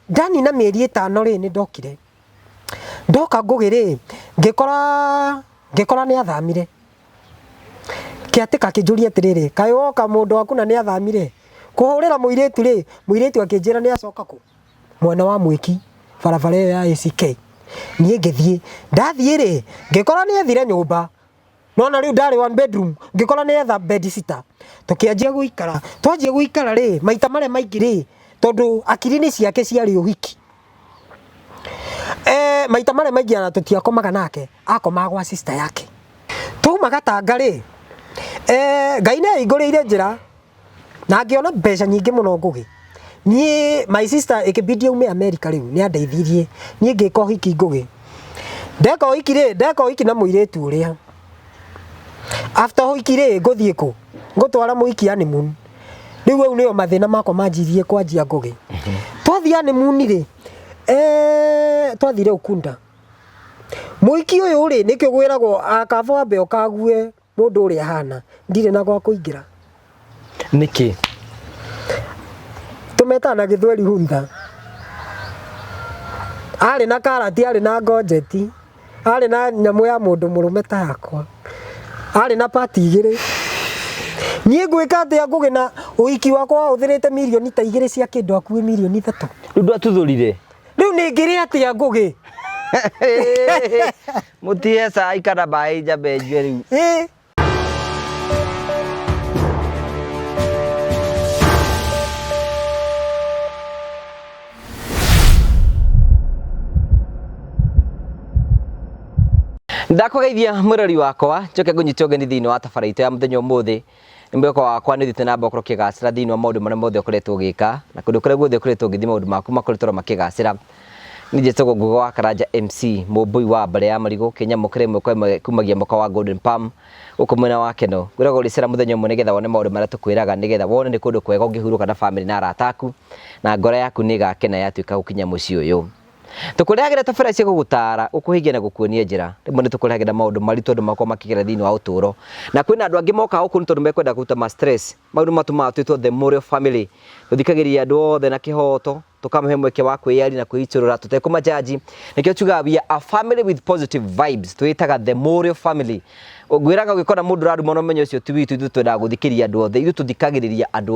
Ndani na mĩeri 5 rĩ nĩ ndokire. Ndoka Ngũgĩ rĩ ngĩkora nĩ athamire. Kĩatĩka kĩnjũria atĩrĩrĩ, kaĩ woka mũndũ waku na nĩ athamire? Kũhũrĩra mũirĩtu rĩ, mũirĩtu akĩnjĩra nĩ acoka kũ? Mwena wa Mwiki, barabara ĩyo ya ACK. Niĩ ngĩthiĩ, ndathiĩ rĩ, ngĩkora nĩ ethire nyũmba. Nona rĩu ndarĩ 1 bedroom, ngĩkora nĩ etha bed sitter. Tũkĩanjia gũikara. Twanjia gũikara rĩ, maita marĩa maingĩ rĩ, tondũ akiri-inĩ ciake ciarĩ ũhiki. Maita marĩa maingĩ ana tũtiakomaga nake, akomaga gwa sister yake. Tuma Gatanga rĩ, Ngai nĩ ahingũrĩire njĩra na ngĩona mbeca nyingĩ mũno Ngũgĩ. Niĩ my sister ĩkĩbidi aume America rĩu nĩ andeithirie. Niĩ ngĩka ũhiki Ngũgĩ. Ndeka ũhiki na mũirĩtu ũrĩa. After ũhiki rĩ ngũthiĩ kũ? Ngũtwara mũhiki honeymoon. Rĩu au nĩo mathĩna makwa manjirie kwanjia Ngũgĩ. Twathiĩ honeymoon rĩ, twathire Ukunda. Mũhiki ũyũ rĩ nĩkĩo gwĩragwo akaba wambe ũkague mũndũ ũrĩa hana. Ndirĩ na gwa kũingĩra. Nĩkĩ? Tũmetana Gĩthweri Huntha. Arĩ na karati, arĩ na ngojeti, arĩ na nyamũ ya mũndũ mũrũme ta yakwa. Arĩ na pati 2. Niĩ ngwĩka atĩa Ngũgĩ na ũhiki wakwa ũthirĩte milioni ta 2 cia kĩndũ akuĩ milioni 3. Rĩu ndwatuthũrire? Rĩu nĩ ngĩrĩ atĩa Ngũgĩ? Mũtiye cai kana mbaĩ njambe njue rĩu. Ndakugeithia mũrori wakwa, njoke ngũnyite ũgeni thĩinĩ wa tabarĩra ya mũthenya ũmũthĩ. Nĩ mwĩko wakwa nĩ thiĩte na mbere kũgacĩra thĩinĩ wa maũndũ marĩa mothe ũkoretwo ũgĩka na kũndũ kũrĩa guothe ũkoretwo ũgĩthiĩ maũndũ maku makoretwo makĩgacĩra. Nĩ njĩtagwo Ngũgĩ wa Karanja MC, mũmbui wa mbere ya marigũ, kĩnyamũkĩra ĩmwe kwa ĩmwe kumagia mũka wa Golden Palm gũkũ mwena wa Keno. Ngwĩragwo ũrĩcera mũthenya ũmwe nĩgetha wone maũndũ marĩa tũkwĩraga, nĩgetha wone nĩ kũndũ kwega ũngĩhurũka na famĩlĩ na arata aku na ngoro yaku nĩ ĩgakena yatuĩka gũkinya mũciĩ ũyũ. Tũkũrehagĩra tabarĩra cia gũgũtaara, ũkũhigia na gũkuonia njĩra. Rĩmwe nĩ tũkũrehagĩra maũndũ maritũ andũ makorwo makĩgerera thĩinĩ wa ũtũũro. Na kwĩna andũ angĩ moka gũkũ nĩ tondũ mekwenda kũruta ma stress. Maũndũ matũmaga twĩtwo the Morio family. Tũthikagĩrĩria andũ othe na kĩhoto, tũkamahe mweke wa kwĩyaria na kwĩitũrũra, tũtekũmajaji. Nĩkĩo tugaga we are a family with positive vibes. Twĩtaga the Morio family. Ngwĩraga ũgĩkora mũndũ ũraruma na ũmenyo ũcio ti witũ, ithuĩ twendaga gũthikĩrĩria andũ othe, ithuĩ tũthikagĩrĩria andũ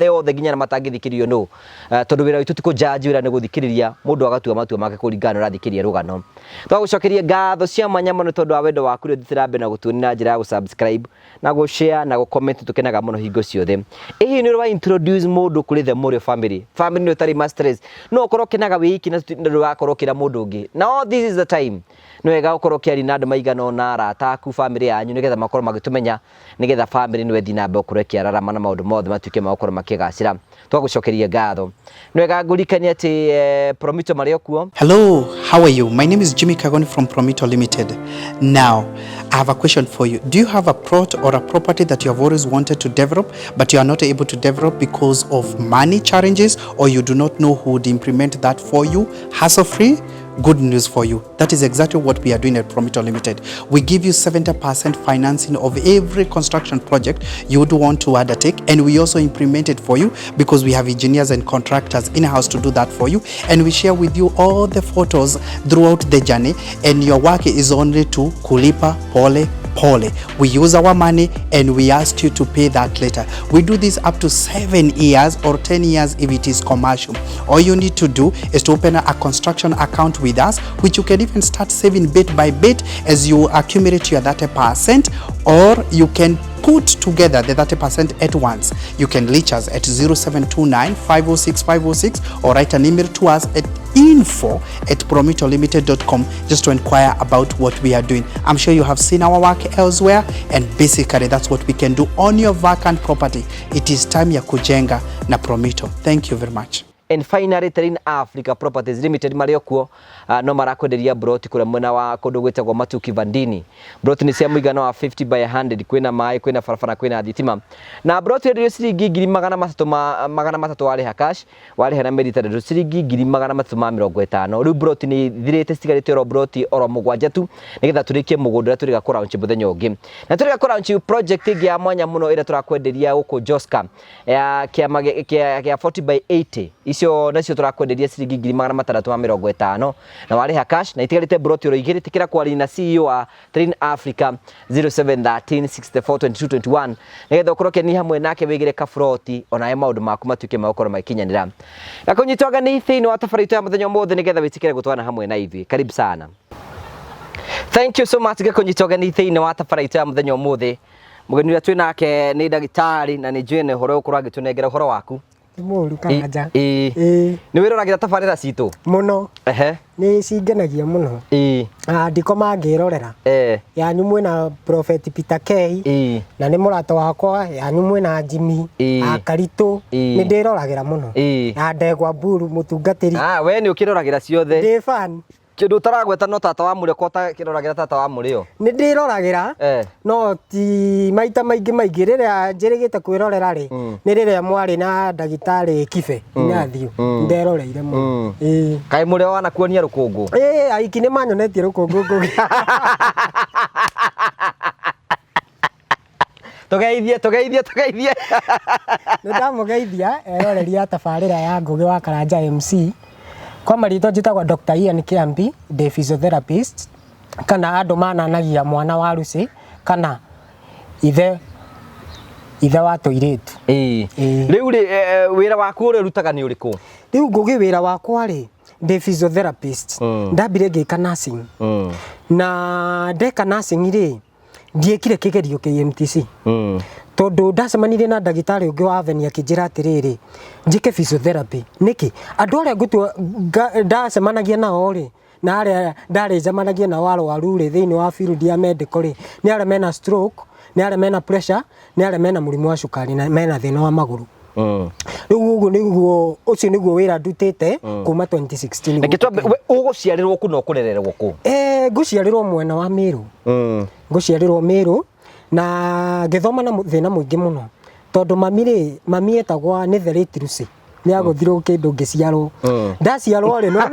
othe nginya na matangĩthikĩrio no. Tondũ wĩra witũ ti kũjaji, wĩra nĩ gũthikĩrĩria mũndũ agatua matua make kũringana na ũrathikĩrĩria rũgano. Twagũcokeria ngatho cia mwanya mũno tondũ wa wendo waku rĩu thitĩra mbere na gũtuonia na njĩra ya gũsubscribe na gũshare na gũcomment, tũkenaga mũno hingo ciothe. Hihi nĩ ũrwa introduce mũndũ kũrĩ the Morio family. Family nĩ ũtarĩ ma stress. No ũkorwo ũkenaga wĩiki na ndũgakorwo ũkĩra mũndũ ũngĩ. Now this is the time. Nĩ wega gũkorwo ũkĩaria na andũ maigana ũna, arata aku, family yanyu, nĩgetha makorwo magĩtũmenya, nĩgetha family nĩwe thiĩ na mbere gũkorwo ĩkĩararama na maũndũ mothe matuĩke ma gũkorwo makĩgacĩra. Twagũcokeria ngatho. Nĩ wega ngũrikanie atĩ Promito marĩ o kuo. Hello, how are you? My name is Jimmy Kagoni from Promito Limited. Now, I have a question for you. Do you have a plot or a property that you have always wanted to develop, but you are not able to develop because of money challenges, or you do not know who would implement that for you, hassle-free? Good news for you. That is exactly what we are doing at Promito Limited. We give you 70% financing of every construction project you would want to undertake, and we also implement it for you because we have engineers and contractors in-house to do that for you, and we share with you all the photos throughout the journey, and your work is only to kulipa pole pole. We use our money and we ask you to pay that later. We do this up to 7 years or 10 years if it is commercial. All you need to do is to open a construction account with us, which you can even start saving bit by bit as you accumulate your 30%, or you can put together the 30% at once. You can reach us at 0729 506 506 or write an email to us at info@promitolimited.com just to inquire about what we are doing. I'm sure you have seen our work elsewhere, and basically that's what we can do on your vacant property. It is time ya kujenga na Promito. Thank you very much. And finally, Terrain Africa Properties Limited marĩ okuo no marakwenderia broti kũrĩa mwena wa kũndũ gwĩtagwo Matuki Vandini. Broti nĩ cia mũigana wa 50 by 100, kwĩna maĩ, kwĩna barabara, kwĩna thitima. Na broti ndio ciringi 300,000 warĩha cash, warĩha na mĩeri 3 ciringi 350,000. Rĩu broti nĩ thirĩte cigarĩte oro broti oro 7 tu, nĩgetha tũrĩkie mũgũnda ũrĩa tũrĩga kũraunchi mũthenya ũngĩ. Na tũrĩga kũraunchi project ĩngĩ ya mwanya mũno ĩrĩa tũrakwenderia gũkũ Joska ya kĩa 40 by 80. icio nacio turakwenderia ciringi 650 na wariha cash na itigarite broti uroigire tikira kwari na CEO wa Train Africa 0713642221 negetha ukoroke ni hamwe nake wigire kabroti ona ye maundu maku matuike magukoro makinyanira gakunyitwaga ni thiini wa tabarito ya muthenya mothe negetha witikire gutwana hamwe na ithi karibu sana. Thank you so much gakunyitwaga ni thiini wa tabarito ya muthenya mothe mugeni uria twi nake ni ndagitari na ni njwene horo ukuru agitunengera horo waku Muru kanja ni wiroragira tabarira citu muno ni cingenagia muno ndiko mangirorera yanyu mwena Prophet Peter K na ni murata wakwa yanyu mwena Jimmy Akaritu ni ndiroragera muno na Ndegwa Buru mutungatiri we ni ukiroragira ciothe ndi fan kindu taragweta no tata wa muri kota kiroragira tata wa muri yo ni ndiroragira no ti maita maingi riria njirigite kwirorera ri ni riria mwari na ndagitari Kibe Inathiu nderoreire mu kai muri wana kuonia rukungu aiki ni manyonetie rukungu tugeithie ndamugeithia eroreria tabarira ya Ngugi wa Karanja MC kwa marito njitagwa Dr. Ian Kiambi the physiotherapist kana andu mananagia mwana wa Rusi kana ithe wa toiretu riu ri wira waku uri rutaga ni uriku riu Ngugi wira wakwa ri the physiotherapist ndambire ngika nursing na ndeka nursing ri ndiekire kigerio KMTC tondu ndacemanire na ndagitari ungi wa Aveni akinjira atiriri njike physiotherapy niki andu aria ngutua ndacemanagia nao ri na aria ndarejamanagia na arwaru ri thiini wa field ya medical ri ni aria mena stroke ni aria mena pressure ni aria mena murimu wa cukari na mena thina wa maguru riu ucio niguo wira ndutite kuma 2016 ngitwa uguciarirwo ku no kurererwo ku nguciarirwo mwena wa Meru nguciarirwo Meru na ngithoma na thina muingi muno tondu mami etagwa Netherite Rusi ni aguthirwo kindu ngiciarwo ndaciarwo ri no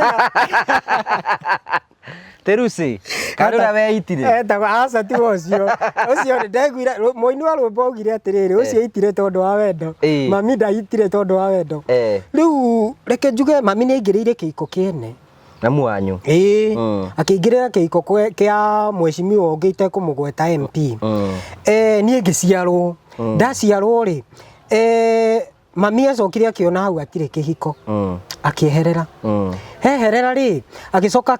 Terusi karura we itire etagwa aca ti ucio ni ndaiguira moini wa rwimbo ugire atiriri ucio itire tondu wa wendo mami ndaitire tondu wa wendo riu reke njuge mami ni aingiriire kiiko kiene na mwanyu akiingirira kiiko kia mweshimiwa ungite kumugweta MP ni ngiciarwo ndaciarwo ri mami acokire akiona hau atire kihiko akieherera heherera ri agicoka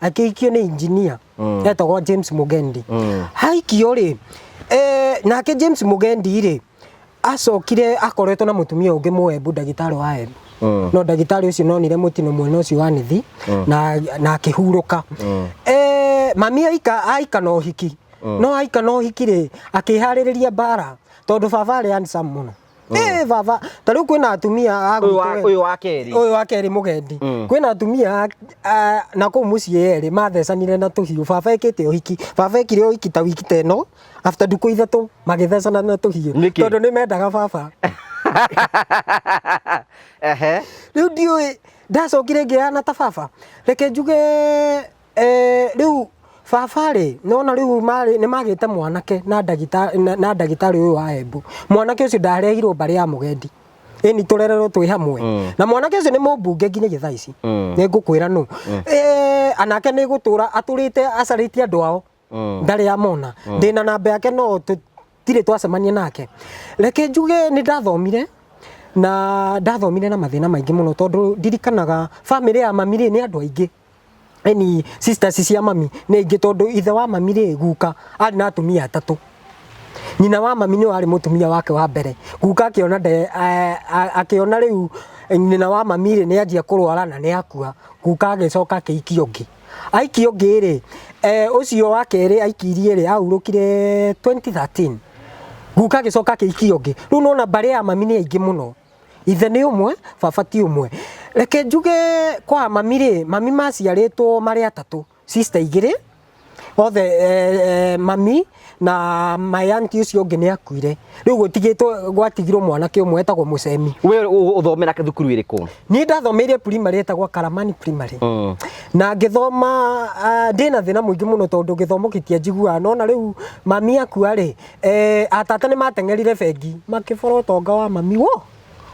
akihikio ni engineer etagwo James Mugendi haikio ri nake James Mugendi ri acokire akoretwo na mutumia ungi mwembu ndagitari wa Embu no ndagitari ucio nonire mutino mwena ucio wa nithi na akihuruka mami aika no hiki no aika no hiki ri akihaririria bara tondu baba ari handsome muno baba tariu kwina atumia uyu wa keri Mugendi kwina atumia na ku mucii eri mathecanire na tuhiu baba ekite uhiki baba ekire uhiki ta wiki teno after nduku ithatu magithecana na tuhiu tondu ni mendaga baba riu ndiui ndacokire ngiana ta baba reke njuge riu baba ri nona riu ni magite mwanake na ndagitari uyu wa Embu mwanake ucio ndarehirwo bari ya Mugendi ni turererwo twi hamwe na mwanake ucio ni mumbunge nginya githaa ici ni ngukwira no anake ni gutura aturite acaritie andu ao ndari amona ndina namba yake no tutire twacemania nake reke njuge ni ndathomire na mathina maingi muno tondu ndirikanaga family ya mami ri ni andu aingi eni sisters cia mami ni aingi tondu ithe wa mami ri guka ari na atumia atatu nyina wa mami ni wari mutumia wake wa mbere guka akiona riu nyina wa mami ri ni anjia kurwara na ni akua guka agicoka akiikio ngi aikio ngi ri ucio wa keri aikirie ri aurukire 2013 guka agicoka akiikio ngi riu nona bari ya mami ni aingi muno ithe ni umwe baba ti umwe reke njuge kwa mami ri mami maciaritwo mari atatu sister igiri othe mami na my auntie ucio ungi ni akuire riu gutigitwo gwatigirwo mwanake umwe etagwo Mucemi we uthomera thukuru iriku ni ndathomeire primary etagwo Karamani primary na ngithoma ndina thina muingi muno tondu githomo kitia njigua nona riu mami akua ri atata ni matengerire bengi makibora utonga wa mami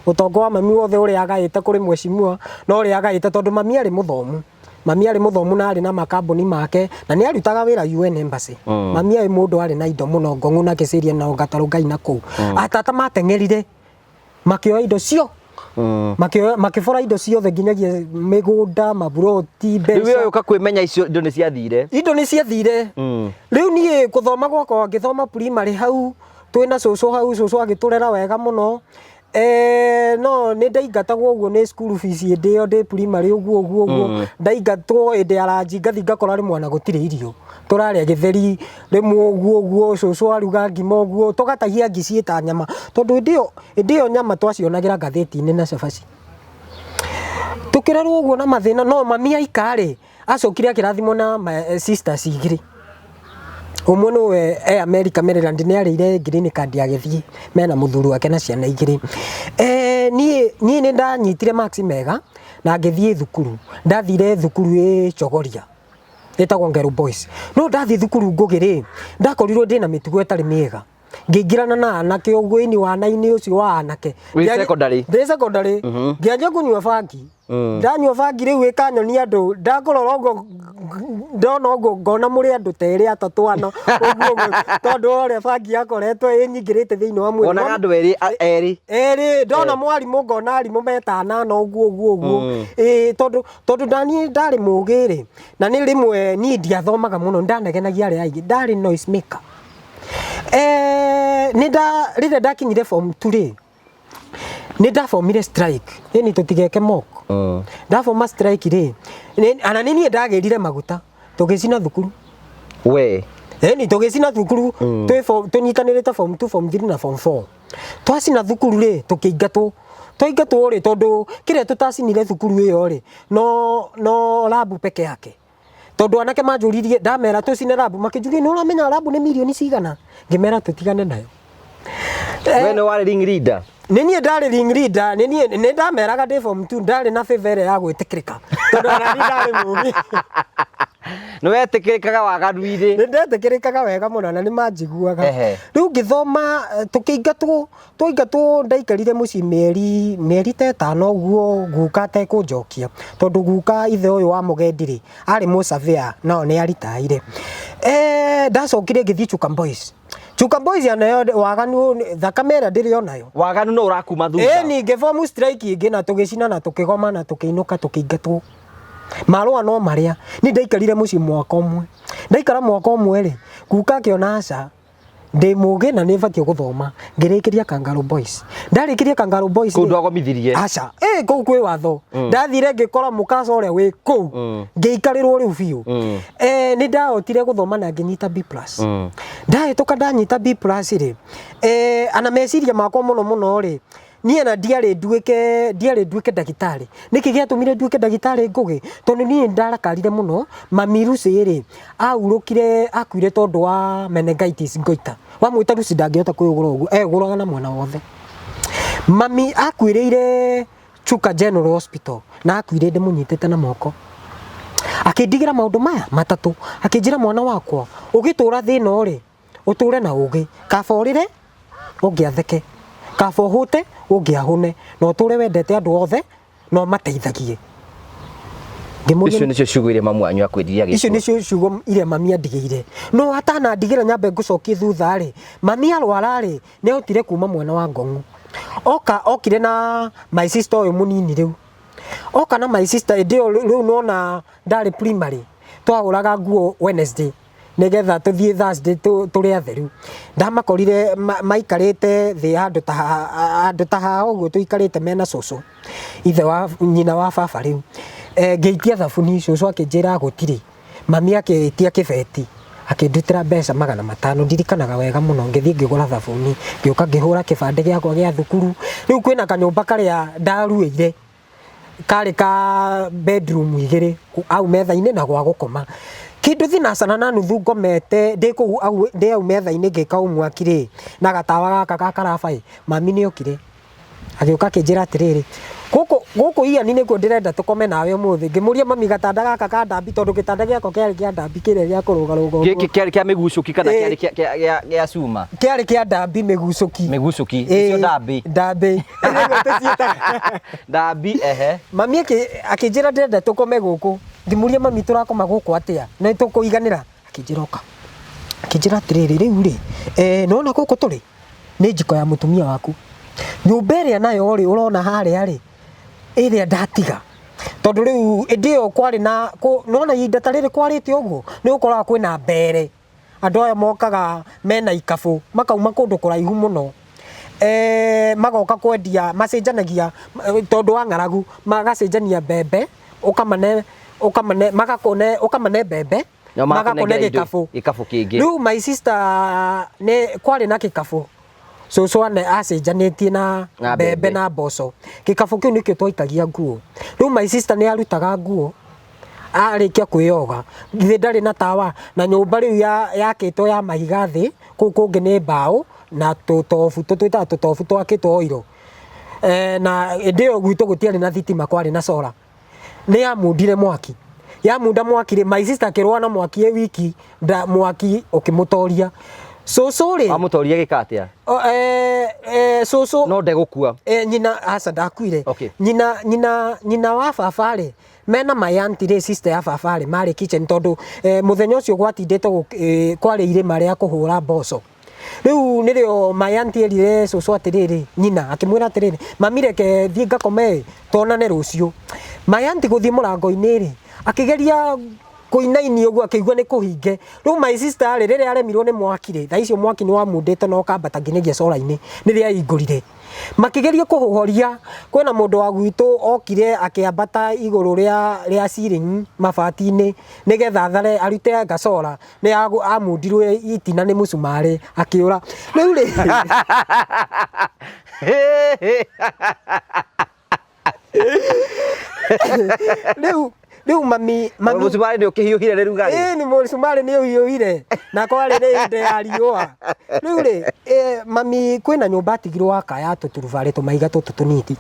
utongo wa mami wothe uria agaite kuri mweshimua no uria agaite tondu mami ari muthomu. Mami ari muthomu na ari na makambuni make na ni arutaga wira UN embassy. Mami ari mundu ari na indo muno ngongu na kiciria na ngataru ngai na kuu. Atata matengerire makioya indo cio. Makibora indo ciothe nginyagia migunda maburoti mbeca. Riu uka kwimenya icio indo ni ciathire. Indo ni ciathire. Riu nie kuthoma gwakwa ngithoma primary hau twina cucu hau cucu agiturera wega muno. No ni ndaigatagwo uguo ni school fees ndio ndi primary uguo ndaigatwo inde aranji ngathi ngakora rimwe na gutire irio turaria githeri rimwe uguo cucu aruga ngima uguo tugatahia ngi ciita nyama tondu ndio nyama twacionagira gatheti-ini na cabaci tukirerwo uguo na mathina no mami aikare acokire akirathimo na sisters igiri umwe nowe America Maryland ni arire green card ya githii mena muthuru wake na ciana igiri nie ni ndanyitire max mega na ngithii thukuru ndathire thukuru Chogoria etagwo Ngero Boys no ndathi thukuru ngugiri ndakorirwo ndina mitugo etari miega ngingirana na anake ugwini wa naini ucio wa anake secondary ngianjia kunywa bangi ndanywa bangi riu ikanyoni andu ndakorora ugo ndona ugo ngona muri andu teri atatu ano uguo tondu ore bangi yakoretwo inyingirite thiini wa mwiri ona andu eri ndona mwarimu ngona arimu metana no uguo tondu ndani ndari mugiri na ni rimwe ni ndiathomaga muno ndanegenagia ari aingi ndari noise maker rire ndakinyire form 2 ni ndafomire strike ni tutigeke moko ndafoma strike ri ana ni ndagirire maguta tugicina thukuru we ni tugicina thukuru tunyitanirite form 2 form 3 na form 4 twacina thukuru ri tukiingatwo twaingatwo ri tondu kire tutacinire thukuru iyo ri no labu peke yake tondu anake manjuririe ndamera tucine labu makijuria ni uramenya labu ni milioni cigana ngimera tutigane nayo we no wari ring leader Nini ndari ring leader ni ndameraga ndi form 2 ndari na favor ya gwitikirika tondu anani ndari mugi no wetikirikaga wagaruire ni ndetikirikaga wega muno na ni manjiguaga riu ngithoma tukiingatwo ndaikarire muci mieri 5 uguo guka te kunjokia tondu guka ithe uyu wa mugendiri ari mu surveyor no ni aritaire ndacokire ngithi Chuka Boys anayo waganu thakamera ndiri onayo waganu no urakuma thutha ni ngeform strike ingi na tugicina na tukigoma na tukiinuka tukiingatwo marua no maria ni ndaikarire muci mwaka umwe ndaikara mwaka umwe ri guka kiona aca ndi mugi na ni batie guthoma ngirikiria Kangaroo Boys ndarikiria Kangaroo Boys kundu agomithirie aca kou kwi watho ndathire ngikora mukaca uria wi kou ngiikarirwo riu biu ni ndahotire guthoma na nginyita B+ ndahituka ndanyita B+ ri ana meciria makwa muno ri nie na ndiari nduike ndagitari niki giatumire nduike ndagitari ngugi tondu nie ndarakarire muno mami Lucy ri aurukire akuire tondu wa meningitis ngoita wa mwita Lucy ndangihota kwigura uguo eguraga na mwana wothe mami akuireire Chuka General Hospital na akuire ndimunyitite na moko akindigira maundu maya matatu akinjira mwana wakwa ugitura thina ri uture na ugi kaborire ungiatheke kabohute ungiahune no ture wendete andu othe no mateithagie icio nicio ciugo iria mamu anyu akwiriria icio nicio ciugo iria mami andigire no atana ndigira nyambe ngucokie thutha ri mami arwara ri ni hotire kuma mwana wa ngongu okire na my sister uyu munini riu oka na my sister ndio riu nona ndari primary twaguraga nguo Wednesday nigetha tuthie Thursday turi atheru ndamakorire maikarite thi handu ta uguo tuikarite mena cucu ithe wa nyina wa baba riu ngeitia thabuni cucu akinjira gutiri mami akitia kibeti akindutira mbeca 500 ndirikanaga wega muno ngithii ngigura thabuni ngioka ngihura kibande giakwa gia thukuru riu kwina kanyumba karia ndaruire kari ka bedroom igiri au metha-ini na gwa gukoma kindu thinacana na nuthu ngomete ndi ku au ndi au metha-ini ngika umwaki ri na gatawa gaka gakarabai mami ni okire agioka kinjira atiriri Gũkũ Ian nĩkuo ndĩrenda tũkome nawe ũmũthĩ. Ngĩmũria mami gatanda gaka ka ndambi tondũ gĩtanda gĩakwa kĩarĩ kĩa ndambi kĩrĩa gĩa kũrũgarũga ũguo. Kĩarĩ kĩa mĩgucũki kana kĩarĩ kĩa cuma? Kĩarĩ kĩa ndambi mĩgucũki. Mĩgucũki icio ndambi. Ndambi. Ndambi ehe. Mami akĩnjĩra ndĩrenda tũkome gũkũ. Ngĩmũria mami tũrakoma gũkũ atĩa? Na tũkũiganĩra? Akĩnjĩra oka. Akĩnjĩra atĩrĩrĩ rĩu rĩ, nĩwona gũkũ tũrĩ nĩ njiko ya mũtumia waku. Nyũmba ĩrĩa nayo rĩ ũrona harĩa rĩ ĩrĩa ndatiga. Tondũ rĩu ĩndĩ ĩyo kwarĩ na nĩwona ihinda ta rĩrĩ kwarĩte ũguo nĩ ũkoraga kwĩna mbere. Andũ aya mokaga mena ikabũ makauma kũndũ kũraihu mũno. Magoka kwendia macenjanagia tondũ wa ng'aragu magacenjania mbembe ũkamane mbembe magakone gĩkabũ kĩngĩ. Rĩu my sister kwarĩ na gĩkabũ cũcũ acenjanĩtie na mbembe na mboco. Gĩkabũ kĩu nĩkĩo twaikagia nguo. Rĩu my sister nĩ arutaga nguo arĩkia kwĩyoga githĩ ndarĩ na tawa na nyũmba rĩu yakĩtwo ya mahiga thĩ kũu kũngĩ nĩ mbaũ na tũtobu twĩtaga tũtobu twakĩtwo oiro. Na ĩndĩ ĩyo gwitũ gũtiarĩ na thitima kwarĩ na solar. Nĩ yamundire mwaki. Yamunda mwaki rĩ my sister akĩrũa na mwaki wiki mwaki ũkĩmũtoria. Cũcũ rĩ amũtoria gĩkatĩa? Cũcũ no ndegũkua. Nyina aca ndakuire. Nyina wa baba rĩ mena my auntie rĩ sister ya baba rĩ marĩ kitchen tondũ mũthenya ũcio gwatindĩte kwarĩ irĩma rĩa kũhũra mboco. Rĩu nĩrĩo my auntie erire cũcũ atĩrĩrĩ nyina akĩmwĩra atĩrĩrĩ mami reke thiĩ ngakome tonane rũciũ. My auntie gũthiĩ mũrango-inĩ rĩ akĩgeria kũinaini ũguo akĩigua nĩ kũhinge. Rĩu my sister rĩ rĩrĩa aremirwo nĩ mwaki rĩ thaa icio mwaki nĩ wamundĩte na ũkambata nginyagia solar-inĩ nĩrĩa ahingũrire. Makĩgeria kũhoria kwĩna mũndũ wa gwitũ okire akĩambata igũrũ rĩa ceiling mabati-inĩ nĩgetha thare arute gacora nĩ amundirwo itina nĩ mũcumarĩ akĩũra. Rĩu rĩ rĩu mami mũcumarĩ nĩ ũkĩhiũhire nĩ rugarĩ? Nĩ mũcumarĩ nĩ ũhiũhire na kwarĩ nĩ hĩndĩ ya riũa. Rĩu rĩ mami kwĩna nyũmba atigirwo aka ya tũturubarĩ tũmaiga tũtũ tũnini.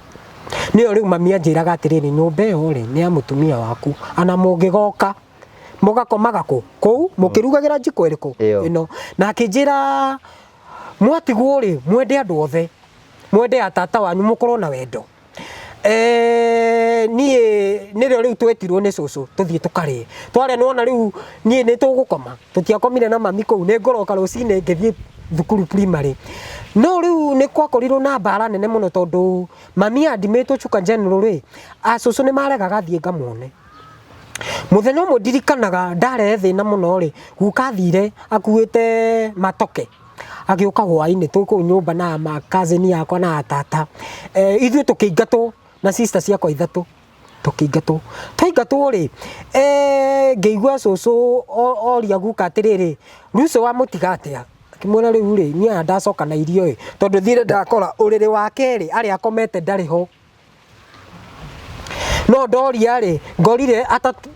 Nĩyo rĩu mami anjĩraga atĩrĩrĩ nyũmba ĩyo rĩ nĩ ya mũtumia waku ana mũngĩgoka mũgakomaga kũu mũkĩrugagĩra njiko ĩrĩkũ ĩno. Na akĩnjĩra mwatigwo rĩ mwende andũ othe mwende atata wanyu mũkorwo na wendo. Niĩ nĩrĩo rĩu twetirwo nĩ cũcũ tũthiĩ tũkarĩe. Twarĩa nĩwona rĩu niĩ nĩ tũgũkoma tũtiakomire na mami kũu nĩ ngoroka rũcinĩ ngĩthiĩ thukuru primary. No rĩu nĩ kwakorirwo na mbara nene mũno tondũ mami andimĩtwo Chuka General rĩ cũcũ nĩ maregaga thiĩ ngamwone. Mũthenya ũmwe ndirikanaga ndarehe thĩna mũno rĩ guka athire akuĩte matoke agĩũka hwaĩ-inĩ twĩ kũu nyũmba na cousin yakwa na atata. Ithuĩ tũkĩingatwo na sister ciakwa ithatũ tũkĩingatwo. Twaingatwo rĩ ngĩigua cũcũ oria guka atĩrĩrĩ Lucy wa mũtiga atĩa? Akĩmwĩra rĩu rĩ niĩ ndacoka na irio tondũ thire ndakora ũrĩrĩ wa kerĩ arĩa akomete ndarĩ ho. No ndoria rĩ ngorire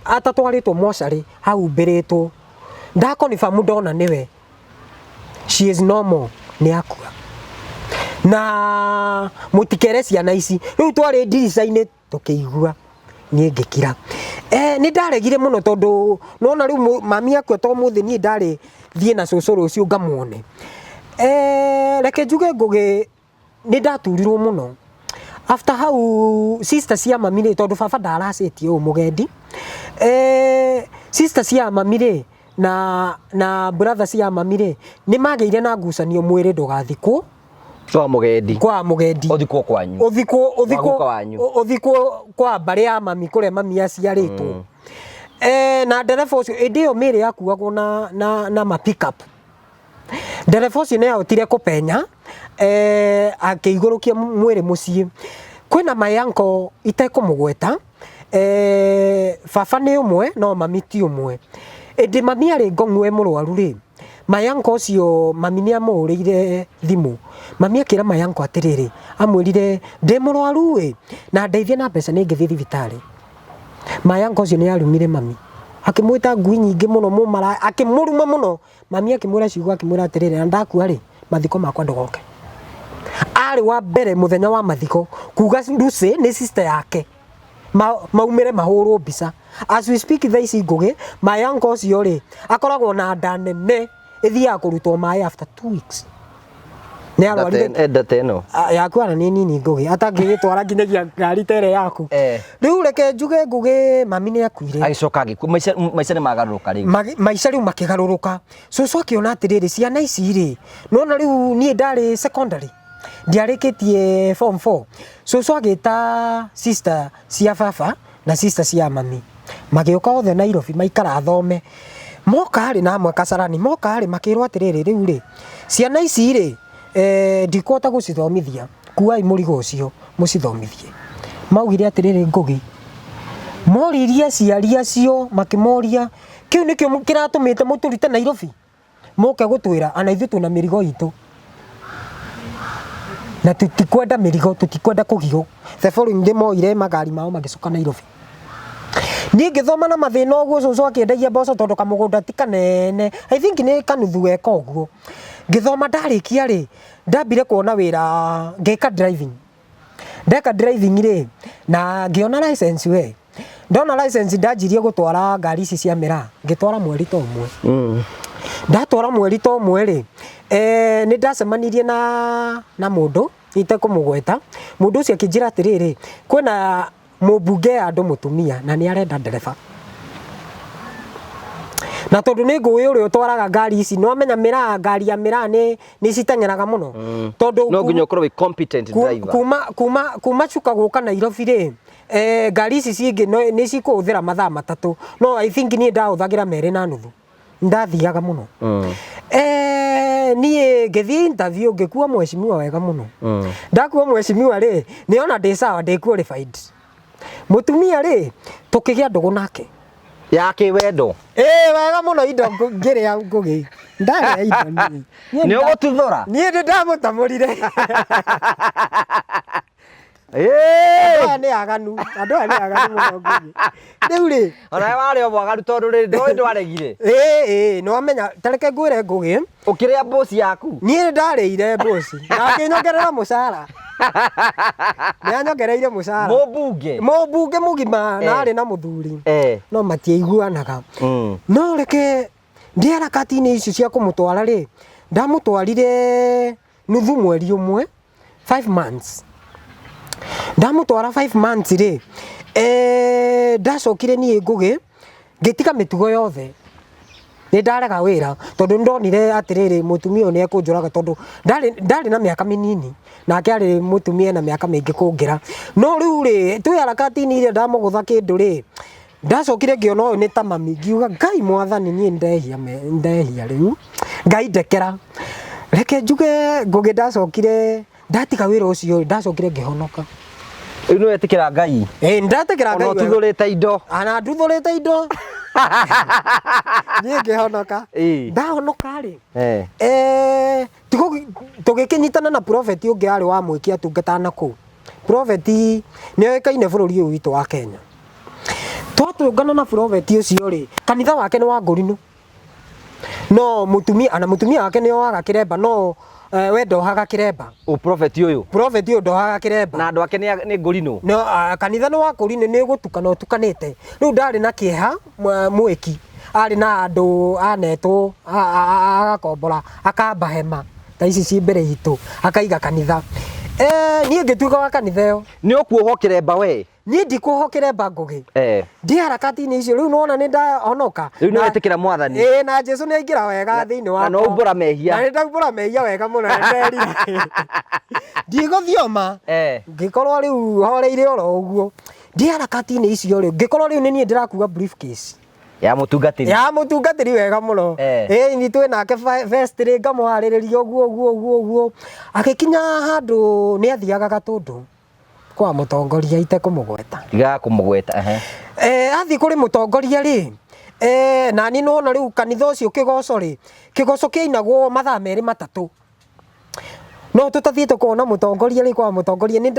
atatwarĩtwo mocarĩ hau mbĩrĩtwo. Ndakonifamu ndona nĩwe she is normal nĩ akua. Na mũtikere ciana ici rĩu twarĩ ndirica-inĩ tũkĩigua niĩ ngĩkira. Nĩ ndaregire mũno tondũ nona rĩu mami akua to mũthĩ niĩ ndarĩ thiĩ na cũcũ rũciũ ngamwone. Reke njuge ngũgĩ nĩ ndaturirwo mũno. After hau sister cia mami rĩ tondũ baba ndaracĩtie ũũ mũgendi. Sister cia mami rĩ na brother cia mami rĩ nĩ magĩire na ngucanio mwĩrĩ ndũgathikwo kwa mũgendi ũthikwo kwanyu ũthikwo kwa mbarĩ ya mami kũrĩa mami aciarĩtwo. Na ndereba ũcio ĩndĩ ĩyo mĩĩrĩ yakuagwo na ma pick up. Ndereba ũcio nĩ ahotire kũpenya akĩigũrũkia mwĩrĩ mũciĩ. Kwĩna mayanko itekũmũgweta baba nĩ ũmwe no mami ti ũmwe. Ĩndĩ mami arĩ ngong'we mũrwaru rĩ mayanko ũcio mami nĩ amũhũrĩire thimũ. Mami akĩra mayanko atĩrĩrĩ amwĩrire ndĩ mũrwaru ĩ na ndeithia na mbeca nĩ ngĩthiĩ thibitarĩ. Mayanko ũcio nĩ arumire mami akĩmwĩta ngui nyingĩ mũno mũmara akĩmũruma mũno. Mami akĩmwĩra ciugo akĩmwĩra atĩrĩrĩ na ndakua rĩ mathiko makwa ndũgoke. ari wa mbere muthenya wa mathiko kuga Lucy ni sister yake maumire mahurwo mbica as we speak thaici ngugi my uncle cio ri akoragwo na nda nene ithia kurutwo mai after 2 weeks ne arwarire enda teno yaku ana ni nini ngugi atangigitwara nginyagia ngari tere yaku riu reke njuge ngugi mami ni akuire agicoka giku maica ni magaruruka riu maica riu makigaruruka cucu akiona atiriri ciana ici ri nona riu nie ndari secondary ndiarikitie form 4 cucu agita sister cia baba na sister cia mami magioka othe Nairobi maikara thome moka ari na amwe Kasarani moka ari makirwo atiriri riu ri ciana ici ri ndikota gucithomithia kuai murigo ucio mucithomithie maugire atiriri ngugi moriria ciaria cio makimoria kiu nikio kiratumite muturite Nairobi moke gutwira ana ithu tuna mirigo itu na tutikwenda mirigo tutikwenda kugio the following day moire magari mao magicoka Nairobi ni ngithoma na mathina oguo cucu akiendagia mboco tondu kamugunda ti kanene I think ni kanuthu eka oguo ngithoma ndarikia ri ndambire kuona wira ngeka driving ndeka driving ri na ngiona license we ndona license ndajirie gutwara ngari ici cia mira ngitwara mweri to umwe ndatwara mweri to umwe ri ni ndacemanirie na mundu ite kumugweta mundu ucio akinjira atiriri kwina mubunge andu mutumia na ni arenda ndereba na tondu ni ngui uri utwaraga ngari ici no amenya mira ngari ya mira ni citengeraga muno tondu no nginya ukorwo competent driver kuma chuka guka Nairobi ri ngari ici cingi ni cikuhuthira mathaa matatu no I think ni ndahuthagira meri na nuthu ndathiaga muno nie ngithii interview ngikua mheshimiwa wega muno ndakua mheshimiwa ri niona ndi sawa ndi qualified mutumia ri tukigia ndugu nake ya kiwendo wega muno indo ngiri ya ngugi ndare indo ni ugututhura ni ndamutamurire ni aganu andu ni aganu muno ngugi riu ri ona wari omwagaru tondu ri ndo ndwaregire no amenya tareke ngwire ngugi ukiria boss yaku ni ndarire boss na kinyongerera mucara ni anyongereire mucara mubunge mugima na ari na muthuri no matiaiguanaga no reke ndi harakati-ini icio cia kumutwara ri ndamutwarire nuthu mweri umwe 5 months ndamutwara 5 months ri ndacokire nie ngugi ngitiga mitugo yothe ni ndarega wira tondu ndonire atiriri mutumia ni ekunjuraga tondu ndari na miaka minini nake ari mutumia na miaka mingi kungira no riu ri twi harakati-ini iria ndamugutha kindu ri ndacokire ngiona uyu ni ta mami ngiuga Ngai mwathani nie ndehia riu Ngai ndekera reke njuge ngugi ndacokire ndatiga wira ucio ndacokire ngihonoka riu no etikira Ngai ndatikira Ngai no tuthurite indo ana nduthurite indo ni ngihonoka ndahonoka ri tugikinyitana na prophet ungi ari wa mwiki atungata na ku prophet ni oikaine bururi uyu witu wa Kenya twatungana na prophet ucio ri kanitha wake ni wa ngurinu no mutumia wake ni oaga kiremba no we ndohaga kiremba prophet uyu ndohaga kiremba na andu ake ni ngurinu no kanitha ni wa ngurinu ni gutukana utukanite riu ndari na kieha mwiki ari na andu anetwo agakombora akamba hema ta ici ci mbere itu akaiga kanitha nie ngituika wa kanitha yo ni ukuoho kiremba we nie ndikuoho kiremba ngugi ndi harakati-ini icio riu nona ni ndahonoka riu ni wetikira mwathani na Jesu ni aingira wega thiini wa no umbura mehia na ni ndaumbura mehia wega muno nderire ndiguthioma ngikorwo riu horeire oro uguo ndi harakati-ini icio riu ngikorwo riu ni nie ndirakua briefcase ya mutungatiri wega muno ni twi nake first ri ngamuhaririria uguo akikinya handu ni athiaga Gatundu kwa mutongoria ite kumugweta athi kuri mutongoria ri na ni nona riu kanitha ucio kigoco kiinagwo mathaa meri matatu no tutathiete kuona mutongoria ri kwa mutongoria ni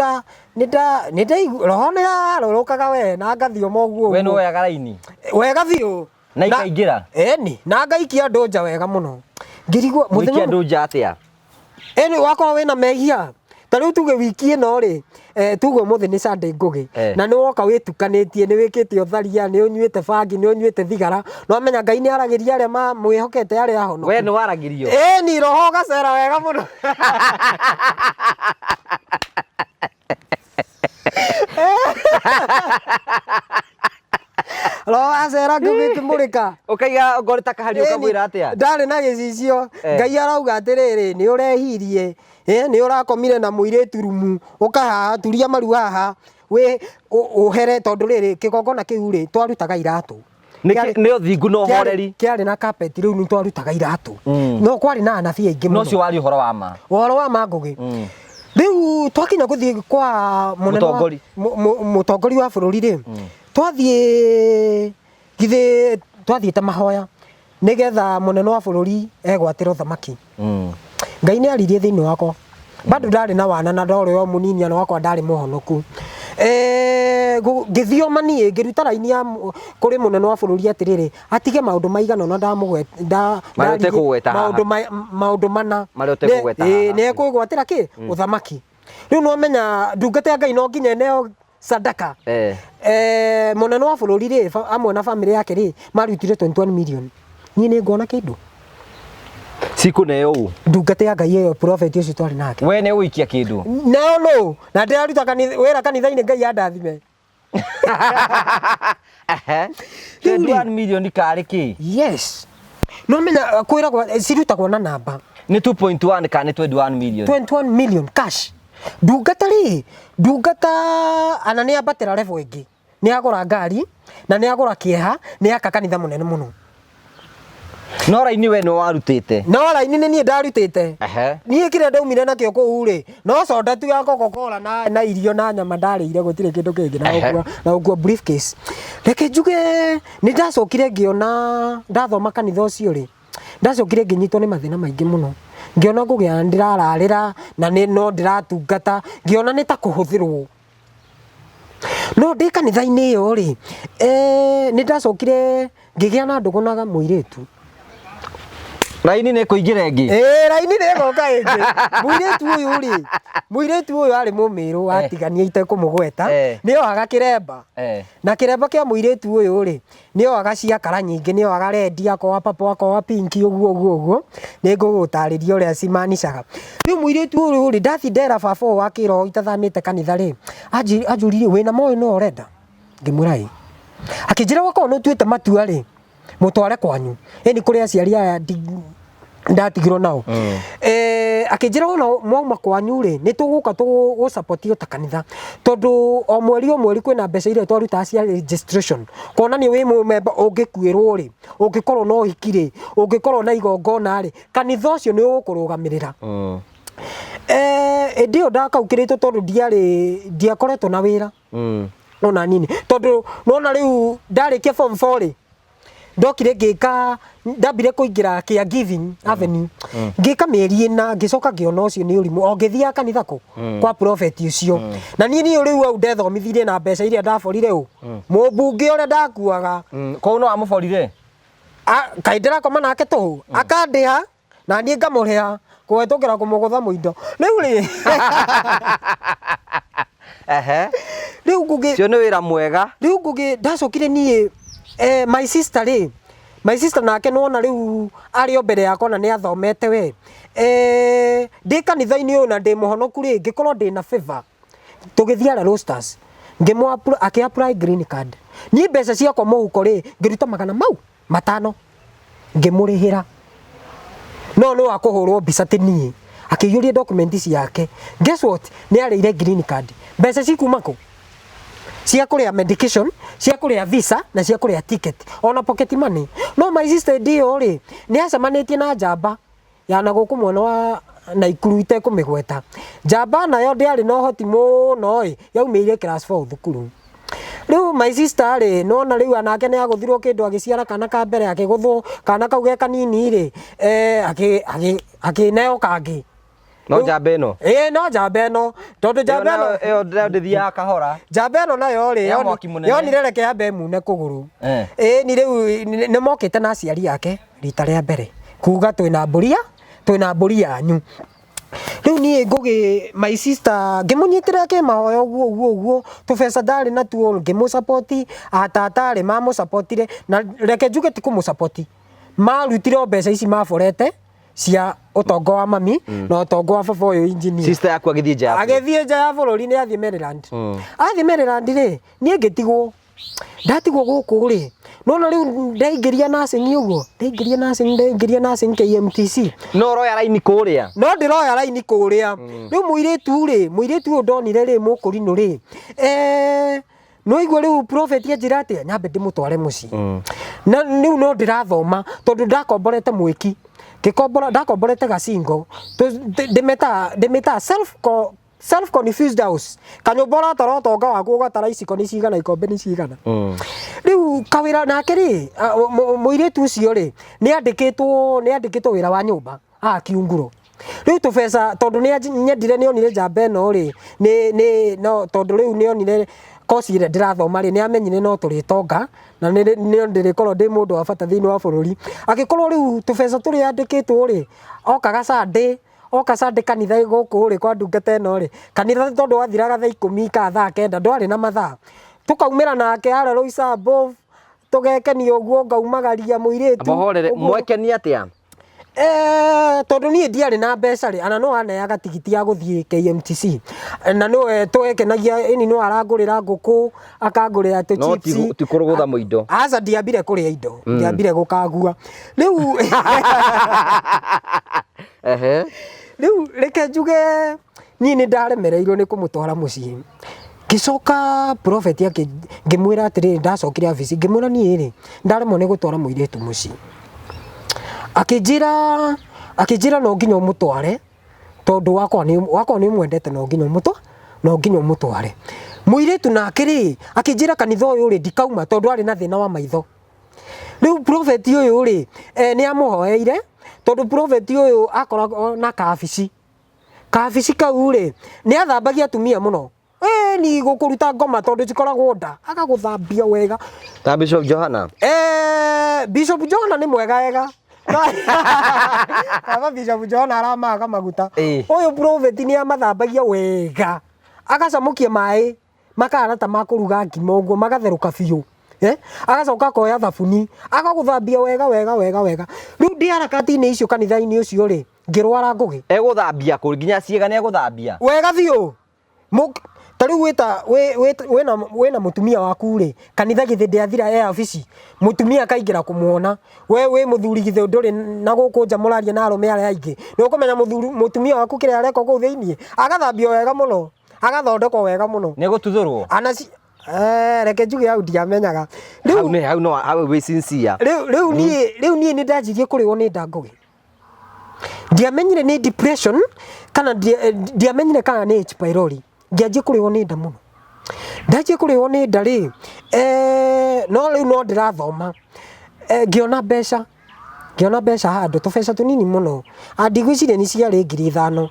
roho ni yarurukaga we na ngathio moguo we no wega raini wega thio na ikaingira ni na ngaikia ndoja wega muno ngirigwo muthenya ndoja atia wakwa wina mehia ta riu tuge wiki ino ri tuge muthi ni Sunday ngugi na ni woka witukanetie ni wikite utharia ni unyuite bangi ni unyuite thigara no menya Ngai ni aragiria aria ma mwihokete aria ahono we ni waragirio ni roho gacera wega muno acera ngũgĩkĩmũrĩka ũkaiga ngori ta kahari ũkamwĩra atĩa ndarĩ na gĩcicio Ngai arauga atĩrĩrĩ nĩ ũrehirie nĩ ũrakomire na mũirĩtu rumu ũkahaha turia maru haha we ũhere tondũ rĩrĩ kĩgongona kĩu rĩ twarutaga iratũ nĩ ũthingu na ũhoreri kĩarĩ na carpet rĩu nĩ twarutaga iratũ no kwarĩ na anabii aingĩ mũno ũcio warĩ ũhoro wa ma Ngũgĩ rĩu twakinya gũthiĩ kwa mũtongoria wa bũrũri rĩ twathiĩ githĩ twathiĩte mahoya nĩgetha mũnene wa bũrũri egwatĩra ũthamaki Ngai nĩ aririe thĩinĩ wakwa bado ndarĩ na wana na ndorĩ o mũnini na wakwa ndarĩ mũhonoku ngĩthioma niĩ ngĩruta raini ya kũrĩ mũnene wa bũrũri atĩrĩrĩ atige maũndũ maigana na maũndũ mana nĩ ekwĩgwatĩra kĩ ũthamaki rĩu no menya ndungata ya Ngai no nginya neo sadaka mũnene wa bũrũri rĩ amwe na family yake rĩ marutire 21 million niĩ nĩ ngona kĩndũ siku na yo ndungata ya Ngai ĩyo prophet ũcio twarĩ nake we nĩ ũikia kĩndũ no na ndĩraruta wĩra kanitha-inĩ Ngai andathime 21 million karĩ kĩ yes no menya kwĩragwo cirutagwo na namba nĩ 2.1 kana 21 million cash ndungata rĩ ndungata ana nĩ ambatĩra level ĩngĩ nĩ agũra ngari na nĩ agũra kĩeha nĩ aka kanitha mũnene mũno no raini we nĩ warutĩte no raini nĩ niĩ ndarutĩte niĩ kĩrĩa ndaumire nakĩo kũu rĩ no soda tu ya Coca-Cola na irio na nyama ndarĩire gũtirĩ kĩndũ kĩngĩ na ũguo briefcase reke njuge nĩ ndacokire ngĩona ndathoma kanitha ũcio rĩ ndacokire ngĩnyitwo nĩ mathĩna maingĩ mũno ngĩona Ngũgĩ ndĩrararĩra na no ndĩratungata ngĩona nĩ ta kũhũthĩrwo no ndĩ kanitha-inĩ ĩyo rĩ nĩ ndacokire ngĩgĩa na ndũgũ na mũirĩtu raini nĩ kũingĩra ĩngĩ raini nĩ ĩgoka ĩngĩ mũirĩtu ũyũ arĩ mũmĩrũ atigania itekũmũgweta nĩ oaga kĩremba na kĩremba kĩa mũirĩtu ũyũ rĩ nĩ oaga ciakara nyingĩ nĩ oaga rendi akoa papo akoa pinki ũguo nĩ ngũgũtarĩria ũrĩa cimanicaga rĩu mũirĩtu ũyũ rĩ ndathi ndera baba ũyũ wa kĩroho itathamĩte kanitha rĩ anjũririe wĩna moĩ no ũrenda ngĩmwĩra ĩ akĩnjĩra wakorwo nĩ ũtuĩte matua rĩ mũtware kwanyu nĩ kũrĩ aciari aya ndatigirwo nao akĩnjĩra ona mwauma kwanyu rĩ nĩ tũgũka tũgũsapotio ta kanitha tondũ o mweri kwĩna mbeca iria twarutaga cia registration kuonania wĩ mũmemba ũngĩkuĩrwo rĩ ũngĩkorwo na ũhiki rĩ ũngĩkorwo na igongona rĩ kanitha ũcio nĩ ũkũrũgamĩrĩra ĩndĩ ĩyo ndakaukĩrĩtwo tondũ ndiakoretwo na wĩra ona nini tondũ nona rĩu ndarĩkia form 4 rĩ ndokire ngĩka ndambire kũingĩra kĩa Giving Avenue ngĩka mĩeri ĩna ngĩcoka ngĩona ũcio nĩ ũrimũ o ngĩthiaga kanitha kwa prophet ũcio na niĩ rĩu au ndethomithirie na mbeca iria ndaborire mũmbunge ũrĩa ndakuaga kũu no amũborire kaĩ ndĩrakoma nake tũhũ akandĩha na niĩ ngamũrĩha kũhetũkĩra kũmũgũtha mũindo rĩu rĩ rĩu Ngũgĩ cio nĩ wĩra mwega rĩu Ngũgĩ ndacokire niĩ my sister nake nona rĩu arĩ o mbere yakwa na nĩ athomete we ndĩ kanitha-inĩ ũyũ na ndĩ mũhonoku rĩ ngĩkorwo ndĩ na favor tũgĩthiĩ ara Roasters akĩ-apply green card niĩ mbeca ciakwa mũhuko rĩ ngĩruta magana mau 5 ngĩmũrĩhĩra no nĩ wa kũhũrwo mbica tĩ niĩ akĩiyũria document ciake guess what nĩ arĩire green card mbeca cikuma kũ cia kũrĩa medication cia kũrĩa visa na cia kũrĩa ticket ona pocket money no my sister dio rĩ nĩ acemanĩtie na njamba ya na gũkũ mwena wa Naikuru itekũmĩgweta njamba nayo ndĩarĩ na ũhoti mũno yaumĩire class 4 thukuru rĩu my sister rĩ nona rĩu anake nĩ agũthirwo kĩndũ agĩciara kana ka mbere akĩgũthwo kana kau ge kanini rĩ akĩneo kangĩ no njamba ĩno no njamba ĩno tondũ njamba ĩyo ndĩthiaga kahora njamba ĩno nayo rĩ yonire reke yambe mune kũgũrũ ni rĩu nĩ mokĩte na aciari yake rita rĩa mbere kuga twĩna mbũri yanyu riu nie ngugi my sister ngimunyitira ke mahoyo guo tubesa ndari na tuo ngimu support atatari mamu supportire na reke njuge ti kumu support marutire mbeca ici maforete cia utongo wa mami na utongo wa baba uyu engineer sister yakwa agithie nja ya bururi ni athie Maryland athie Maryland ri nie ngitigwo ndatigwo guku ri nona riu ndaingiria nursing uguo ndaingiria nursing KMTC no roya raini kuria no ndiroya raini kuria riu muiritu uyu ndonire ri mukurinu ri no igwe riu prophet anjira atia nyambe ndimutware muci na riu no ndirathoma tondu ndakomborete mwiki ndakomborete gacingo ndimeta self confused house kanyumbora torotonga waku ugatara iciko ni cigana ikombe ni cigana riu kawira nake ri muiritu ucio ri ni andikitwo wira wa nyumba kiunguro riu tubesa tondu ni nyendire ni onire njamba eno ri ni no tondu riu ni onire kosi ire ndirathoma ri ni amenyire no turitonga na ni ndirikorwo ndi mundu wa bata thiini wa bururi agikorwo riu tubesa turi andikitwo ri okaga Sunday oka Sunday kanitha guku ri kwa ndungata eno ri kanitha tondu wathiraga thaa 10 ka thaa 9 ndwari na mathaa tukaumira nake ara Roisa above tugekenia uguo ngaumagaria muiritu abohorere mwekenia atia tondu nie ndiari na mbeca ri ana no aneaga tigiti ya guthie KMTC na no twekenagia ini no arangurira nguku akangurira tu chips no ti kurugutha muindo aza ndiambire kuria indo ndiambire gukagua riu riu reke njuge nie ni ndaremereirwo ni kumutwara mucii gicoka prophet ngimwira atiri ndacokire office ngimwira nie ri ndaremwo ni gutwara muiritu mucii akijira no nginya umutware tondu wakwa ni mwendete no nginya umutware muiritu nake ri akijira kanitha uyu ri ndikauma tondu ari na thina wa maitho riu prophet uyu ri ni amuhoeire tondu prophet uyu akora na kabici kau ri ni athambagia atumia muno ni gukuruta ngoma tondu cikoragwo nda akaguthambia wega ta Bishop Johana Bishop Johana ni mwega Aba Bishop Johana aramaga maguta uyu prophet ni amathambagia wega agacamukia mai makana ta makuruga ngima uguo magatheruka biu agacoka koya thabuni agaguthambia wega riu ndi harakati-ini icio kanitha-ini ucio ri ngirwara ngugi eguthambia kuri nginya ciega ni eguthambia wega biu tariu wena mutumia waku ri kanitha githinde athira office mutumia kaingira kumuona we muthuri githe nduri na guku nja muraria na arume aria aingi ni ukumenya mutumia waku kire areka ku thiini agathambio wega muno agathondekwo wega muno ni gututhurwo anaci reke njuge au ndiamenyaga hau no we sincere riu nie ni ndajirie kuriwo ni ndangugi ndiamenyire ni depression kana ndiamenyire kana ni H pylori ngianjie kuriwo ni nda muno ndajie kuriwo ni nda ri no riu no ndirathoma ngiona mbeca handu tubeca tunini muno ndigwiciria ni ciari 5,000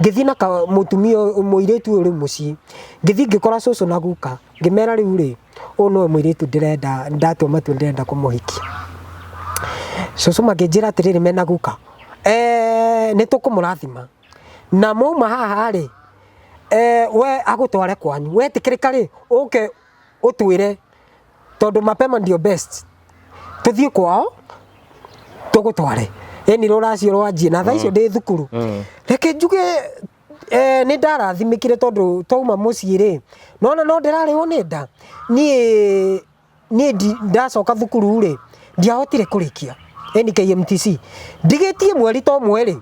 ngithii na mutumia muiritu uyu mucii ngithii ngikora cucu na guka ngimera riu ri uyu no muiritu ndirenda ndatua matua ndirenda kumuhikia cucu makinjira atiriri mena guka ni tukumurathima na mauma haha ri we agutware kwanyu wetikirika ri uke utwire tondu mapema ndio best tuthie kwao tugutware ni ruracio rwanjie na thaa icio ndi thukuru reke njuge ni ndarathimikire tondu twauma mucii ri nona no ndirariwo ni nda nie ndacoka thukuru ri ndiahotire kurikia ni KMTC ndigitie mweri to mweri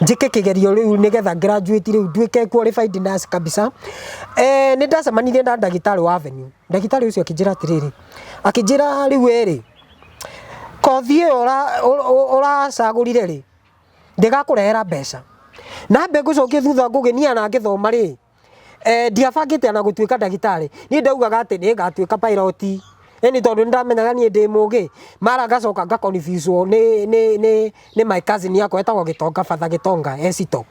njike kigerio riu nigetha graduate riu nduike qualified nurse kabisa ni ndacemanirie na ndagitari wa Avenue ndagitari ucio akijira atiriri akijira riu eri kothi ora cagurire ri ndigakurehera mbeca na mbe ngucokie thutha ngugenia na ngithoma ri ndiabangite na gutuika ndagitari ni ndaugaga ati ni ngatuika pilot ni tondu ndamenyaga nie ndi mugi mara ngacoka ngakonfuswo ni my cousin yakwa etagwo Gitonga Father Gitonga Esito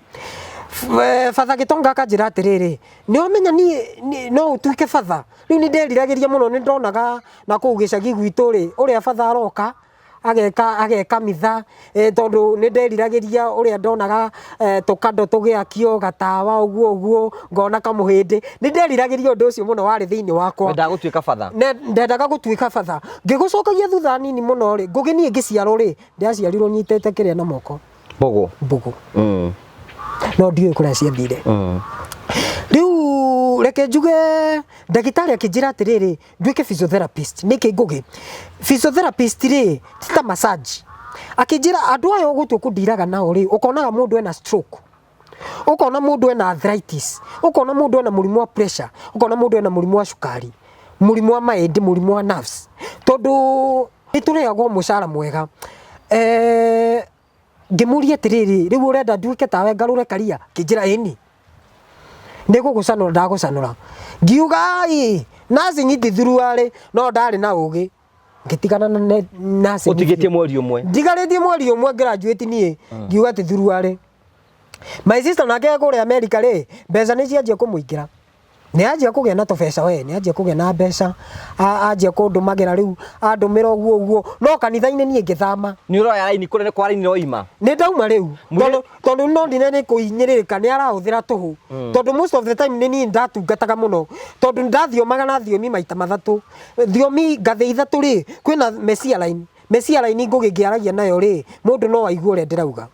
Father Gitonga akanjira atiriri ni omenya ni no utuike father riu ni nderiragĩria muno ni ndonaga na kuu gicagi gwitu ri uria father aroka ageka mitha tondu ni nderiragĩria ũrĩa ndonaga tũkando tũgĩakio gatawa ũguo ngona kamuhĩndĩ ni nderiragĩria ũndũ ũcio mũno warĩ thĩinĩ wakwa wendaga gũtuĩka batha ndendaga gũtuĩka batha ngĩgũcokagia thutha nini mũno rĩ ngũgĩniĩ ngĩciarwo rĩ ndaciarirwo nyitĩte kĩrĩa na moko mbugu no ndiũĩ kũrĩa ciathire rĩu reke njuge ndagĩtarĩ akĩnjĩra atĩrĩrĩ nduĩke physiotherapist nĩkĩ ngũgĩ physiotherapist rĩ ti ta massage akĩnjĩra andũ aya ũgũtua kũndiraga nao rĩ ũkonaga mũndũ ena stroke ũkona mũndũ ena arthritis ũkona mũndũ ena mũrimũ wa pressure ũkona mũndũ ena mũrimũ wa cukari mũrimũ wa mahĩndĩ mũrimũ wa nerves tondũ nĩtũrĩagwo mũcara mwega ngĩmũria atĩrĩrĩ rĩu ũrenda nduĩke tawe ngarũre karia akĩnjĩra ĩni nĩgũgũcanũra ndagũcanũra ngiuga nasi nyitithuruarĩ no ndarĩ na ũgĩ ngĩtigana na nasi ũtigĩtie mweri ũmwe ndigarĩtie mweri ũmwe graduate niĩ ngiuga atĩ thuruarĩ my sister nake kũrĩa America rĩ mbeca nĩ cianjia kũmũingĩra nĩ anjia kũgĩa na tũbeca we nĩ anjia kũgĩa na mbeca anjia kũndũmagĩra rĩu andũmĩra ũguo no kanitha-inĩ niĩ ngĩthama nĩ ũroya raini kũrĩa kwa raini oima nĩ ndauma rĩu tondũ no ndine nĩ kũhinyĩrĩrĩka nĩ arahũthĩra tũhũ tondũ most of the time nĩ niĩ ndatungataga mũno tondũ ndathiomaga na thiomi maita mathatũ thiomi ngathĩ ithatũ rĩ kwĩna Mesia line ngũgĩngĩaragia nayo rĩ mũndũ no aigue ũrĩa ndĩrauga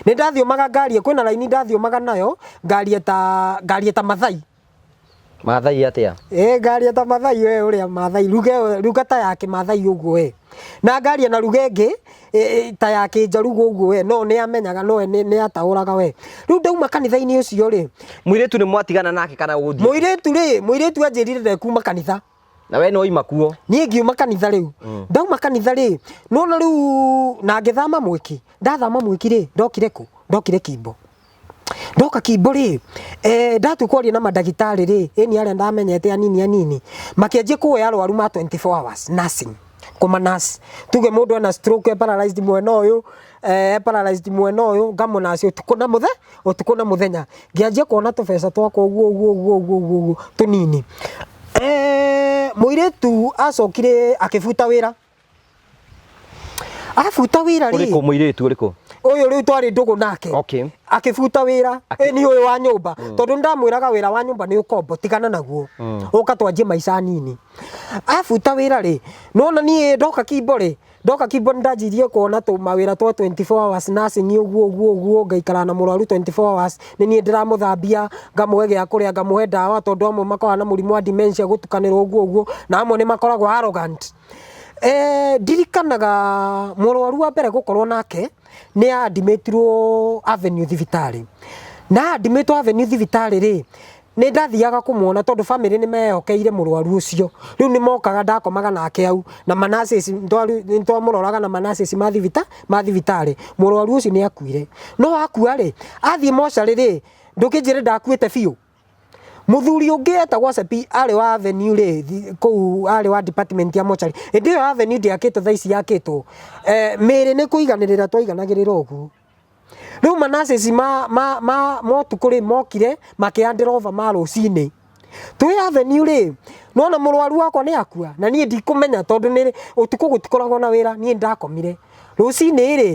nĩ ndathiomaga ngaria kwĩna raini ndathiomaga nayo ngaria ta Maathai atia ngaria ta Maathai we ũrĩa Maathai ruga ta yake Maathai ũguo we na ngaria na ruga ĩngĩ ta yake Njarugu ũguo we no nĩ amenyaga no nĩ ataũraga we rĩu ndauma kanitha-inĩ ũcio rĩ mũirĩtu nĩ mwatigana nake kana gũthiĩ mũirĩtu anjĩrire ndekuma kanitha na we no ima kuo niĩ ngiuma kanitha rĩu ndauma kanitha rĩ nona rĩu na ngĩthama mwiki ndathama mwiki rĩ ndokire Kimbo ndoka Kimbo rĩ ndatu kwaria na mandagĩtarĩ rĩ ĩni arĩa ndamenyete anini makĩanjia kuoya arwaru ma 24 hours nursing kuma nurse tuge mũndũ ena stroke paralyzed mwena ũyũ ngamũnaci ũtukũ na mũthenya ngĩanjia kuona tũbeca twakwa ũguo tũnini mũirĩtu acokire akĩbuta wĩra rĩ ũrĩkũ mũirĩtu ũrĩkũ ũyũ rĩu twarĩ ndũgũ nake akĩbuta wĩra nĩ ũyũ wa nyũmba tondũ ndamwĩraga wĩra wa nyũmba nĩ ũkombo tigana naguo ũka twanjie maica nini abuta wĩra rĩ nona niĩ ndoka Kimbo nĩ ndanjirie kuona mawĩra twa 24 hours nursing ũguo ngaikara na mũrwaru 24 hours nĩ niĩ ndĩramũthambia ngamũhe gĩa kũrĩa ngamũhe ndawa tondũ amwe makoragwo na mũrimũ wa dementia gũtukanĩrwo ũguo na amwe nĩ makoragwo arrogant ndirikanaga mũrwaru wa mbere gũkorwo nake nĩ admitirwo Avenue thibitarĩ na admitwo Avenue thibitarĩ rĩ nĩ ndathiaga kũmuona tondũ family nĩ mehokeire mũrwaru ũcio rĩu nĩ mokaga ndakomaga nake au na manaces twamũroraga na manaces ma thibitarĩ mũrwaru ũcio nĩ akuire no akua rĩ athiĩ mocarĩ rĩ ndũkĩnjĩre ndakuĩte biũ muthuri ũngĩ etagwo Sepi arĩ wa Avenue rĩ kũu arĩ wa department ya mochari ĩndĩ ĩyo Avenue ndĩakĩtwo thaa ici yakĩtwo mĩĩrĩ nĩ kũiganĩrĩra twaiganagĩrĩra ũguo rĩu manaces motukũ rĩ mokire makĩandĩra over ma rũcinĩ twĩ Avenue rĩ nona mũrwaru wakwa nĩ akua na niĩ ndikũmenya tondũ nĩ ũtukũ gũtikoragwo na wĩra niĩ ndakomire rũcinĩ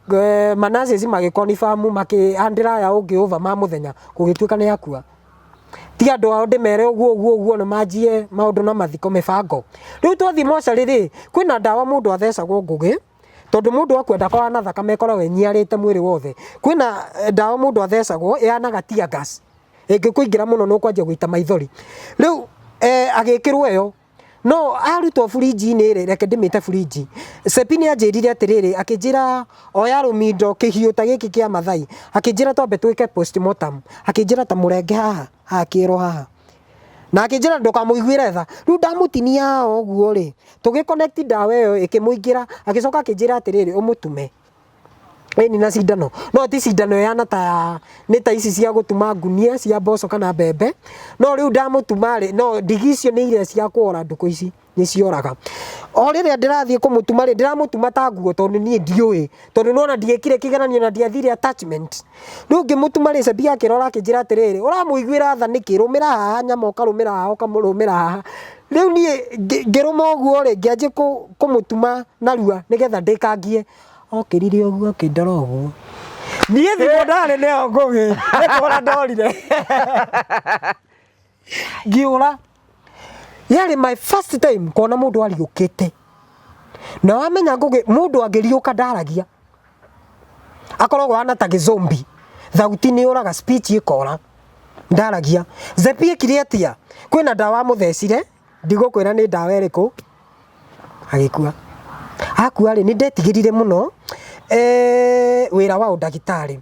rĩ manaces magĩkonifirm makĩandĩra aya ũngĩ over ma mũthenya gũgĩtuĩka nĩ akua ti andũ ao ndĩmere ũguo na manjie maũndũ na mathiko mĩbango rĩu twathiĩ mocarĩ rĩ kwĩna ndawa mũndũ athecagwo ngũgĩ tondũ mũndũ akwenda kwa na thakame ĩkoragwo ĩniarĩte mwĩrĩ wothe kwĩna ndawa mũndũ athecagwo ĩhanaga tear gas ĩngĩkũingĩra mũno nĩ ũkwanjia gũita maithori rĩu agĩkĩrwo ĩyo no arutwo burinji-inĩ rĩ reke ndĩmĩte burinji Sepi nĩ anjĩrire atĩrĩrĩ akĩnjĩra oya rũmindo kĩhiũ ta gĩkĩ kĩa Maathai akĩnjĩra twambe twĩke postmortem akĩnjĩra ta mũrenge haha akĩrwo haha na akĩnjĩra ndũkamũiguĩre tha rĩu ndamũtinia ũguo rĩ tũgĩconnect ndawa ĩyo ĩkĩmũingĩra agĩcoka akĩnjĩra atĩrĩrĩ ũmũtume Eni na cindano no ti cindano yana ta nĩ ta ici cia gũtuma ngunia cia mboco kana mbembe no rĩu ndamũtuma rĩ no ndigi icio nĩ iria cia kuora ndũkũ ici nĩ cioraga o rĩrĩa ndĩrathiĩ kũmũtuma rĩ ndĩramũtuma ta nguo tondũ niĩ ndiũĩ tondũ nona ndiekire kĩgeranio na ndiathire attachment rĩu ngĩmũtuma rĩ cebi akĩrora akĩnjĩra atĩrĩrĩ ũramũiguĩra tha nĩkĩ rũmĩra haha nyama ũkarũmĩra haha ũkamũrũmĩra haha rĩu niĩ ngĩrũma ũguo rĩ ngĩanjia kũmũtuma narua nĩgetha ndĩkangie okĩrire ũguo akĩndora ũguo niĩ thimo ndarĩ nĩyo ngũgĩ nĩkũra ndorire ngiũra yarĩ my first time kuona mũndũ ariũkĩte na wamenya ngũgĩ mũndũ angĩriũka ndaragia akoragwo ana ta gĩzombi thauti nĩ ũraga speech ĩkora ndaragia Zepi ekire atĩa kwĩna ndawa mũthecire ndigũkwĩra nĩ ndawa ĩrĩkũ agĩkua akua rĩ nĩ ndetigĩrire mũno wĩra wa ũndagĩtarĩ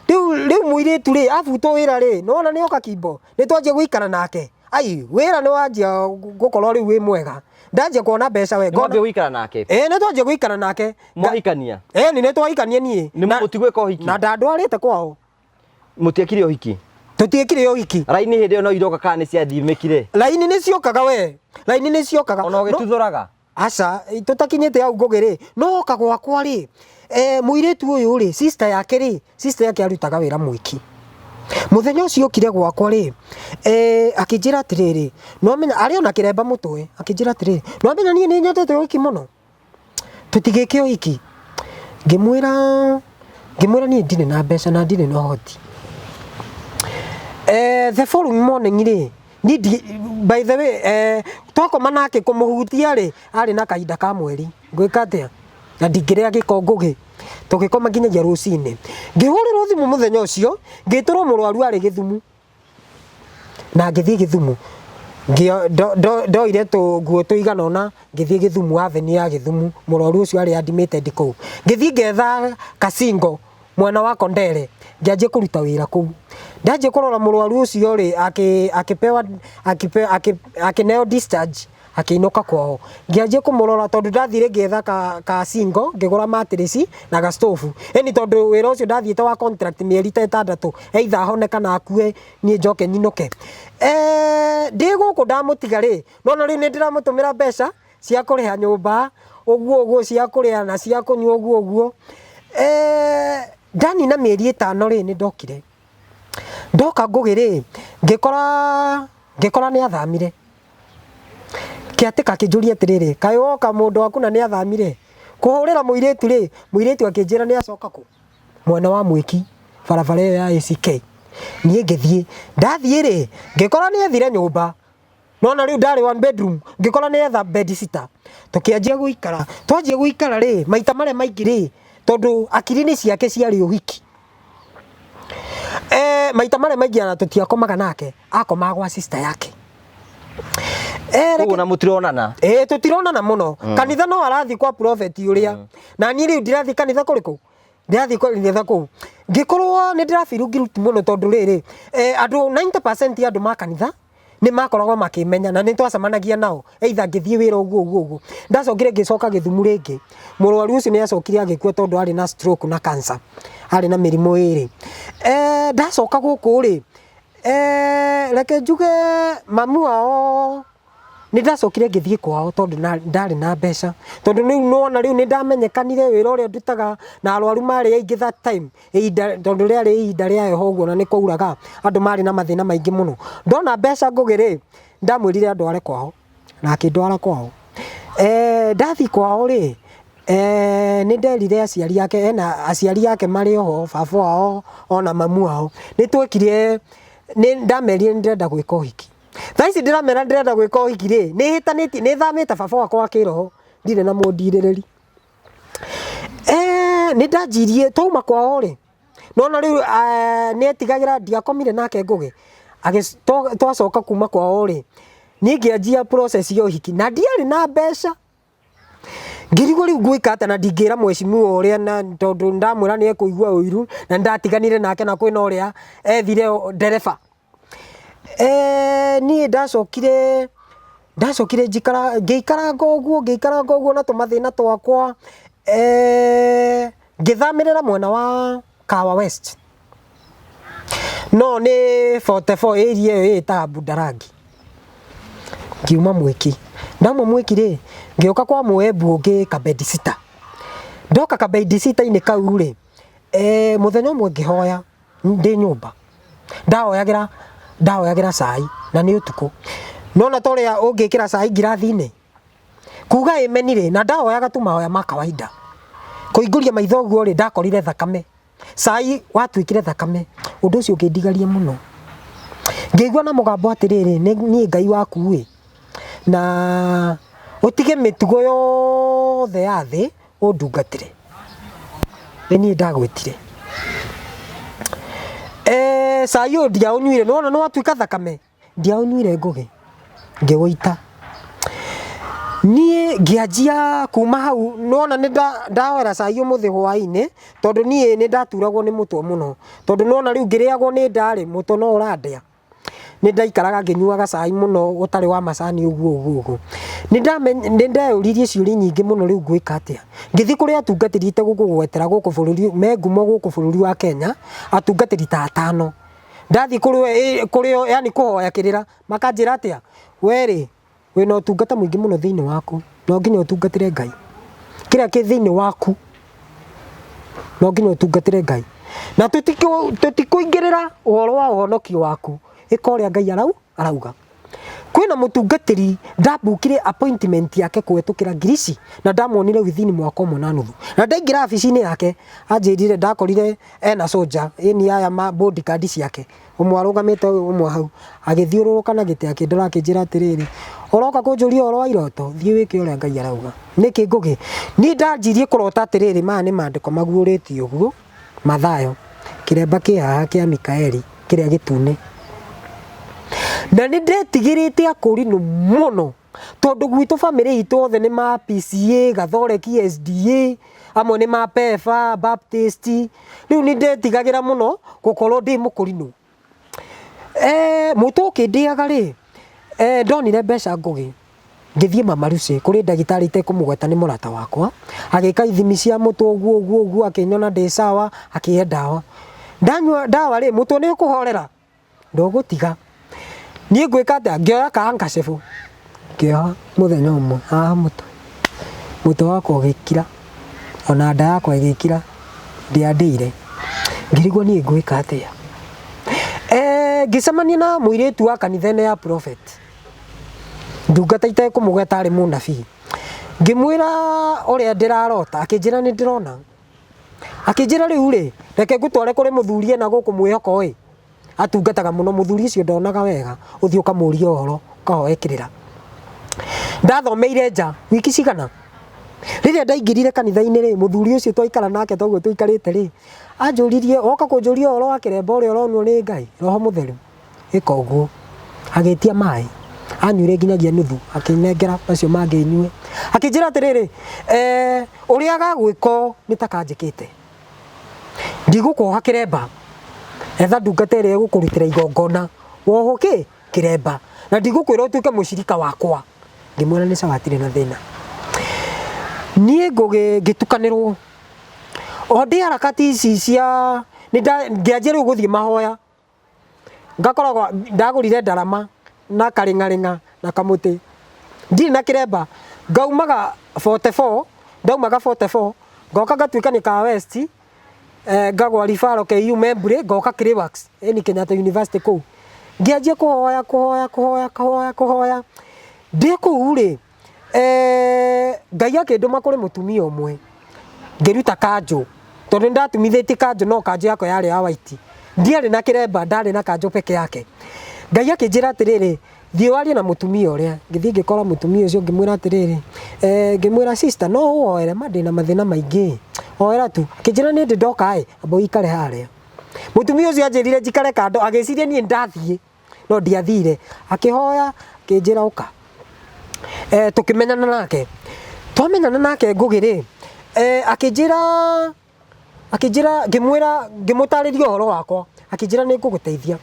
rĩu mũirĩtu rĩ abutwo wĩra rĩ nona nĩ oka kimbo nĩ twanjia gũikara nake ai wĩra nĩ wanjia gũkorwo rĩu wĩ mwega ndanjia kuona mbeca we ngona gũikara nake nĩ twanjia gũikara nake mwahikania nĩ twahikania niĩ nĩ mũtigwĩka ũhiki na ndandwarĩte kwao mũtiekire ũhiki tũtiekire ũhiki raini hĩndĩ ĩyo no iroka kana nĩ ciathimĩkire raini nĩ ciokaga we raini nĩ ciokaga ona ũgĩtuthũraga aca tũtakinyĩte hau ngũgĩ rĩ no oka gwakwa rĩ mũirĩtu ũyũ rĩ sister yake arutaga wĩra mwiki mũthenya ũcio okire gwakwa rĩ akĩnjĩra atĩrĩrĩ no menya arĩ ona kĩremba mũtwe akĩnjĩra atĩrĩrĩ no menya niĩ nĩ nyendete ũhiki mũno tũtigĩke ũhiki ngĩmwĩra niĩ ndirĩ na mbeca na ndirĩ na ũhoti the following morning rĩ by the way twakoma nake kũmũhutia rĩ arĩ na kahinda ka mweri ngwĩka atĩa na ndingĩrĩa gĩko ngũgĩ tũgĩkoma nginyagia rũcinĩ ngĩhũrĩrwo thimũ mũthenya ũcio ngĩtũrwo mũrwaru arĩ Gĩthumu na ngĩthiĩ Gĩthumu ndoire nguo tũigana ũna ngĩthiĩ Gĩthumu avenue ya Gĩthumu mũrwaru ũcio arĩ admitted kũu ngĩthiĩ ngetha Kasingo mwena wa Kondere ngĩanjia kũruta wĩra kũu ndanjia kũrora mũrwaru ũcio rĩ akĩneo discharge akĩinũka kwao ngĩanjia kũmũrora tondũ ndathire ngĩetha Kasingo ngĩgũra matress na gastofu eni tondũ wĩra ũcio ndathiĩte wa contract mĩeri ta 6 either hone kana akue niĩ njoke nyinũke ndĩ gũkũ ndamũtiga rĩ nona rĩu nĩ ndĩramũtũmĩra mbeca cia kũrĩha nyũmba ũguo cia kũrĩa na cia kũnyua ũguo ndanina mĩeri 5 rĩ nĩ ndokire ndoka ngũgĩ rĩ ngĩkora nĩ athamire kĩatĩka kĩnjũria atĩrĩrĩ kaĩ woka mũndũ waku na nĩ athamire kũhũrĩra mũirĩtu rĩ mũirĩtu akĩnjĩra nĩ acoka kũ mwena wa Mwĩki barabara ĩyo ya ACK niĩ ngĩthiĩ ndathiĩ rĩ ngĩkora nĩ ethire nyũmba nona rĩu ndarĩ one bedroom ngĩkora nĩ etha bed sitter tũkĩanjia gũikara twanjia gũikara rĩ maita marĩa maingĩ rĩ tondũ akiri-inĩ ciake ciarĩ ũhiki maita marĩa maingĩ ana tũtiakomaga nake akomaga gwa sister yake na mũtironana tũtironana mũno kanitha no arathi kwa prophet ũrĩa na niĩ rĩu ndĩrathi kanitha kũrĩkũ ndĩrathi kanitha kũu ngĩkorwo nĩ ndĩrabiru guilty mũno tondũ rĩrĩ andũ 90% ya andũ ma kanitha nĩ makoragwo makĩmenya na nĩ twacemanagia nao either ngĩthiĩ wĩra ũguo ndacokire ngĩcoka Gĩthumu rĩngĩ mũrwaru ũcio nĩ acokire agĩkua tondũ arĩ na stroke na cancer arĩ na mĩrimũ ĩrĩ ndacoka gũkũ rĩ reke njuge mamu wao nĩ ndacokire ngĩthiĩ kwao tondũ ndarĩ na mbeca tondũ nĩ nona rĩu nĩ ndamenyekanire wĩra ũrĩa ndutaga na arwaru marĩ aingĩ that time tondũ rĩarĩ ihinda rĩa heho ũguo na nĩ kwauraga andũ marĩ na mathĩna maingĩ mũno ndona mbeca ngũgĩ rĩ ndamwĩrire andware kwao na akĩndwara kwao ndathi kwao rĩ nĩ nderire aciari yake aciari yake marĩ oho baba wao ona mamu wao nĩ twekire nĩ ndamerire nĩ ndĩrenda gwĩka ũhiki thaa ici ndĩramera ndĩrenda gwĩka ũhiki rĩ nĩ hĩtanĩtie nĩ thamĩte baba wakwa wa kĩroho ndirĩ na mũndirĩrĩri nĩ ndanjirie twauma kwao rĩ nona rĩu nĩ etigagĩra ndiakomire nake ngũgĩ twacoka kuma kwao rĩ niĩ ngĩanjia process ya ũhiki na ndiarĩ na mbeca ngĩrigwo rĩu ngwĩka atĩa na ndingĩra mwecimiwa ũrĩa na tondũ ndamwĩra nĩ ekũigua ũiru na ndatiganire nake na kwĩna ũrĩa ethire ndereba niĩ ndacokire ngĩikaranga ũguo na tũmathĩna twakwa ngithamirira mwena wa Kawa West no ni 44 area yo ita Budarangi ngiuma Mwiki ndamwe Mwiki ri ngioka kwa Muembu ungi Kabedisita ndoka Kabedisita ini kau ri muthenya umwe ngihoya ndi nyumba ndahoyagira cai na ni utuku nona toria ungikira cai ngirathi-ini kuga imenire na ndahoyaga tu mahoya ma kawaida kuinguria maitho guo ri ndakorire thakame cai watwikire thakame undu ucio ngindigaria muno ngigua na mugambo atiriri ni Ngai waku wi na utige mitugo yothe ya thi undungatire ni ndagwitire cai uyu ndiaunywire nona no watwika thakame ndiaunywire ngugi ngigwita nie ngianjia kuma hau nona ni ndawera cai umuthi hwaini tondu nie ni ndaturagwo ni mutwe muno tondu nona riu ngiriagwo ni ndari mutwe no urandia ni ndaikaraga nginyuaga cai muno gutari wa macani uguo ni ndeyuririe ciuri nyingi muno riu ngwika atia ngithi kuria atungatirite gugwetera guku bururi mengumo guku bururi wa Kenya atungatiri ta 5 ndathi kurio yani kuhoya kirira makanjira atia weri wina utungata mwingi muno thiini waku no nginya utungatire Ngai kiria ki thiini waku no nginya utungatire Ngai na tutikuingirira uhoro wa uhonokio waku ikoria Ngai arauga kwina mutungatiri ndabukire appointment yake kwetukira Ngirici na ndamonire within mwaka umwe na nuthu na ndaingira office-ini yake anjirire ndakorire ena soja ini aya ma bodyguard ciake umwe arugamite umwe hau agithiururuka na giti akindora akinjira atiriri uroka kunjuria oro wa iroto thii wike uria Ngai arauga niki ngugi ni ndanjirie kurota atiriri ma ni mandiko maguuritio uguo Mathayo kiremba kia kia Mikaeli kiria gitune na ni ndetigirite akurinu muno tondu gwitu family itu othe ni ma PCA Gathoreki SDA amwe ni ma PEFA Baptist riu ni ndetigagira muno gukorwo ndi mukurinu mutu ukindiaga ri ndonire mbeca ngugi ngithie Mama Lucy kuri ndagitari te kumugweta ni murata wakwa agika ithimi cia mutu uguo akinyona ndi sawa akihe dawa ndanywa dawa ri mutu ni ukuhorera ndogutiga nie gwika atia ngioya kaangacebu ngioya muthenya umwe mutu wakwa ugikira ona nda yakwa igikira ndiandire ngirigwo nie gwika atia ngicemania na muiritu wa kanithene ya Prophet ndungata ite kumugweta ari munabii ngimwira uria ndirarota akinjira ni ndirona akinjira riu ri reke ngutware kuri muthurie na guku mwihoko wi atungataga muno muthuri ucio ndonaga wega uthii ukamuria uhoro kahoekirira ndathomeire nja wiki cigana riria ndaingirire kanitha-ini ri muthuri ucio twaikara nake toguo tuikarite ri anjuririe oka kunjuria uhoro wa kiremba uria uronwo ni Ngai roho mutheru ika uguo agitia mai anyure nginyagia nuthu akinengera acio manginyue akinjira atiriri uria agagwiko nitakanjikite ndigukoha kiremba etha ndungata iria gukurutira igongona woho ki kiremba na ndigukwira utuike mucirika wakwa ngimwira ni sawa atire na thina nie ngitukanirwo odi harakati ici cia ngianjia riu guthie mahoya ngakoragwo ndagurire ndarama na karingaringa na kamuti ndiri na kiremba ngaumaga 44 ndaumaga 44 ngoka ngatuika ni Kawa West ngagwa rifaro KU Membre ngoka Climax ni Kenyatta University kuu ngianjia kuhoya ndi kuu ri Ngai akinduma kuri mutumia umwe ngiruta kanjo tondu ndatumithiti kanjo no kanjo yako yari ya white ndiari na kiremba ndari na kanjo peke yake Ngai akinjira atiriri thii warie na mutumia uria ngithii ngikora mutumia ucio ngimwira atiriri ngimwira sister no woere madina mathina maingi oera tu akinjira ni ndi ndoka abo ikare haria mutumia ucio anjirire njikare kando agiciria ni ndathie no ndiathire akihoya akinjira uka tukimenyana nake twamenyana nake ngugiri akinjira ngimwira ngimutariria uhoro wakwa akinjira ni nguguteithia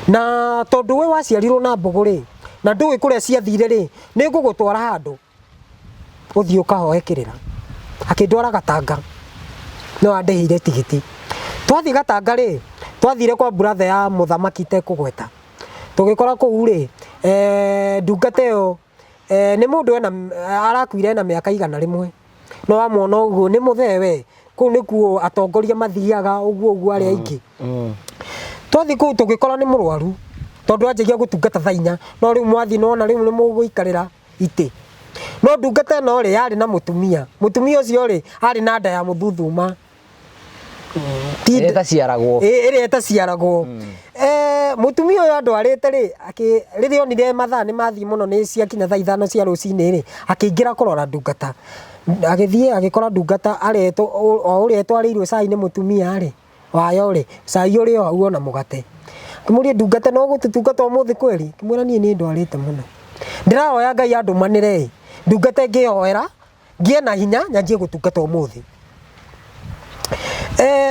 na tondu we waciarirwo na mbuguri na ndui kuria ciathire ri ni ngugutwara handu uthii ukahoekirira akindwara Gatanga no andehire tigiti twathi Gatanga ri twathire kwa brother ya muthamaki tekugweta tugikora kuu ri ndungata yo ni mundu ena arakuire na miaka 100 no wamwona uguo ni muthewe kuu nikuo atongoria mathiaga uguo ari aingi twathi kuu tugikora ni murwaru tondu anjagia gutungata thainya no riu mwathi no na riu ni muguikarira ite no ndungata no ri yari na mutumia ucio ri ari na nda ya muthuthuma Eta ciaragwo eta ciaragwo mutumia uyu andwarite ri riri onire mathaa ni mathi muno ni ciakinya thaa 5 cia rucini ri akiingira kurora ndungata agithie agikora ndungata areto o uri etwarirwe cai ni mutumia ri wayo ri cai uri o uona mugate kimurie ndungata no gututungata umuthi kweli kimwira nie ni ndwarite muno ndirahoya Ngai andumanire ndungata ngihoera ngie na hinya nyanjie gutungata umuthi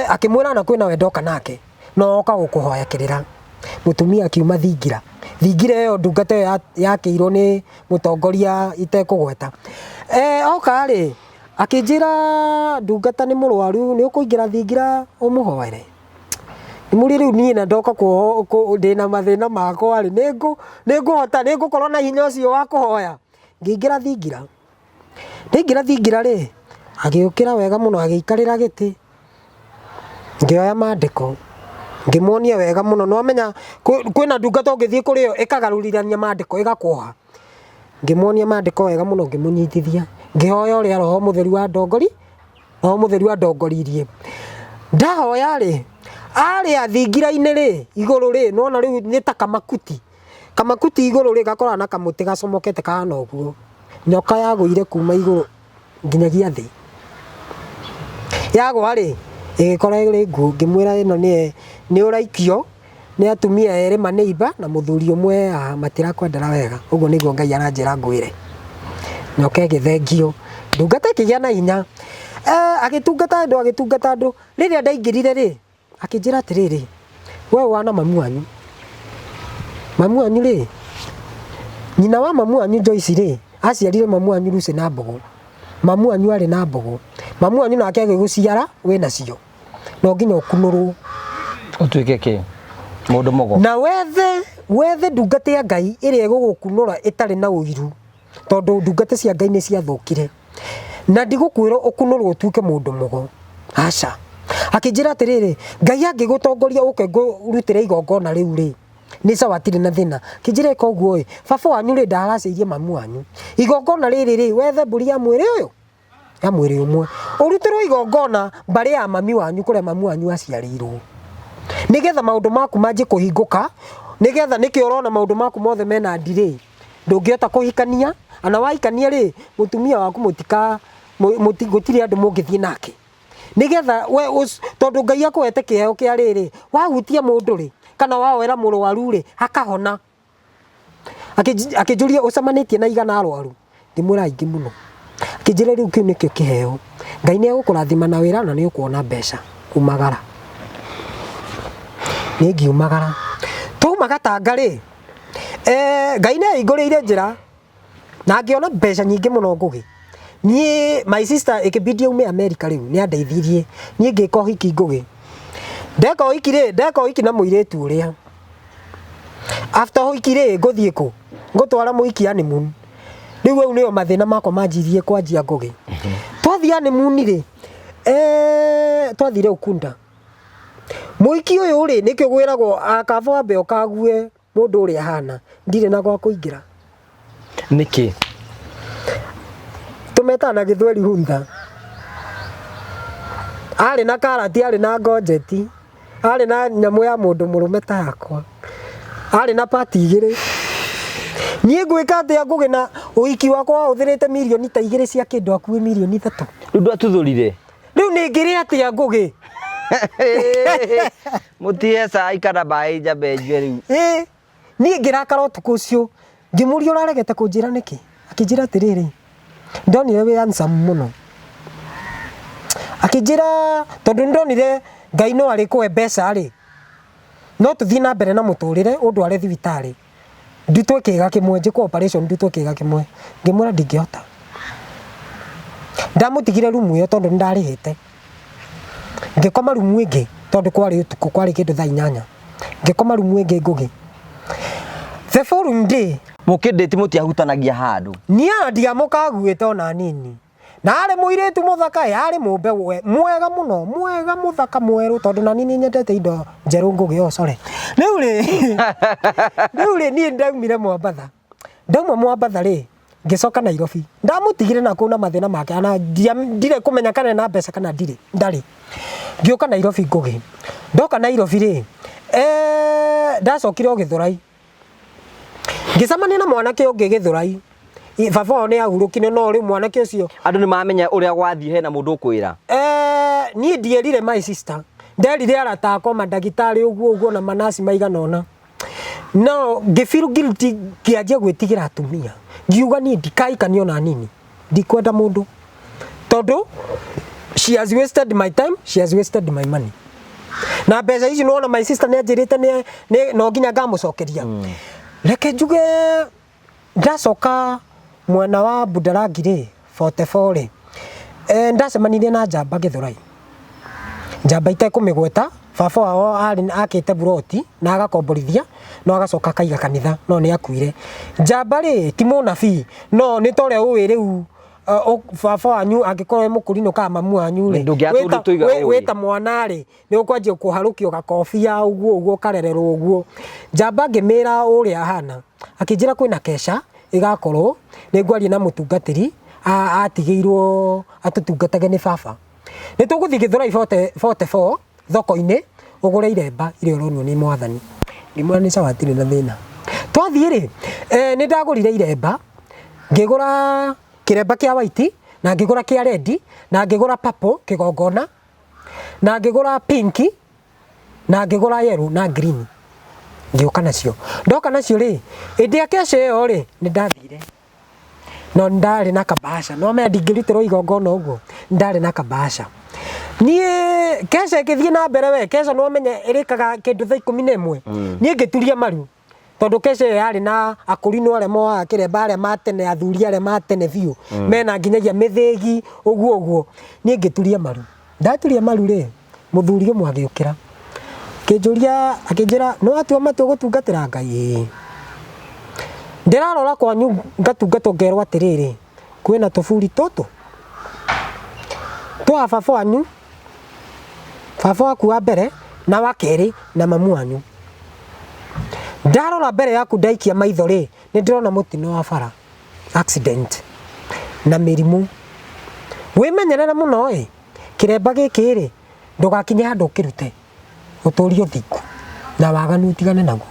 akimwira na kwina wendoka nake no oka gukuhoya kirira mutumia akiuma thingira yo ndungata yakiirwo ni mutongoria itekugweta oka ri akinjira ndungata ni murwaru ni ukuingira thingira umuhoere muri riu nie na ndoka ku ndina mathina makwa ri ninguhota ningukorwo na hinya ucio wa kuhoya ngingira thingira ri agiukira wega muno agiikarira giti ngioya mandiko ngimuonia wega muno no menya kwina ndungata ungithie kuri yo ikagarurithania mandiko igakuoha ngimuonia mandiko wega muno ngimunyitithia ngihoya uri roho mutheru wa ndongoririe ndahoya ri ari athingira-ini ri iguru ri nona riu ni ta kamakuti iguru ri gakora na kamuti gacomokete kana uguo nyoka yaguire kuma iguru nginyagia thi yagwa ri igikora iri ngu ngimwira ino ni uraikio ni atumia eri maneiba na muthuri umwe matirakwendera wega uguo niguo Ngai aranjira ngwire nyoka igithengio ndungata ikigia na hinya agitungata andu riria ndaingirire ri akinjira atiriri we wana mamu wanyu ri nyina wa mamu wanyu Joyce ri aciarire mamu wanyu Lucy na Mbogo mamu wanyu ari na Mbogo mamu wanyu nake agiguciara we nacio no nginya ukunurwo utuike ki mundu mogo na wethe ndungata ya Ngai iria igugukunura itari na uiru tondu ndungata cia Ngai ni ciathukire na ndigukwira ukunurwo utuike mundu mogo aca akinjira atiriri Ngai angigutongoria uke ngurutire igongona riu ri ni sawa tiri na thina kinjira ikoguo baba wanyu ri ndaraceirie mamu wanyu igongona riri ri wethe mburi ya mwiri uyu ya mwiri umwe urutirwo igongona mbari ya mami wanyu kuria mamu wanyu aciarirwo nigetha maundu maku manje kuhinguka nigetha niki urona maundu maku mothe mena ndire ndungiota kuhikania ana wahikania ri mutumia waku gutiri andu mungithie nake nigetha we tondu Ngai akwete kiheo kia riri wahutia mundu ri kana wawera murwaru ri akahona akinjuria ucamanitie na igana arwaru ngimwira aingi muno akinjira riu kiu nikio kiheo Ngai ni agukurathima na wira na ni ukuona mbeca umagara ni ngiumagara tuma Gatanga ri Ngai ni ainguriire njira na ngiona mbeca nyingi muno ngugi nie my sister ikibidi ume America riu ni andeithirie nie ngika hiki ngugi ndeka hiki na muiretu uria after hiki ri nguthie ku ngutwara muiki honeymoon riu au nio mathina makwa manjirie kwanjia ngugi twathia honeymoon ri twathire Ukunda muiki uyu ri nikio gwiragwo akava wambe ukague mundu uria hana ndire na gwa kuingira niki tumetana Githweri huntha ari na karati ari na ngojeti ari na nyamu ya mundu murume ta yakwa ari na pati igiri nie gwika atia ngugina uiki wakwa uthirite milioni ta igiri cia kindu akue milioni 3 riu ndatuthurire riu ni ngiri atia ngugi mutie cai kana bai njambe njue riu nie ngirakara utuku ucio ngimuria uraregete kunjira niki akinjira atiriri ndonire we handsome muno akinjira tondu ndonire Ngai no ari kwe mbeca ri no tuthii na mbere na muturire undware thibitari ndutwe kiga kimwe njiko operation ndutwe kiga kimwe ngimura ndingihota ndamutigire rumu yo tondu ndarihite ngikoma rumu ingi tondu kwari utuku kwari kindu thaa 8 ngikoma rumu ingi ngugi the following day mukinditi mutiahutanagia handu nia ndiamukaguite ona nini na ari muiritu muthaka ari mumbe mwega muno mwega muthaka mweru tondu na nini nyendete indo njeru ngugi ocore riu ri ni ndaumire Mombatha ndauma Mombatha ri ngicoka Nairobi ndamutigire na kuna mathina make ana ndire kumenya kana na mbeca kana ndari ngioka Nairobi ngugi ndoka Nairobi ri ndacokire Githurai ngicamania na mwanake ungi Githurai baba ni ahurukine no ri mwanake ucio andu ni mamenya uria gwathie hena mundu ukwira ni ndierire my sister nderire arata akwa mandagitari uguo na manasi maiganona no ngifeel guilty kiaje gwitigira atumia ngiuga ni ndikaikania ona nini ndikwenda mundu tondu she has wasted my time, she has wasted my money na mbeca ici no my sister ne njirite ne no nginya ngamucokeria reke njuge ndacoka mwena wa Budalangi ri 44 ndacemanirie na njamba Githurai njamba itekumigweta baba wao ari akite buroti na agakomborithia no agacoka kaiga kanitha no ni akuire njamba ri ti munabii no ni tore uwi riu baba wanyu angikorwo mukurino ka mamu wanyu ri weta mwana ri ni ukwanjia kuharukio gakofia uguo karererwo uguo njamba ngimira uria hana akinjira kwina kesha igakorwo ni ngwaria na mutungatiri atigiirwo atutungatage ni baba ni tuguthi Githurai 44 thoko-ini ugure iremba iria uronwo ni mwathani imwe ni sawa tiri na thina twathie ri ni ndagurire iremba ngigura kiremba kia white na ngigura kia red na ngigura purple kigongona na ngigura pink na ngigura yellow na green ngioka nacio ndoka nacio ri indi akesha yo ri ni ndathire no ndari na kabasha no me ndingirutiro igongona uguo ndari na kabasha nie kesha githie na mbere we kesha no menye irikaga kindu thaa 11 nie ngituria maru tondu kesha yari na akurino ale mo akiremba ale matene athuri ale matene biu mena nginyagia mithegi uguo nie ngituria maru ndaturia maru ri muthuri umwe agiukira kinjuria akinjira no atua matu gutungatira Ngai ndirarora kwanyu ngatungatwo ngerwa atiriri kwina tufuri toto twa baba wanyu baba waku wa mbere na wa keri na mamu wanyu ndarora mbere yaku ndaikia maitho ri ni ndirona mutino wa bara accident na mirimu wimenyerera muno kiremba giki ri ndugakinye handu kirute uturio thiku na waganu utigane naguo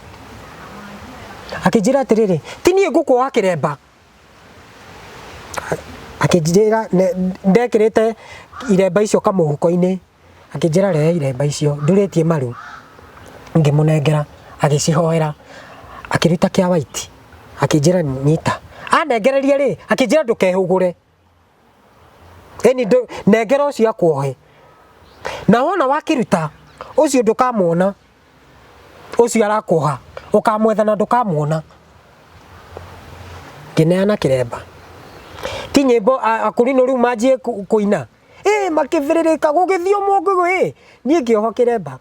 akinjira atiriri tinie nguku wa kiremba akinjira ndekirite iremba icio kamuhuko-ini akinjira rehe iremba icio nduritie maru ngimunengera agicihoera akiruta kia white akinjira nyita anengereria ri akinjira ndukehugure eni nengera ucio akwohe na wona wakiruta ucio ndukamuona ucio arakwoha ukamwethana ndukamuona ngineana kiremba ti nyimbo akurino riu manjie kuina makiviririka gugithio mongugu nie ngioho kiremba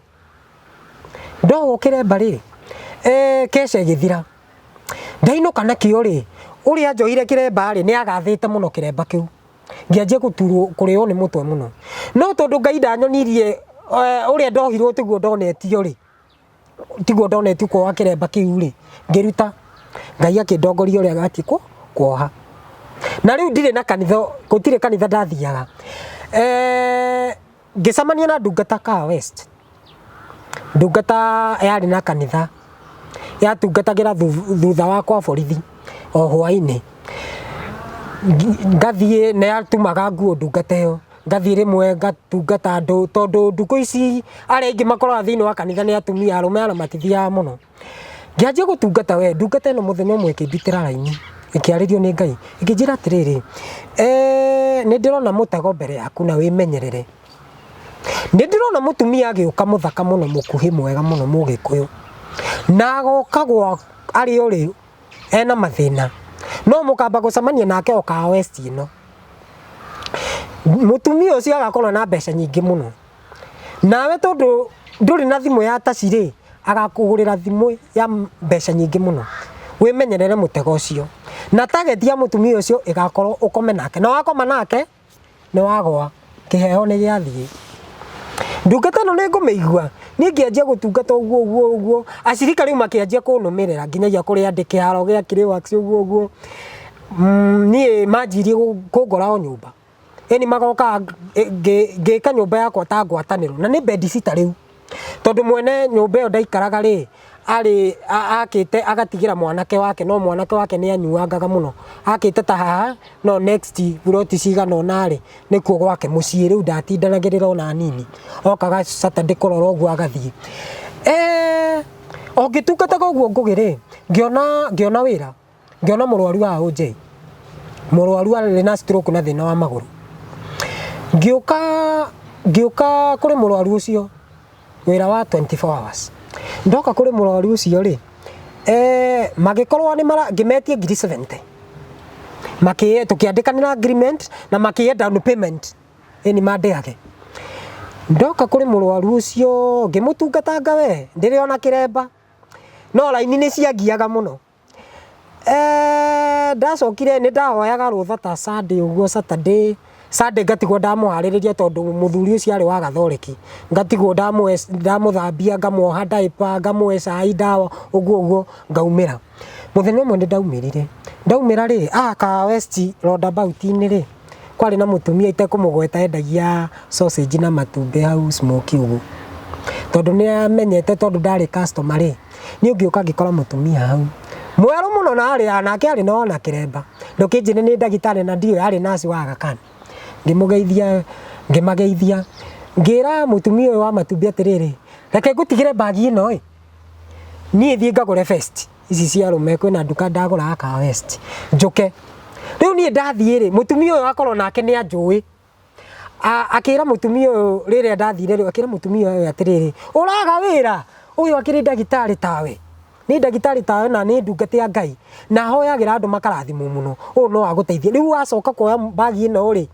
ndogo kiremba ri kesha githira ndainuka nakio ri uria njoire kiremba ri ni agathite muno kiremba kiu ngianjie guturwo kurio ni mutwe muno no tondu Ngai ndanyonirie uria ndohirwo tiguo ndonetio ri tiguo ndonetio kwa kiremba kiu ri ngiruta Ngai akindongoria uria gatiko kuoha na riu ndire na kanitha gutire kanitha ndathiaga ngicamania na ndungata ka West ndungata yari na kanitha yatungatagira thutha wa kwa borithi o hwaini ngathie na yatumaga nguo ndungata iyo ngathie rimwe ngatungata andu tondu nduku ici aria ingi makorwa thiini wa kanitha ni atumia arume ara matithia muno ngianjie gutungata we ndungata ino muthenya umwe ikindutira raini ikiaririo ni Ngai ikinjira atiriri ni ndirona mutego mbere yaku na wimenyerere ni ndirona mutumia agiuka muthaka muno mukuhi mwega muno mugikuyu na goka gwa ari uri ena mathina no mukamba gucamania nake oka West ino mutumia ucio agakorwo na mbeca nyingi muno nawe tondu nduri na thimu ya taci ri agakugurira thimu ya mbeca nyingi muno wimenyerere mutego ucio na target ya mutumia ucio igakorwo ukome nake na wakoma nake ni wagwa kiheo ni giathie ndungata no nigumeigua ningianjia gutungata uguo acirika riu makianjia kunumirira nginyagia kuria ndi kiharo gia Kiriwax uguo nie manjirie kungora o nyumba eni magoka ngika nyumba yakwa ta ngwataniro na ni bed sita riu tondu mwene nyumba yo ndaikaraga ri ari akite agatigira mwanake wake no mwanake wake ni anyuangaga muno akite ta haha no next buroti cigana onari nikuo gwake mucii riu ndatindanagirira ona nini okaga Saturday kororo guo agathie ogitungata guo ngugire ngiona wira ngiona murwaru wa OJ murwaru ari na stroke na thina wa maguru ngiuka kuri murwaru ucio wira wa 24 hours ndoka kuri murwaru ucio ri magikorwo ni ngimetie 70 makie tukiandikanira agreement na makie down payment eni mandeage ndoka kuri murwaru ucio ngimutungata we ndiri ona kiremba no laini ni ciangiaga muno ndacokire ni ndahoyaga rutha ta Sunday uguo Saturday ngatigwo ndamuhaririria tondu muthuri ucio ari wa gathoreki ngatigwo ndamuthambia ngamuoha diaper ngamuhe cai ndawa uguo ngaumira muthenya umwe ndaumira ri ka West roundabout ni ri kwari na mutumia itekumugweta endagia sausage na matumbe hau smoky uguo tondu ni amenyete tondu ndari customer ri ni ungiuka ngikora mutumia hau mweru muno na ari anake ari no na kiremba ndukinjine ni ndagitari na ndio ari nasi wa Agakani ngimageithia ngira mutumia wa matumbi atiriri reke ngutigire bagi ino ni thie ngagure first ici cia rume kwina nduka ndagura ka West njuke riu ni ndathie ri mutumia uyu akorwo nake ni anjui akira mutumia uyu riri ndathire ri akira mutumia uyu atiriri uraga wira uyu akiri ndagitari tawe ni ndagitari tawe na ni ndungati ya Ngai na hoyagira andu makarathimu muno uyu no aguteithie riu acoka kuoya bagi ino ri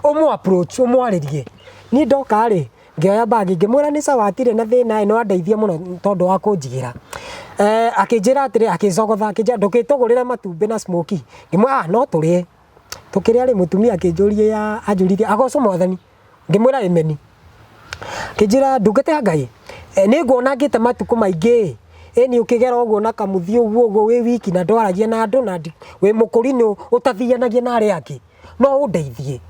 omo approach omwaririe ni ndoka ri ngioya bagi ngimwira ni sawatire na thina ino andeithia muno tondu wa kunjigira akinjira atiri akizogotha akinjira ndukitugurira matumbi na smoky ngimwira no turie tukiria ri mutumia akinjurie ya anjuririe agoco mwathani ngimwira imeni kinjira ndungate ya Ngai ni nguona ngite matuku maingi eni ukigera uguo na kamuthi uguo wi wiki na ndwaragia na andu na wi mukurino utathianagia na ari angi no undeithie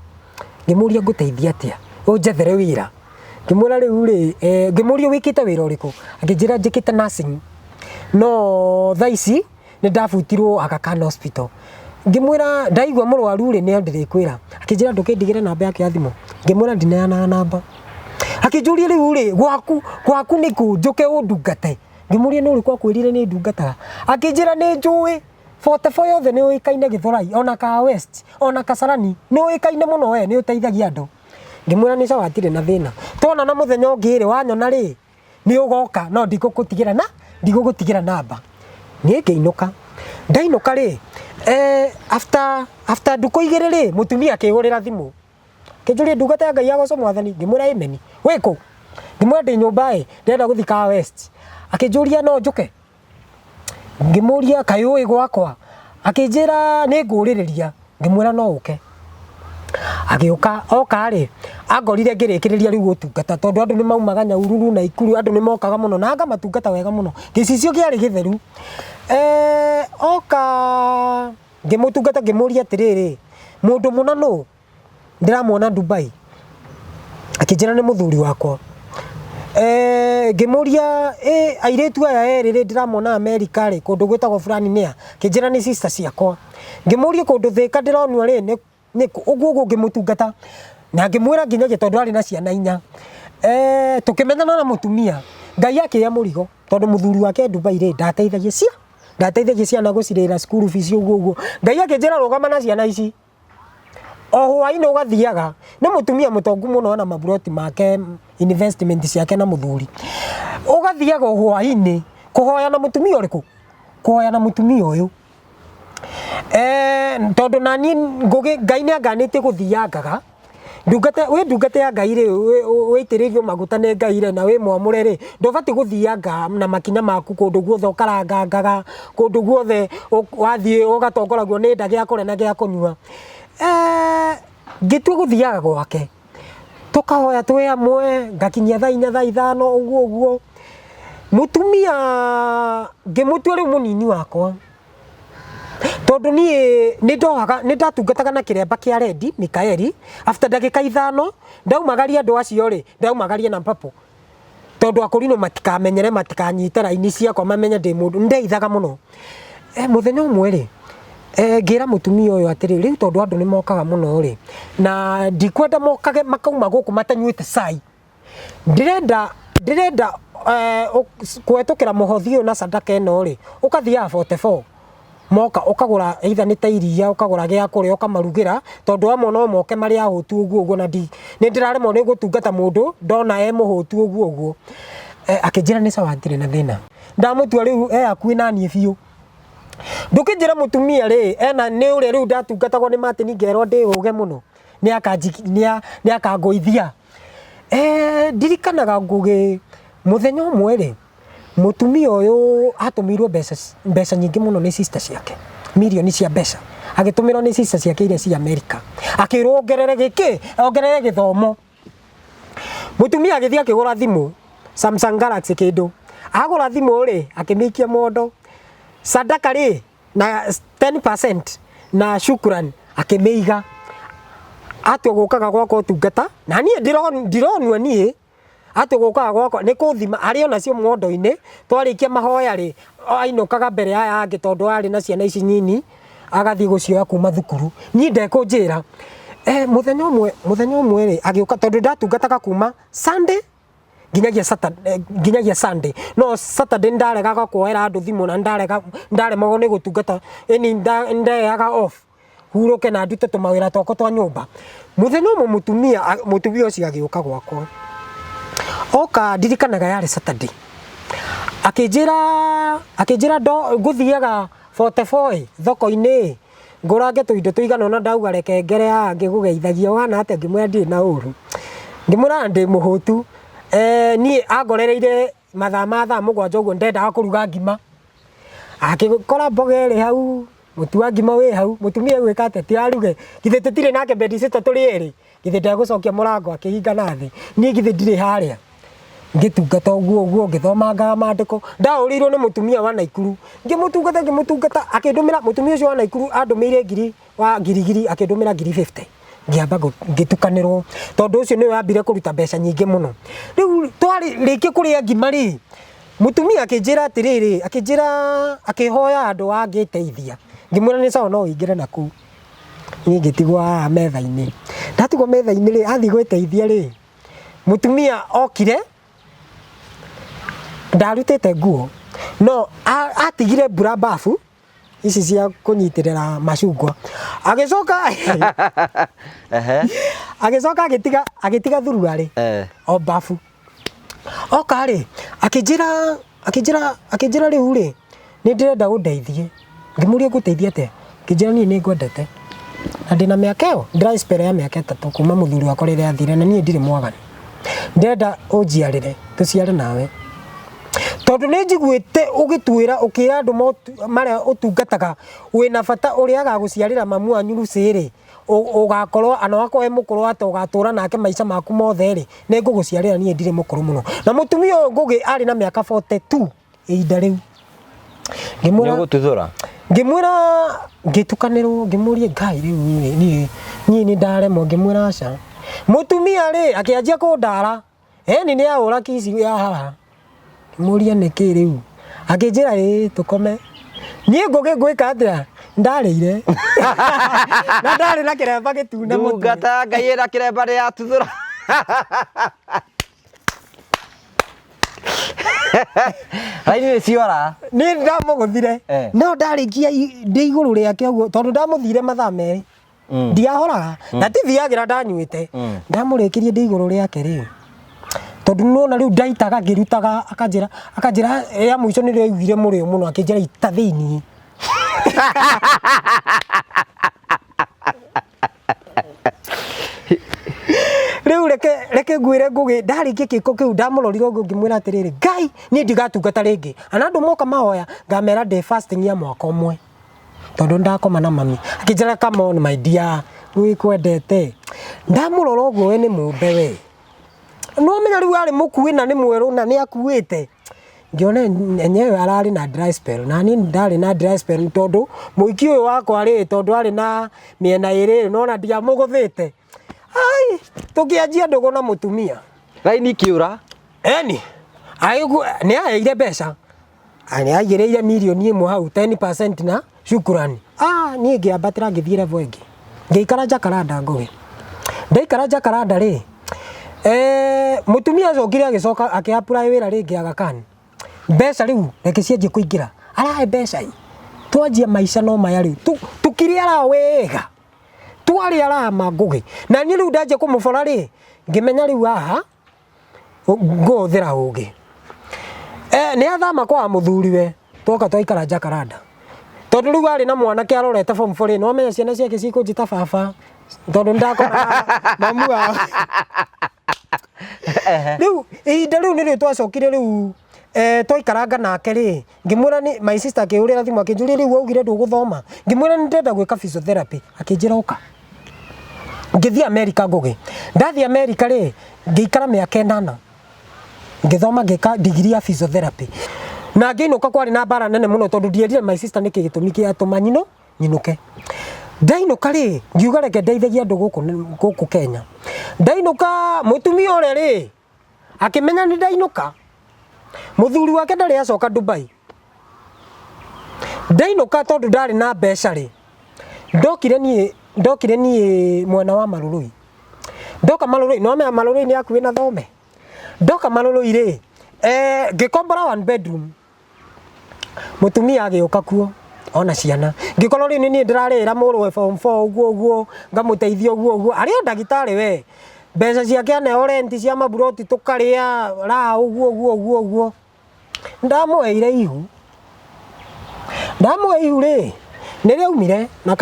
ngimuria nguteithia atia unjethere wira ngimwira riu ri ngimuria wikite wira uriku akinjira njikite nursing no thaici ni ndabutirwo Agakani hospital ngimwira ndaigwa murwaru ri ni ndirikwira akinjira ndukindigire namba yake ya thimu ngimwira ndineana namba akinjuria riu ri gwaku niku njuke undungate ngimuria ni uri kwa kwirire ni ndungata akinjira ni njui 44 yothe ni uikaine Githurai ona ka West ona Kasarani ni uikaine muno we ni uteithagia andu ngimwira ni sawa atire na thina tona na muthenya ungire wanyona ri ni ugoka no ndigugutigira namba ni ngeinuka ndainuka ri after nduko igire ri mutumia akigurira thimu kinjuria ndungata Ngai agoco mwathani ngimwira imeni wiku ngimwira ndi nyumba ndenda guthika West akinjuria no njuke ngimuria kayoi gwakwa akinjira ni nguririria ngimwira no uke agiuka oka ri angorire ngirikiriria riu utungata tondu andu ni maumaga Nyahururu na Ikuru andu ni mokaga muno na anga matungata wega muno gicicio kiari githeru oka ngimutungata ngimuria atiriri mundu muna no ndiramwona Dubai akinjira ni muthuri wakwa ngimuria airetu aya eriri ndiramona America ri kundu gwitagwo fulani nia kinjira ni sister ciakwa ngimuria kundu thika ndironwa ri ni uguo ngimutungata na ngimwira nginya tondu ari na ciana inya tukimenyana na mutumia Ngai akiya murigo tondu muthuri wake Dubai ri ndateithagia ciana gucirira school fees uguo Ngai akinjira rugama na ciana ici hwaini ugathiaga ni mutumia mutongu muno na maburoti make investment ciake na muthuri ugathiaga hwaini kuhoya na mutumia uriku kuhoya na mutumia uyu tondu nani ngugi Ngai ni anganite guthiangaga ndungate ya Ngai ri witiririo maguta ne Ngai ri na wi mwamure ri ndobati guthianga na makinya maku kundu guothe ukarangangaga kundu guothe wathie ugatongoragwo ni nda gia kure na gia kunyua ngitua guthiaga gwake tukahoya twi amwe ngakinyia thaa 4 thaa 5 uguo mutumia ngimutua ri munini wakwa tondu ni ndatungataga na kiremba kia Redi Mikaeli after ndagika 5 ndaumagaria andu acio ri ndaumagaria na papo tondu akurino matikamenyere matikanyite raini ciakwa mamenye ndi mundu ndeithaga muno muthenya umwe ri ngira mutumia uyu atiri riu tondu andu ni mokaga muno ri na ndikwenda mokage makauma guku matanyuite cai ndirenda kwetukira muhothi uyu na sadaka eno ri ukathia 44 moka ukagura either ni tairia ukagura gia kuria ukamarugira tondu amwe no moke mari ahutu uguo na ni ndiraremo ni gutungata mundu ndona muhutu uguo akinjira ni sawa ndire na thina ndamutua riu akuwi nanie biu ndukijira mutumia ri ena ni uri riu ndatungatagwo ni Martin ngero ndi uge muno ni akangoithia ndirikanaga ngugi muthenya umwe ri mutumia uyu atumirwo mbeca nyingi muno ni sister ciake milioni cia mbeca agitumirwo ni sister ciake iria cia America akirwo ongerere githomo mutumia agithia akigura thimu Samsung Galaxy kindu agura thimu ri akimikia mondo sadaka ri na 10% na shukran akimiiga atwe gukaga gwako utungata na nie ndironwa nie ati gukaga gwako ni kuthima ari ona cio mondo-ini twarikia mahoya ri ainukaga mbere aya angi tondu ari na ciana ici nyini agathie gucioya kuma thukuru ni ndekunjira muthenya umwe ri agiuka tondu ndatungataga kuma Sunday nginyagia Sunday no Saturday ndaregaga kuoera andu thimu na ndaremagwo ni gutungata eni ndayaga off huruke na ndute tumawira twako twa nyumba muthenya umwe mutumia ucio agiuka gwakwa oka ndirikanaga yari Saturday akijira ndo guthiaga 44 thoko-ini ngurange tuindo tuigana na ndauga reke ngere yange gugeithagia wana ate ngimwe ndi na uru ngimura ndi muhutu ni agorereire mathaa 7 uguo ndenda kuruga ngima akikora mbogere hau mutua ngima we hau mutumia gwika ate ti aruge githe tutire nake bedi sita turi eri githe ndagucokia murango akihinga nathi ni githe ndire haria ngitungata uguo ngithomangaga mandiko ndaurirwo ni mutumia wa Naikuru ngimutungata akindumira mutumia ucio wa Naikuru andumire ngiri akindumira 50 ngiamba ngitukanirwo tondu ucio ni wambire kuruta mbeca nyingi muno riu twari riki kuria ngima ri mutumia akinjira atiriri akihoya andu angiteithia ngimwira ni sawa no ingire naku ni ngitigwa metha-ini ndatigwo metha-ini ri athi gwiteithia ri mutumia okire ndarutite nguo no atigire mbura bafu ici cia kunyitirira macungwa agicoka agitiga thuruari o bafu oka ri akijira riu ri ni ndirenda gundeithie ngimuria guteithia te kijira ni ngwendete na ndina miaka yo ndira spare ya miaka 3 kuma muthuri wakwa rire athire na nie ndire mwagani ndenda unjiarire tuciare nawe tondu ni njiguite ugitwira ukira andu maria utungataga wina bata uria agaguciarira mamu anyu ruciri ugakorwo ana wako mukuru ate ugatura nake maica maku mothe ri ni nguguciarira nie ndire mukuru muno na mutumia uyu ngugi ari na miaka 42 ihinda riu ngimwira ngitukanirwo ngimurie Ngai riu ni ndaremwo ngimwira aca mutumia ri akianjia kundara ni aura kisi ya haha muria niki riu akinjira ri tukome nie ngugi gwika atia ndarire na ndari na kiremba gitune mutu ngata Ngai era kiremba ri atuthura Haini ciora ni ndamuguthire no ndarikia ndi iguru riake uguo tondu ndamuthire mathaa meri ndiahoraga na tithiagira ndanyuite ndamurikirie ndi iguru riake ri tondu nona riu ndaitaga ngirutaga akanjira ya mwico ni riguire murio muno akinjira ita thiini reke ngwire ngugi ndarikie kiko kiu ndamurorire ngo ngimwira atiriri Ngai ni ndigatungata ringi ana andu moka mahoya ngamera day fasting ya mwaka umwe tondu ndakoma na mami akijira come on my dear wikwendete ndamurora uguo we ni mumbe we no menya riu ari mukui na ni mweru na ni akuite ngiona enyewe arari na dry spell na ni ndari na dry spell tondu muiki uyu wakwa ri tondu ari na miena iri no na ndia muguthite ai tukianjia ndugu na mutumia raini kiura eni aigu ni aire mbeca ani agireire milioni imwe hau 10% na shukrani ni ngiambatira ngithire voingi ngiikara Jacaranda ngugi ndaikara Jacaranda ri mutumia acokire agicoka akiapply wira ringi Aga Khan mbeca riu reke cianjie kuingira arahe mbeca twanjia maica no maya riu tukiriara wega twari arama ngugi na ni riu ndaje kumubora ri ngimenya riu aha nguthira ugi ni athama kwa muthuriwe toka twaikara Jacaranda tondu riu ari na mwana ke arorete form 4 no menya ciana ciake cikunjita baba tondu ndakora mamu wao riu ihinda riu ni riu twacokire riu twaikaraga nake ri ngimwira ni my sister akiurira thimu akinjuri riu augire nduguthoma ngimwira ni ndenda gwika physiotherapy akinjira uka ngithia America ngugi ndathia America ri ngiikara miaka 8 ngithoma ngika degree ya physiotherapy na ngiinuka kwari na bara nene muno tondu ndierire my sister niki gitumi kia tuma nyinuke ndainuka ri ngiuga reke ndeithagia andu guku Kenya ndainuka mutumia ore ri akimenya ni ndainuka muthuri wake ndari acoka Dubai ndainuka tondu ndari na mbeca ri ndokire ni mwena wa Marurui ndoka Marurui no me Marurui ni akuwe na thome ndoka Marurui ri ngikombora 1 bedroom mutumia agiuka kuo ona ciana ngikorwo ri ni ndirarira murwe form 4 uguo ngamuteithia uguo ari ndagitari we mbeca ciake aneo renti cia maburoti tukaria ra uguo ndamuheire ihu ri nire umire na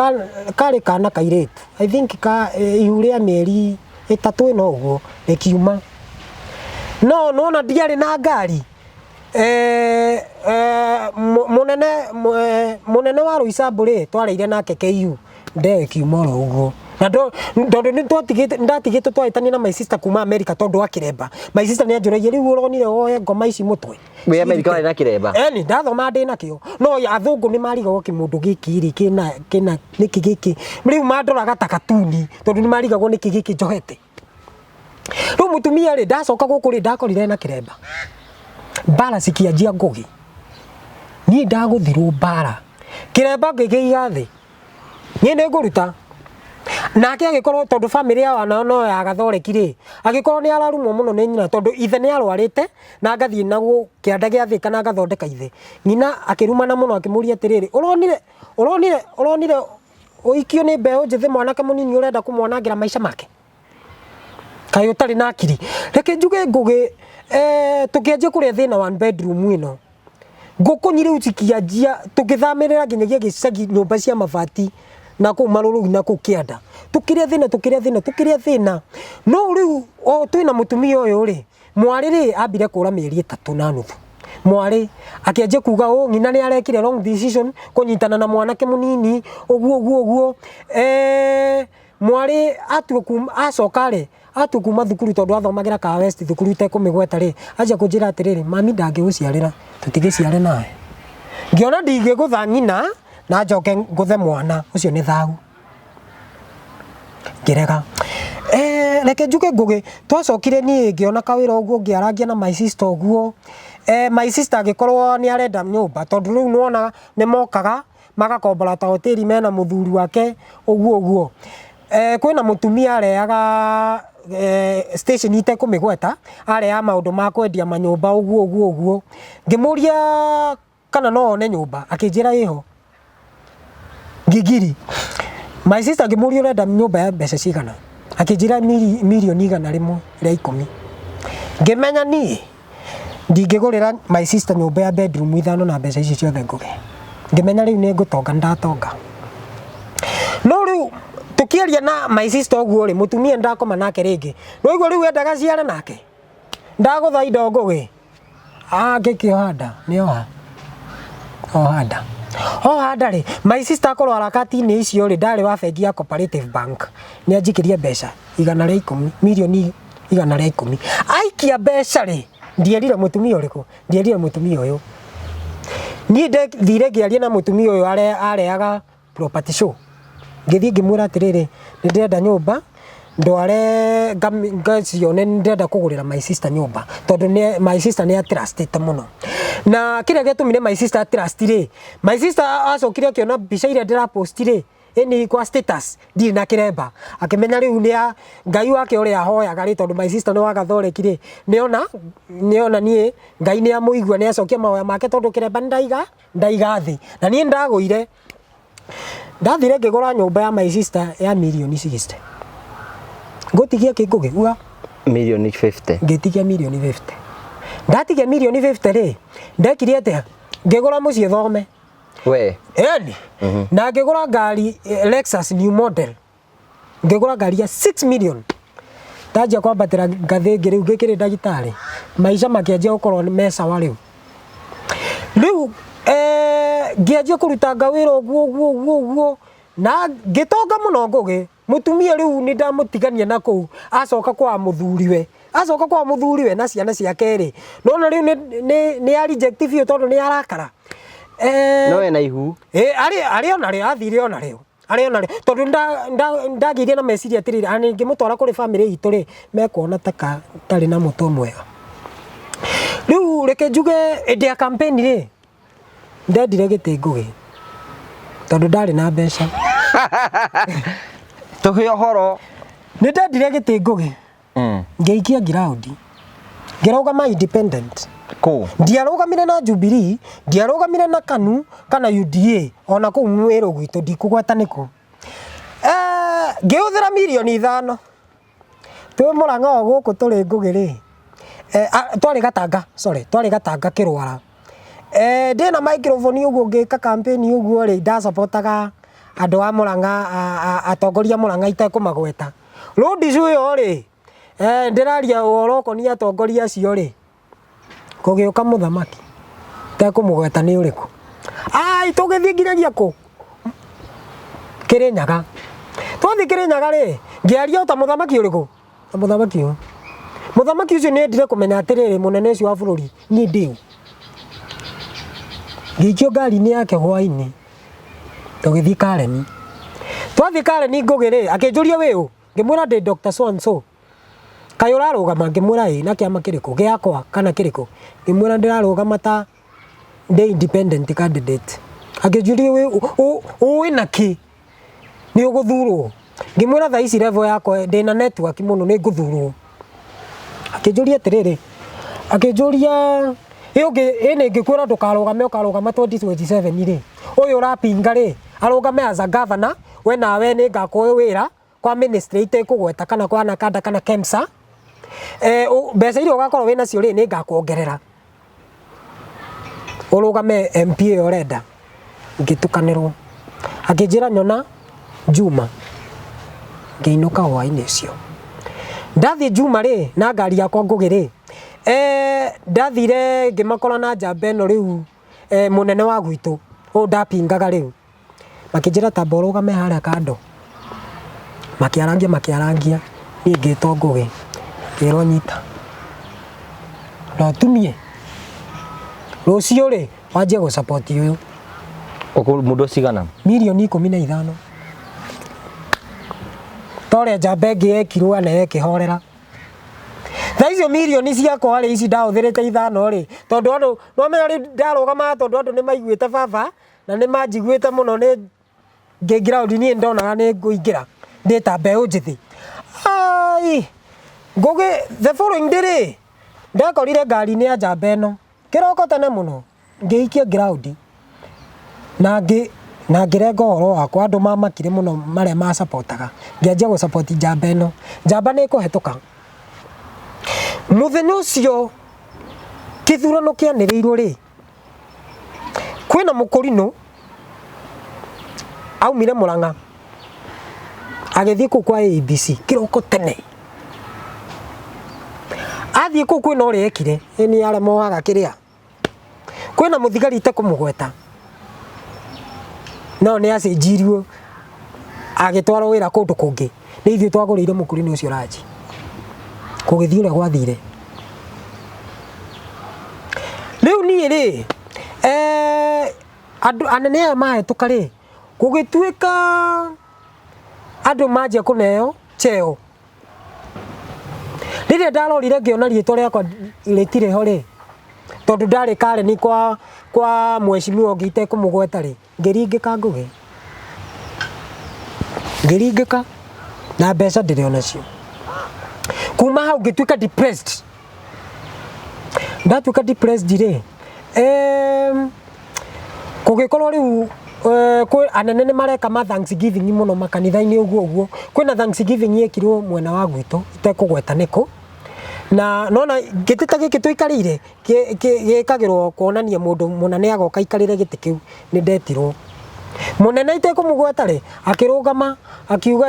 kari kana kairetu I think ihu ria mieri 3 no uguo ikiuma no na ndiari na ngari munene wa Ruisambu ri twareire nake KU nde kiuma ro uguo na tondu ni ndatigite twahitania na my sister kuma America tondu akiremba my sister ni anjuragia riu uronire oye ngoma ici mutwe we America wari na kiremba ni ndathoma ndi nakio no athungu ni marigagwo kimundu giki ri kina niki giki riu mandoraga ta katuni tondu ni marigagwo niki giki njohete riu mutumia ri ndacoka guku ri ndakorire na kiremba bara cikianjia ngugi ni ndaguthirwo bara kiremba ngigiiga thi ni nguruta nake agikorwo tondu family ya wana no ya gathoreki ri agikorwo ni ararumwo muno ni nyina tondu ithe ni arwarite na ngathie naguo kianda gia thika na gathondeka ithe nyina akirumana muno akimuria atiriri uronire uikio ni mbeo njithi mwanake munini urenda kumwanangira maisha make kai utari na akiri reke njuge ngugi tukianjia kuria thina 1 bedroom ino ngukunyire ucikianjia tukithamirira nginyagia gicagi nyumba cia mabati na ku Maruru na ku Kianda tukiria thina no riu twina mutumia uyu ri mwari ri ambire kura mieri 3 na nuthu mwari akianjia kuga ngina ni arekire wrong decision kunyitana na mwanake munini uguo mwari acoka ri kuma thukuru tondu athomagira ka West thukuru ite kumigweta ri aja kunjira atiriri mami ndangiguciarira tutigiciare nawe ngiona ndigigutha nyina na njoke nguthe mwana ucio ni thau ngirega reke njuge ngugi twacokire ni ngiona kawira uguo ngiaragia na my sister uguo my sister agikorwo ni arenda nyumba tondu riu nuona ni mokaga magakombora ta hoteli mena muthuri wake uguo kwina mutumia areaga station ite kumigweta areaga maundu ma kwendia manyumba uguo ngimuria kana no one nyumba akinjira iho gigiri my sister ngimuria urenda nyumba ya mbeca cigana akinjira milioni 100 ria 10 ngimenya ni ndingigurira my sister nyumba ya bedroom 5 na mbeca ici ciothe nguge ngimenya riu ni ngutonga ndatonga no riu tukiaria na my sister oguo ri mutumia ndakoma nake ringi no iguo riu endaga ciara nake ndaguthaitha ngugi ngikihanda ni ohanda ri my sister akorwo harakati-ini icio ri ndari wa bengi ya Cooperative Bank ni anjikirie mbeca 110 milioni 110 aikia mbeca ri ndierire mutumia uriku ndierire mutumia uyu ni thire ngiaria na mutumia uyu areaga property show ngithii ngimwira atiriri ni ndenda nyumba ndware ngacione ndenda kugurira my sister nyumba tondu my sister ni trustete muno na kire getumire my sister trust ri my sister acokire akiona bica ire ndira post ri eni kwa status ndiri na kiremba akimenya riu ni ngai wake uri ahoyaga ri tondu my sister ni wagathoreki ri niona nie ngai ni amuigua ni acokia mahoya make tondu kiremba ndaiga thi na nie ndaguire ndathire ngigura nyumba ya my sister ya milioni 60 ngotigia kingugigua milioni 50 ngitigia milioni 50 ndatigia milioni 50 ri ndekire atia ngigura mucie thome we eni na ngigura ngari Lexus new model ngigura ngari ya 6 million tajia kwambatira ngathi ngiriu ngikire ndagitari maisha makianjia gukorwo mesa wa riu ngianjia kuruta ngawira uguo na ngitonga muno ngugi mutumia riu ni ndamutigania na kuu acoka kwa muthuriwe na ciana ciake ri nona riu ni a reject bio tondu ni arakara no ena ihu ari ona ri athire ona ri tondu ndagiire na meciria atiriri ani ngimutwara kuri family itu ri mekuona taka tari na mutu mwega riu reke njuge ya campaign ri ndendire giti ngugi tondu ndari na mbeca tuhe horo ni ndendire giti ngugi ngeikia ground ngirugama independent ko ndiarugamire na Jubilee ndiarugamire na KANU kana UDA ona ku mwiru gwitu ndikugwataniko ngiuthira milioni 5 twi Murang'a guku turi ngugi ri twari Gatanga kirwara ndina microphone uguo ngika campaign uguo ri nda supportaga andu a Murang'a atongoria Murang'a itekumagweta road cio ri ndiraria uhoro konia atongoria acio ri kugiuka muthamaki tekumugweta ni uriku tugithii ngiragia ku Kirinyaga twathi Kirinyaga ri ngiaria uta muthamaki uriku muthamaki ucio ni ndire kumenya atiriri munene ucio wa bururi ni ndiu ngikio ngari ni yake hwaini tugithii Kareni twathi Kareni ngugi ri akinjuria wiu ngimwira ndi Dr. So kayo rarugama ngimwira na kiama kiriku giakwa kana kiriku ngimwira ndirarugama ta ndi independent candidate akinjuria we naki ni uguthurwo ngimwira tha ici level yakwa ndina network muno ni nguthurwo akinjuria tiriri akinjuria ene ngikwira ndukarugame ukarugama 2027 ri uyu urapinga ri arugame as a governor we nawe ni ngakwe wira kwa ministry itekugweta kana kwa nakanda kana KEMSA mbeca iria ugakorwo wina cio ri ni ngakuongerera urugame MP urenda ngitukanirwo akinjira nyona Juma ngiinuka hwaini cio ndathi Juma ri na ngari yakwa ngugi ri ndathire ngimakora na njamba eno riu munene wa gwitu ndapingaga riu makinjira tamba urugame haria kando makiarangia ni ngitwo ngugi ngirwo nyita no tumie rucio ri wanjie gu support uyu mundu cigana milioni 15 tore njamba ingi yekirwo ana yekihorera tha icio milioni ciakwa ri ici ndahuthirite 5 ri tondu andu no menya ri ndarugama tondu andu ni maiguite baba na ni manjiguite muno ni ngingira ni ndonaga ni nguingira ndita mbeu njithi ngugi the following day ndakorire ngari ni njamba eno kiroko tene muno ngiikia ground na ngirenga uhoro wakwa andu mamakire muno maria ma supportaga ngianjia gu support njamba eno njamba ni kuhetuka muthenya ucio kithurano kianirirwo ri kwina mukurino aumire Murang'a agithii ku kwa ABC kiroko tene athii ku kwina uri ekire ni ale moaga kiria kwina muthigari te kumugweta no ni acenjirio agitwara wira kundu kungi ni ithuĩ twagũrĩire mũkũrinĩ ũcio ranji kũgĩthiĩ ũrĩa gwathire rĩu niĩ rĩ andũ anene aya mahĩtũka rĩ gũgĩtuĩka andũ manjia kũneo cheo rĩrĩa ndarorire ngĩona rĩtwa rĩakwa rĩtirĩ ho rĩ tondũ ndarĩ Karen kwa mheshimiwa ngĩte kũmũgweta rĩ ngĩringĩka ngũgĩ ngĩringĩka na mbeca ndĩrĩ onacio kuma hau ngĩtuĩka depressed ndatuĩka depressed rĩ kũgĩkorwo rĩu kwĩ anene nĩ mareka ma Thanksgiving mũno makanitha-inĩ ũguo kwĩna Thanksgiving yekirwo mwena wa gwitũ itekũgweta nĩkũ na nona gĩtĩ ta gĩkĩ tũikarĩire gĩkagĩrwo kuonania mũndũ mũnene agoka ikarĩre gĩtĩ kĩu nĩ ndetirwo munene itekũmũgweta rĩ akĩrũgama akiuga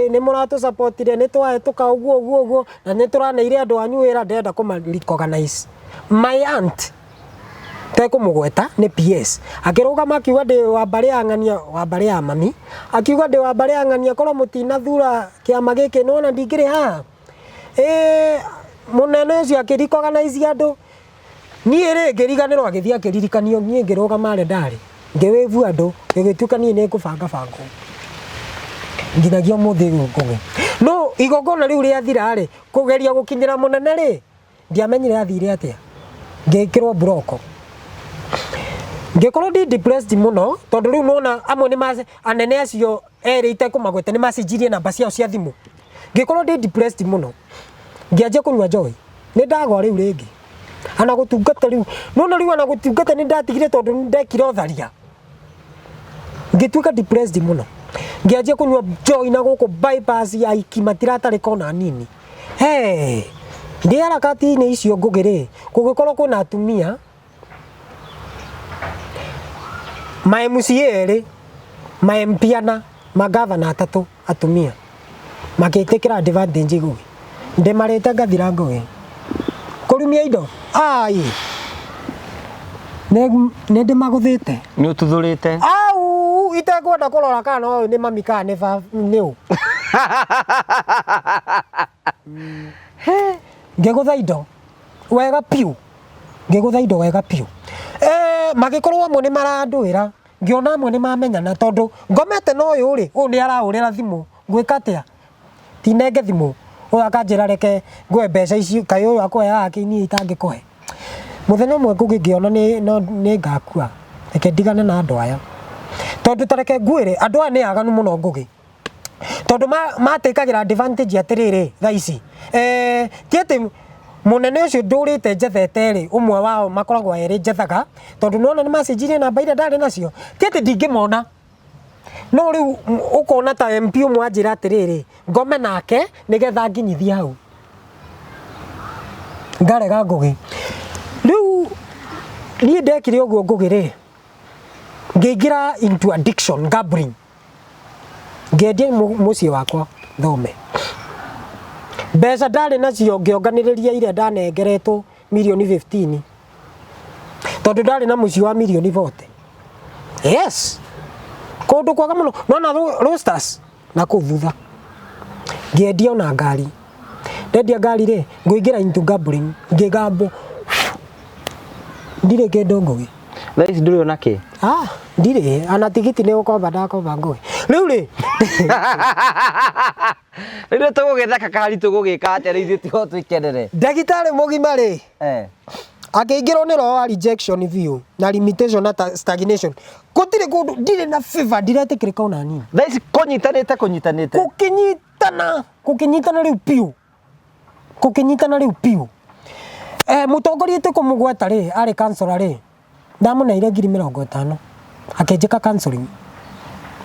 nĩ mũratũ supportire nĩ twahĩtũka ũguo na nĩ tũraneire andũ anyu wĩra ndenda kũma-recognize my aunt tekũmũgweta nĩ PS akĩrũgama akiuga ndĩ wa mbarĩ ya ng'ania wa mbarĩ ya mami akiuga ndĩ wa mbarĩ ya ng'ania korwo mũtinathura kĩama gĩkĩ nona ndingĩrĩ haha munene ũcio akĩ-recognize andũ niĩ rĩ ngĩriganĩrwo agĩthiĩ akĩririkanio niĩ ngĩrũgama rĩ ndarĩ ngĩwĩvu andũ gĩgĩtuĩka niĩ nĩ ngũbangabangwo nginagia mũthĩ ngũgĩ no igongona rĩu rĩathira rĩ kũgeria gũkinyĩra mũnene rĩ ndiamenyire athire atĩa ngĩkĩrwo broko ngĩkorwo ndi depressed mũno tondũ rĩu nona amwe nĩ anene acio erĩ itekũmagweta nĩ macenjirie namba ciao cia thimũ ngĩkorwo ndi depressed mũno ngĩanjia kũnyua njohi nĩ ndagwa rĩu rĩngĩ ana gũtungata rĩu nona rĩu ana gũtungata nĩ ndatigire tondũ nĩ ndekire ũtharia ngĩtuĩka depressed mũno ngĩanjia kũnyua njohi na gũkũ bypass ya iki matiratarĩka ona nini ndĩ harakati-inĩ icio ngũgĩ rĩ kũgĩkorwo kwĩna atumia ma MCA erĩ ma MP ana magavana atatũ atumia makĩtĩkĩra advantage ngũgĩ ndĩmarĩte ngathira ngũgĩ kũrumia indo ai nĩ ndĩmagũthĩte nĩ ũtuthũrĩte au itekwenda kũrora kana ũyũ nĩ mami kana nĩ ũ ngĩgũtha indo wega piũ ngĩgũtha indo wega piũ magĩkorwo amwe nĩ marandũĩra ngĩona amwe nĩ mamenyana tondũ ngomete na ũyũ rĩ ũyũ nĩ arahũrĩra thimũ ngwĩka atĩa tinenge thimũ ũyũ akanjĩra reke ngũhe mbeca icio kaĩ ũyũ akũheaga kĩini itangĩkũhe mũthenya ũmwe ngũgĩkĩona nĩ ngakua reke ndigane na andũ aya tondũ tareke ngwĩre andũ aya nĩ aganu mũno ngũgĩ tondũ matĩkagĩra advantage atĩrĩrĩ thaa ici ti atĩ munene ũcio ndũrĩte njethete rĩ ũmwe wao makoragwo erĩ njethaga tondũ nona nĩ macenjirie namba iria ndarĩ nacio ti atĩ ndingĩmona no rĩu ũkona ta MP ũmwe anjĩra atĩrĩrĩ ngome nake nĩgetha nginyithie hau ngarega ngũgĩ rĩu niĩ ndekire ũguo ngũgĩ rĩ ngĩingĩra into addiction gambling ngĩendia mũciĩ wakwa thome mbeca ndarĩ nacio ngĩonganĩrĩria iria ndanengeretwo mirioni 15 tondũ ndarĩ na mũciĩ wa mirioni 40 yes kũndũ kwaga mũno nona roasters na kũu thutha ngĩendia ona ngari ndendia ngari rĩ ngũingĩra into gambling ngĩgambo ndirĩ kĩndũ ngũgĩ thaa ici ndũrĩ ona kĩ ndirĩ ana tigiti nĩ gũkomba ndakomba ngũgĩ rĩu rĩ rĩu tũgũgĩthaka kahari tũgũgĩka atĩa rĩu ithuĩ tiho twĩkenere ndagĩtarĩ mũgima rĩ akĩingĩrwo nĩ roho wa rejection view na limitation na stagnation gũtirĩ kũndũ ndirĩ na fever ndiretĩkĩrĩka ona nini thaa ici kũnyitanĩte gũkĩnyitana rĩu piũ mũtongoria tekũmũgweta rĩ arĩ kansora rĩ ndamũneire 50,000 akĩnjĩka counseling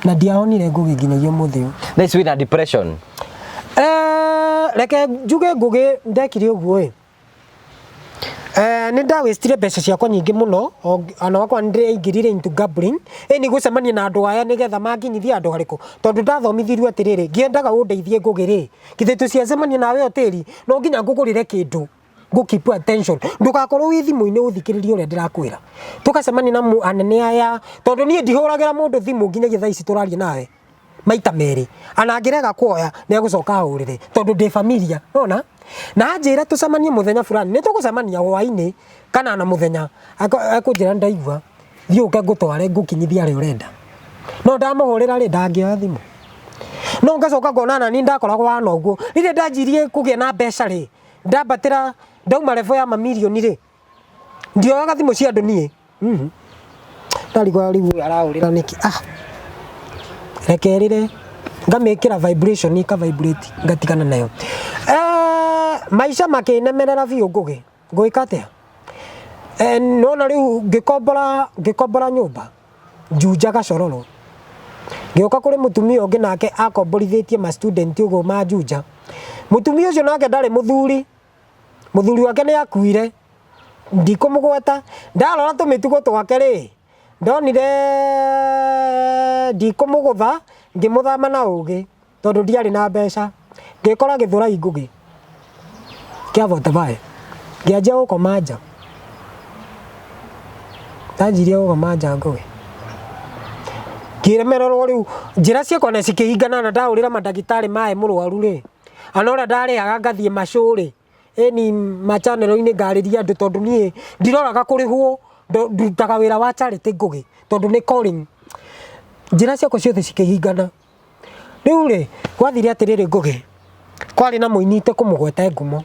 na ndiahonire ngũgĩ nginyagia ũmũthĩ ũyũ thaa ici wĩna depression reke njuge ngũgĩ ndekire ũguo Nĩ ndawĩstire mbeca ciakwa nyingĩ mũno ona wakwa nĩndĩraingĩrire into gambling ni gũcemania na andũ aya nĩgetha manginyithia andũ harĩkũ tondũ ndathomithirio atĩrĩrĩ ngĩendaga ũndeithie ngũgĩrĩ githĩ tũciacemania nawe hoteli no nginya ngũgũrĩre kĩndũ go keep attention ndugakorwo wĩ thimũ-inĩ ũthikĩrĩrie ũrĩa ndĩrakwĩra tũgacemania na anene aya tondũ niĩ ndihũragĩra mũndũ thimũ nginyagia thaa ici tũraria nawe maita merĩ ana angĩrega kuoya nĩ egũcoka ahũrĩre tondũ ndĩ familia nona na njĩra tũcemanie mũthenya fulani nĩ tũgũcemania hwainĩ kana na mũthenya akũnjĩra ndaigua thiũke ngũtware ngũkinyithia arĩa ũrenda no ndamũhũrĩra rĩ ndangĩoya thimũ no ngacoka ngona nani ndakoragwo hana ũguo rĩrĩa ndanjirie kũgĩa na mbeca rĩ ndambatĩra ndauma level ya mamirioni rĩ ndioyaga thimũ cia andũ niĩ ndarigwa rĩu arahũrĩra nĩkĩ rekerire ngamĩkĩra vibration ika vibrate ngatigana nayo maisha makĩnemerera biũ ngũgĩ ngwĩka atĩa nona rĩu ngĩkombora nyũmba Juja Gacororo ngĩoka kũrĩ mũtumia ũngĩ nake akomborithĩtie ma student ũguo ma Juja mũtumia ũcio nake ndarĩ mũthuri wake nĩ akuire ndikũmũgweta ndarora tũmĩtugo twake rĩ ndonire ndikũmũgũtha ngĩmũthama na ũgĩ tondũ ndiarĩ na mbeca ngĩkora Gĩthũrai ngũgĩ kĩa Votabae ngĩanjia gũkoma nja ndanjirie gũkoma nja ngũgĩ ngĩremererwo rĩu njĩra ciakwa nĩ cikĩhingana na ndahũrĩra mandagĩtarĩ maĩ mũrwaru rĩ ana ũrĩa ndarĩaga ngathiĩ macũrĩ ni machanelo-inĩ ngarĩria andũ tondũ niĩ ndiroraga kũrĩhwo ndutaga wĩra wa charity ngũgĩ tondũ nĩ calling njĩra ciakwa ciothe cikĩhingana rĩu rĩ gwathire atĩrĩrĩ ngũgĩ kwarĩ na mũini kũmũgweta ngumo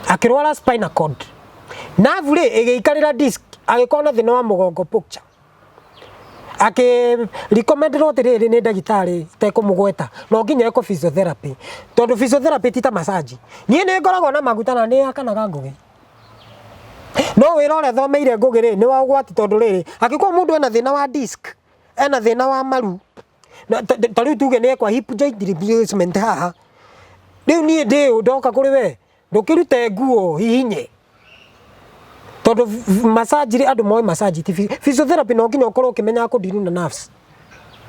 akĩrwara spinal cord nerve rĩ ĩgĩikarĩra disc agĩkorwo na thĩna wa mũgongo puncture recommended atĩrĩrĩ nĩ ndagĩtarĩ tekũmũgweta no nginya eko physiotherapy tondũ physiotherapy ti ta massage niĩ nĩ ngoragwo na maguta na nĩ akanaga ngũgĩ no wĩra ũrĩa thomeire ngũgĩ rĩ nĩ wa ũgwati tondũ rĩrĩ angĩkorwo mũndũ ena thĩna wa disc ena thĩna wa maru ta rĩu tuge nĩ ekwa hip joint replacement haha rĩu niĩ ndĩ ndoka kũrĩ we ndũkĩrute nguo hihinye tondũ massage andũ moĩ massage ti physiotherapy no nginya ũkorwo ũkĩmenya kũdeal na nerves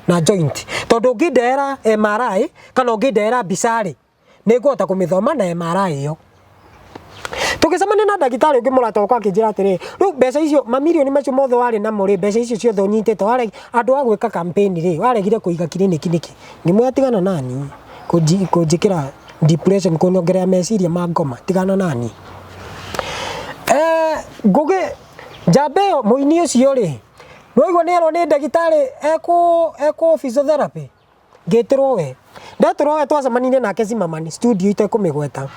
na joint tondũ ũngĩndehera MRI kana ũngĩndehera mbica-rĩ nĩ ngũhota kũmĩthoma na MRI ĩyo tũgĩcemania na ndagĩtarĩ ũngĩ mũrata wakwa akĩnjĩra atĩrĩ rĩu mbeca icio mamirioni macio mothe warĩ namo rĩ mbeca icio ciothe ũnyitĩte andũ a gwĩka campaign rĩ waregire kũiga kiriniki nĩkĩ ngĩmwĩra tigana nani kũnjĩkĩra depression kũnyongerera meciria ma ngoma tigana nani ngũgĩ njamba ĩyo mũini ũcio rĩ nĩwaigua nĩerwo nĩ ndagĩtarĩ ekũ physiotherapy ngĩtĩrwo we ndatũrwo we twacemanirie nake Zimmerman studio itekũmĩgweta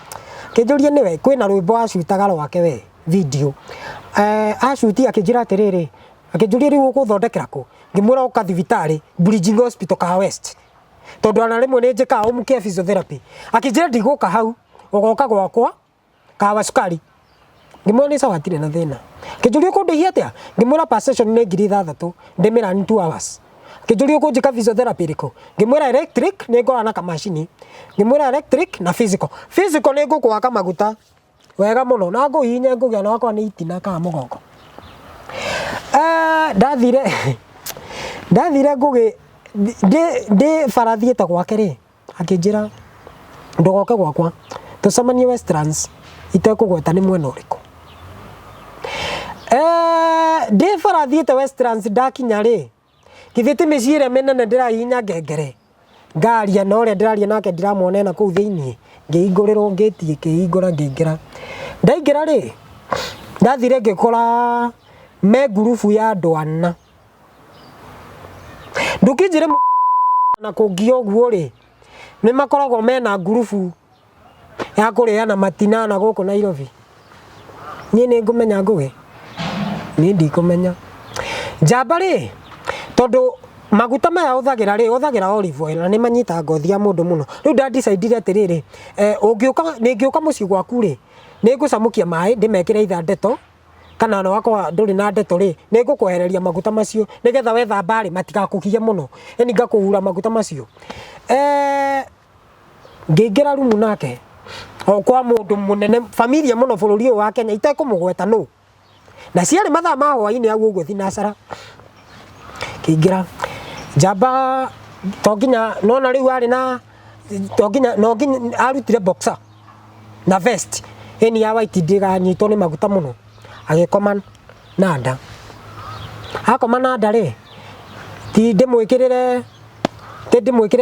kĩnjũria nĩwe kwĩna rwĩmbo acutaga rwake we video acuti akĩnjĩra atĩrĩrĩ akĩnjũria rĩu ũgũthondekera kũ ngĩmwĩra ũka thibitarĩ Bridging Hospital ka West tondũ ana rĩmwe nĩ njĩkaga ũmũkia physiotherapy akĩnjĩra ndigũka hau ũgoka gwakwa kawa cukari ngĩmwĩra nĩ sawa hatirĩ na thĩna kĩnjũria ũkũndĩhia atĩa ngĩmwĩra per session nĩ 6,000 ndĩmĩra ni 2 hours kĩnjũria ũkũnjĩka physiotherapy rĩkũ ngĩmwĩra electric nĩ ngora na kamacini ngĩmwĩra electric na physical nĩ ngũkwaka maguta wega mũno na ngũhihinya ngũgĩa na wakwa nĩ itina kana mũgongo ndathire ngũgĩ ndĩ barathiĩte gwake rĩ akĩnjĩra ndũgoke gwakwa tũcemanie Westlands itekũgweta nĩ mwena ũrĩkũ ndĩ barathiĩte Westlands ndakinya rĩ githĩti mĩciĩ ĩrĩa mĩnene ndĩrahihinya ngengere ngaria na ũrĩa ndĩraria nake ndiramwona na kũu thĩinĩ ngĩhingũrĩrwo ngĩti ĩkĩhingũra ngĩingĩra ndaingĩra rĩ ndathire ngĩkora me ngurubu ya andũ ana ndũkĩnjĩre na kũngĩ ũguo rĩ nĩ makoragwo mena ngurubu ya kũrĩana matinana gũkũ Nairobi niĩ nĩ ngũmenya ngũgĩ niĩ ndikũmenya njamba rĩ tondũ maguta maya hũthagĩra olive oil na nĩ manyita ngothi ya mũndũ mũno rĩu ndadicidire atĩrĩrĩ nĩngĩũka mũciĩ gwaku rĩ nĩ ngũcamũkia maĩ ndĩmekĩre itha ndeto kana ona wakwa ndũrĩ na ndeto rĩ nĩ ngũkwehereria maguta macio nĩgetha wethamba rĩ matigakũgie mũno eni ngakũhura maguta macio ngĩingĩra rumu nake o kwa mundu munene familia muno bururi wa Kenya itekumugweta no na ciarĩ mathaa ma hwaĩ-inĩ au ũguo thinacara kĩingĩra njamba to nginya nona rĩu arĩ na to nginya no nginya arutire boxer na vest eni ya white ndiganyitwo nĩ maguta mũno agĩkoma na nda akoma na nda rĩ ti ndĩmwĩkĩrĩre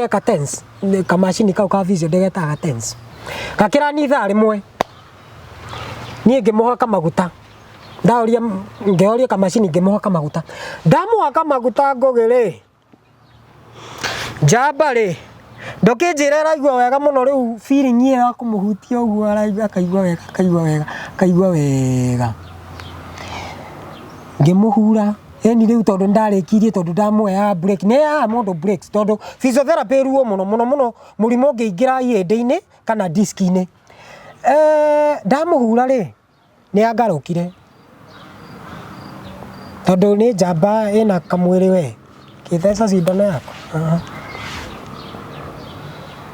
katens kamacini kau ka visio ndegetaga tens gakĩra ni ithaa rĩmwe niĩ ngĩmũhaka maguta ngĩoria kamacini ngĩmũhaka maguta ndamuhaka maguta ngũgĩ rĩ njamba rĩ ndũkĩnjĩra araigua wega mũno rĩu feeling ĩyo ya kũmũhutia ũguo araigua akaigua wega ngĩmũhura eni rĩu tondũ ndarĩkirie tondũ ndamuoya break nĩ ya mũndũ breaks tondũ physiotherapy ruo mũno mũrimũ ũngĩingĩra ihĩndĩ-inĩ kana disk-inĩ ndamuhura rĩ nĩ angarũkire tondũ nĩ njamba ĩna kamwĩrĩ we kĩtheca cindano yakwa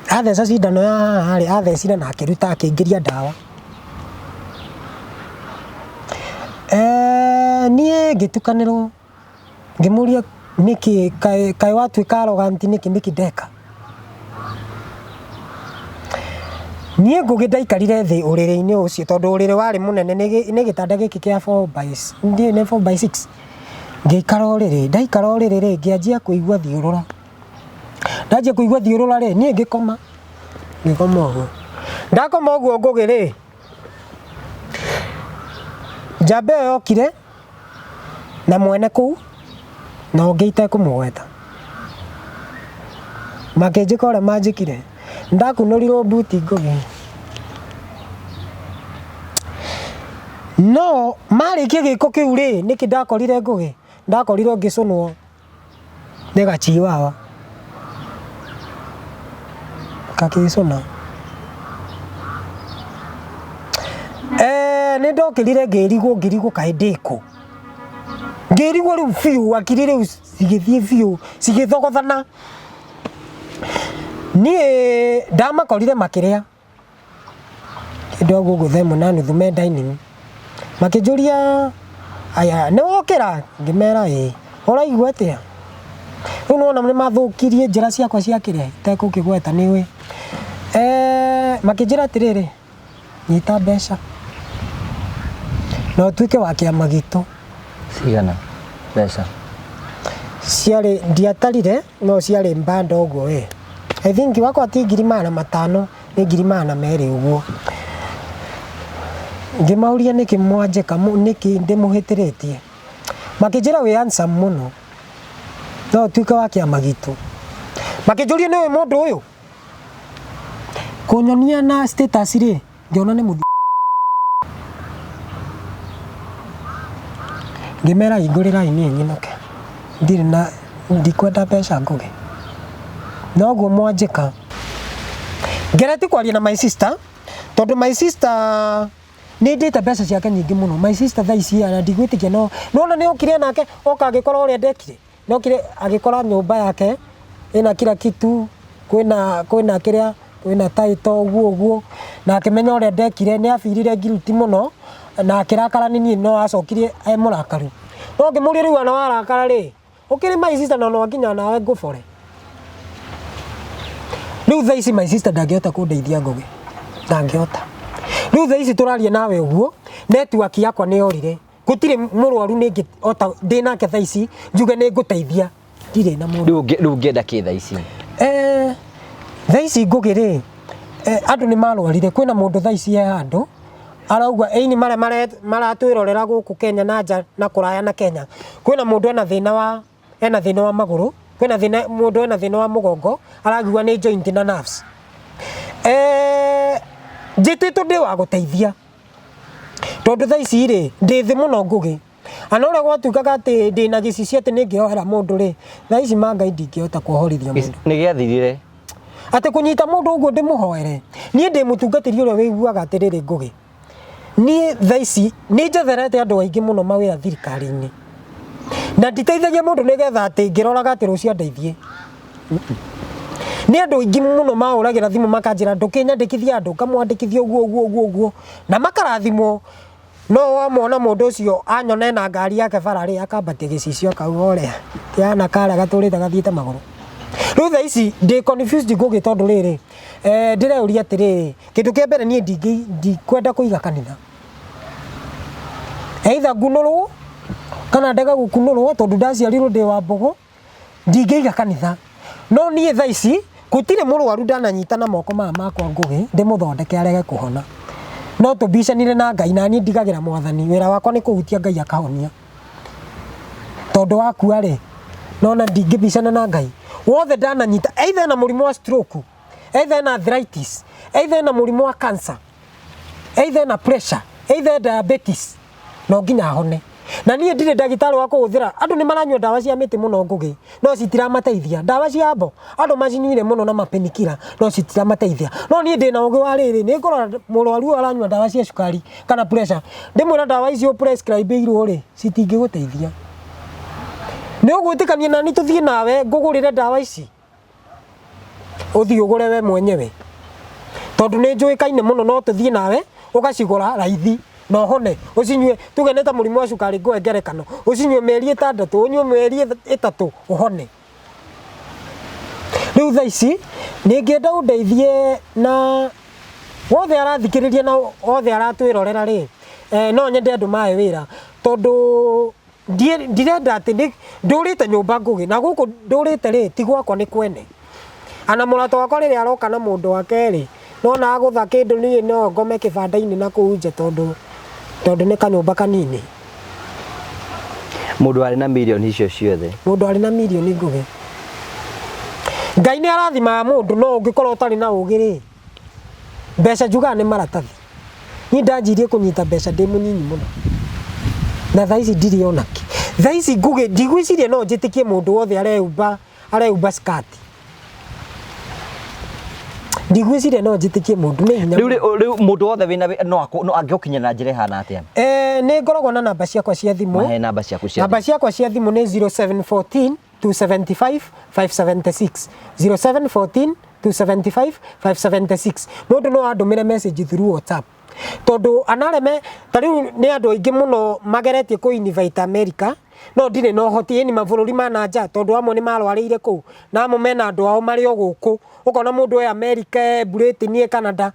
atheca cindano ya harĩ athecire na akĩruta akĩingĩria ndawa niĩ ngĩtukanĩrwo ngĩmũria nĩkĩ kaĩ watuĩka arrogant nĩkĩ ndeka niĩ ngũgĩ ndaikarire thĩ ũrĩrĩ-inĩ ũcio tondũ ũrĩrĩ warĩ mũnene nĩ gĩtanda gĩkĩ kĩa 4x6 ngĩikara ũrĩrĩ ndaikara ũrĩrĩ rĩ ngĩanjia kũigua thiũrũra ndanjia kũigua thiũrũra rĩ niĩ ngĩkoma ũguo ndakoma ũguo ngũgĩ rĩ njamba ĩyo yokire na mwene kũu na ũngĩ itekũmũgweta makĩnjĩka ũrĩa manjĩkire ndakunũrirwo mbuti ngũgĩ no marĩkia gĩko kĩu rĩ nĩkĩ ndakorire ngũgĩ ndakorirwo ngĩcũnwo nĩ gachiwawa kakĩcũna nĩ ndokĩrire ngĩrigwo kaĩ ndĩkũ ngĩrigwo rĩu biũ akiri rĩu cigĩthiĩ biũ cigĩthogothana niĩ ndamakorire makĩrĩa kĩndũ ũguo themu na nuthu me dining makĩnjũria aya nĩ wokĩra ngĩmera ĩ ũraigua atĩa rĩu nĩwona nĩ mathũkirie njĩra ciakwa cia kĩrĩa itekũkĩgweta nĩwe makĩnjĩra atĩrĩrĩ nyita mbeca no tuĩke wa kĩama gitũ cigana mbeca ciarĩ ndiatarire no ciarĩ mbanda ũguo we I think wakwa ti 500 nĩ 200 ũguo ngĩmauria nĩkĩ mwanjĩka nĩkĩ ndĩmũhĩtĩrĩtie makĩnjĩra wĩ handsome mũno no tuĩke wa kĩama gitũ makĩnjũria nĩwe mũndũ ũyũ kũnyonia na status rĩ ngĩona nĩ mũthĩ ngĩmera hingũrĩra niĩ nyinoke ndirĩ na ndikwenda mbeca ngũgĩ no ũguo mwanjĩka ngereti kwaria na my sister tondũ my sister nĩ ndĩte mbeca ciake nyingĩ mũno my sister thaa ici na ndigwĩtĩkia no nona nĩ okire nake oka agĩkora ũrĩa ndekire no kire agĩkora nyũmba yake ĩna kila kitu kwĩna kĩrĩa kwĩna title ũguo na akĩmenya ũrĩa ndekire nĩ abirire guilty mũno na akĩrakara nĩ niĩ no acokirie e mũrakaru no ngĩmũria rĩu ana warakara rĩ ũkĩrĩ my sister no nginya nawe ngũbore rĩu thaa ici my sister ndangĩhota kũndeithia ngũgĩ ndangĩhota rĩu thaa ici tũraria nawe ũguo network yakwa nĩ yorire gũtirĩ mũrwaru nĩ ngĩhota ndĩ nake thaa ici njuge nĩ ngũteithia ndirĩ na mũndũ rĩu ngĩenda kĩ thaa ici thaa ici ngũgĩ rĩ andũ nĩ marwarire kwĩna mũndũ thaa ici handũ arauga ĩini marĩa maratwĩrorera gũkũ Kenya na nja na kũraya na Kenya kwĩna mũndũ ena thĩna wa magũrũ kwĩna mũndũ ena thĩna wa mũgongo aragiwa nĩ joint na nerves njĩtĩtwo ndĩ wa gũteithia tondũ thaa ici rĩ ndĩ thĩ mũno ngũgĩ ana ũrĩa gwatuĩkaga atĩ ndĩna gĩcicio atĩ nĩ ngĩohera mũndũ rĩ thaa ici mangai ndingĩhota kuohorithia mũndũ nĩ gĩathirire atĩ kũnyita mũndũ ũguo ndĩmũhoere niĩ ndĩ mũtungatĩri ũrĩa wĩiguaga atĩrĩrĩ ngũgĩ niĩ thaa ici nĩ njetherete andũ aingĩ mũno mawĩra thirikari-inĩ na nditeithagia mũndũ nĩgetha atĩ ngĩroraga atĩ rũciũ andeithie nĩ andũ aingĩ mũno maũragĩra thimũ makanjĩra ndũkĩnyandĩkithia andũ kamwandĩkithia ũguo na makarathimwo. No wamona mũndũ ũcio anyona na ngari yake bararĩ akambatia gĩcicio akauga ũrĩa yana karĩa gatũrĩte gathiĩte magũrũ. Rĩu thaa ici ndĩ confused ngũgĩ tondũ rĩrĩ ndĩreuria atĩrĩrĩ, kĩndũ kĩa mbere niĩ ndikwenda kũiga kanitha, either ngunũrwo kana ndega gũkunũrwo tondũ ndaciarirwo ndĩ wa Mbogo, ndingĩiga kanitha. No niĩ thaa ici gũtirĩ mũrwaru ndananyita na moko maya makwa ngũgĩ ndĩmũthondeke arege kũhona. No tũbicanire na Ngai na niĩ ndigagĩra Mwathani, wĩra wakwa nĩ kũhutia Ngai akahonia. Tondũ wakua rĩ, nona ndingĩbicana na Ngai. Wothe ndananyita either na mũrimũ wa stroke, either na arthritis, either na mũrimũ wa cancer, either na pressure, either diabetes, no nginya hone. Na niĩ ndirĩ ndagĩtarĩ wa kũhũthĩra. Andũ nĩ maranyua ndawa cia mĩtĩ mũno ngũgĩ, no citiramateithia. Ndawa cia mbo andũ macinyuire mũno na mapenikira, no citiramateithia. No niĩ ndĩ na ũgĩ wa rĩrĩ, nĩ ngorora mũrwaru aranyua ndawa cia cukari kana pressure, ndĩmwĩra ndawa icio prescribe-irwo rĩ citingĩgũteithia. Nĩ ũgwĩtĩkania nani tũthiĩ nawe ngũgũrĩre ndawa ici, ũthiĩ ũgũre we mwenyewe, tondũ nĩ njũĩkaine mũno, no tũthiĩ nawe ũgacigũra raithi na hone ucinywe. Tuge neta mũrimũ wa cukari ngoe ngerekano, ucinywe mĩeri 6, unywe mĩeri 3 uhone. Rĩu thaa ici nĩ ngĩenda ũndeithie na wothe arathikĩrĩria na wothe aratwĩrorera rĩ, no nyende andũ mahe wĩra, tondũ ndirenda atĩ ndũrĩte nyũmba ngũgĩ, na gũkũ ndũrĩte rĩ ti gwakwa nĩ kwene. Ana mũrata wakwa rĩrĩa aroka na mũndũ wake rĩ, nona agũtha kĩndũ niĩ no ngome kĩbanda-inĩ na kũu nje tondũ nĩ kanyũmba kanini. Mũndũ arĩ na milioni icio ciothe, mũndũ arĩ na milioni ngũgĩ. Ngai nĩ arathimaga mũndũ, no ũngĩkorwo ũtarĩ na ũgĩ rĩ, mbeca njugaga nĩ maratathi. Niĩ ndanjirie kũnyita mbeca ndĩ mũnyinyi mũno, na thaa ici ndirĩ onaki. Thaa ici ngũgĩ ndigwĩciria no njĩtĩkie mũndũ wothe areumba skati. Ndigwĩciria no njĩtĩkie mũndũ nĩ hinya. Rĩu mũndũ wothe wĩna no angĩũkinya na njĩra ihana atĩa? Nĩ ngoragwo na namba ciakwa cia thimũ. Mahe namba ciaku cia thimũ. Namba ciakwa cia thimũ nĩ 0714 275 576, 0714 275 576. Mũndũ no andũmĩre message through WhatsApp. Tondũ anareme tarĩu nĩ andũ aingĩ mũno mageretie kũ invite America, no ndirĩ no hoti ni mabũrũri ma nanja, tondũ amwe nĩ marwarĩire kũu na amwe mena andũ ao marĩ o gũkũ. Ũkona mũndũ e America, Britain, Canada,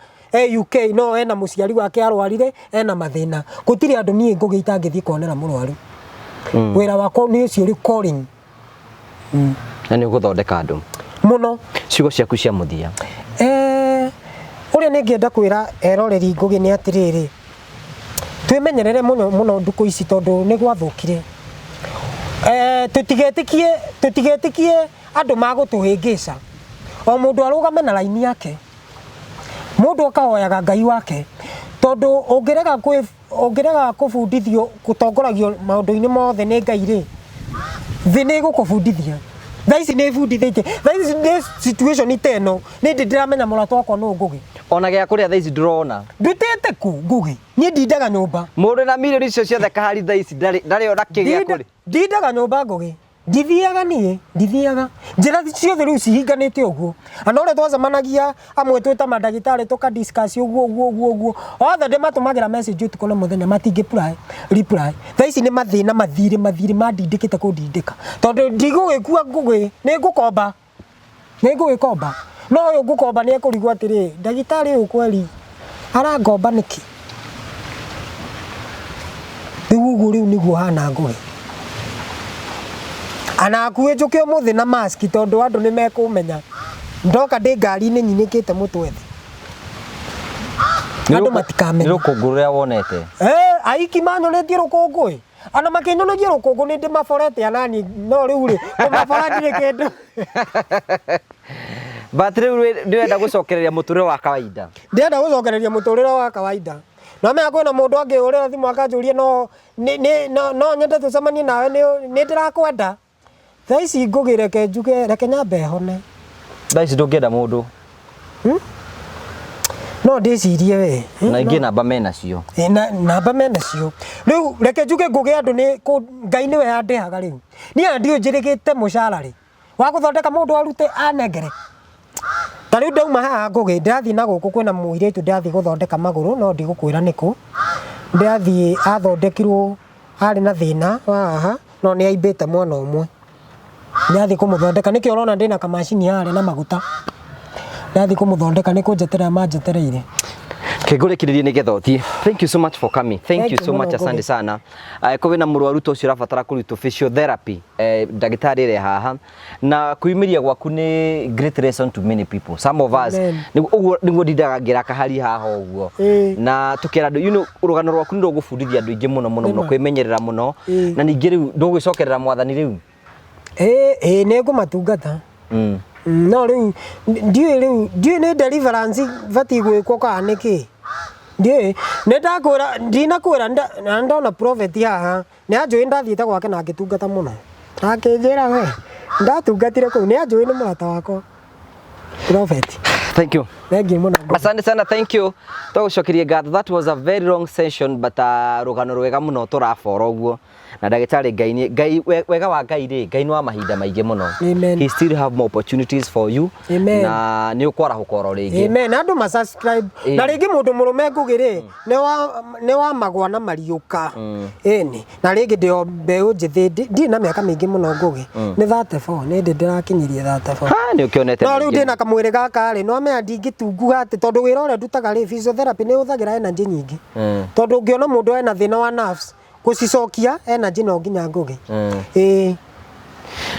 UK, no ena mũciari wake arwarire, ena mathĩna. Gũtirĩ andũ niĩ ngũgĩ itangĩthiĩ kuonera mũrwaru. Wĩra wakwa nĩ ũcio ũrĩ calling. Na nĩ ũgũthondeka andũ mũno. Ciugo ciaku cia mũthia. Ũrĩa nĩ ngĩenda kwĩra eroreri ngũgĩ nĩ atĩrĩrĩ, twĩmenyerere mũno ndukũ ici tondũ nĩ gwathũkire. Tũtigetĩkie andũ magũtũhĩngĩca. O mũndũ arũgame na raini yake, mũndũ akahoyaga Ngai wake, tondũ ũngĩrega kũbundithio gũtongoragio maũndũ-inĩ mothe nĩ Ngai rĩ, thĩ nĩ gũkũbundithia. Thaa ici nĩ bundithĩtie, thaa ici nĩ situation teno, nĩ ndĩramenya mũrata wakwa no ngũgĩ. Ona gĩa kũrĩa thaa ici ndũrona. Ndutĩte kũ ngũgĩ, niĩ ndindaga nyũmba. Mũndũ na milioni icio ciothe kahari thaa ici ndarĩ ona kĩgĩa kũrĩ. Ndindaga nyũmba ngũgĩ, ndithiaga niĩ, ndithiaga. Njĩra ciothe rĩu cihinganĩte ũguo. Ana ũrĩa twacemanagia amwe twĩta mandagĩtarĩ tũkadiscuss ũguo. Othe ndĩmatũmagĩra message ũtukũ na mũthenya matingĩ reply. Thaa ici nĩ mathĩna mathirĩ mandindĩkĩte kũndindĩka. Tondũ ndigũgĩkua ngũgĩ, nĩ ngũgĩkomba. No ũyũ ngũkomba nĩ ekũrigwo atĩrĩ, ndagĩtarĩ ũyũ kweli arangomba nĩkĩ? Rĩu nĩguo hana ngũgĩ. Ana akuĩ njũke ũmũthĩ na mask tondũ andũ nĩ mekũmenya. Ndoka ndĩ ngari-inĩ nyinĩkĩte mũtwe thĩ. Andũ matikamenya. Nĩ rũkũngũ rũrĩa wonete. Aiki manyonetie rũkũngũ. Ana makĩnyonagia rũkũngũ nĩ ndĩmaborete anani, no rĩu rĩ kũmabora ndirĩ kĩndũ. But rĩu ndĩrenda gũcokereria mũtũrĩre wa kawaida. Ndĩrenda gũcokereria mũtũrĩre wa kawaida. No menya kwĩna mũndũ angĩhũrĩra thimũ akanjũria no nyende tũcemanie nawe nĩ ndĩrakwenda. Thaa ici ngũgĩ reke nyambe hone. Thaa ici ndũngĩenda mũndũ. No ndĩcirie we. Na ingĩ namba menacio. Namba menacio. Rĩu reke njuge ngũgĩ andũ Ngai nĩwe andĩhaga rĩu. Niĩ ndiũ njĩrĩgĩte mũcara rĩ wa gũthondeka mũndũ arute anengere. Tariu ndauma haha ngugi ndathi na guku kwina muiretu ndathi guthondeka maguru no ndigukwira niku ndathi athondekirwo ari na thina haha no ni aimbite mwana umwe ndathi kumuthondeka nikio urona ndina kamashini yare na maguta ndathi kumuthondeka ni kunjetera manjetereire Kigurekirerie nigetha uthie. Thank you so much for coming. Thank you so much, asante sana. Kowe na murwaru to cio rabatara kurutwo physiotherapy ndagitari ire haha na kuimiria gwaku ni great lesson to many people. Some of us niguo dindaga ngira kahari haha uguo na tukira andu urugano rwaku ni rugufundithia andu ingi muno kwimenyerera muno na ningi riu ndugicokerera mwathani riu nego matungata no riu ndiye ni deliverance vati gwikwo ka niki ndiye ndakwira ndinakwira ndona prophet haha ni anjui ndathiite gwake na ngitungata muno akinjira we ndatungatire ku ni anjui ni murata wako prophet. Thank you. Thank you muno. Asante sana, thank you. Twagucokerie ngatho. That was a very long session but rugano rwega muno turabora uguo na ndagitari Ngai wega wa Ngai ri Ngai ni wa mahinda maingi muno. He still have more opportunities for you. Amen. Na ni ukwara hukoro ringi. Amen. Andu ma subscribe na ringi mundu murume ngugire ni wa magwa na mariuka eni na ringi ndio mbeu njithi ndi na miaka mingi muno ngugi ni 34 ni ndi ndirakinyirie 34 ni ukionete no riu ndina kamwire gaka ri no me ndingitungu ati tondu wira ore ndutaga ri physiotherapy ni uthagira energy nyingi tondu ungiona mundu ena thina wa nerves kucicokia energy no nginya ngugi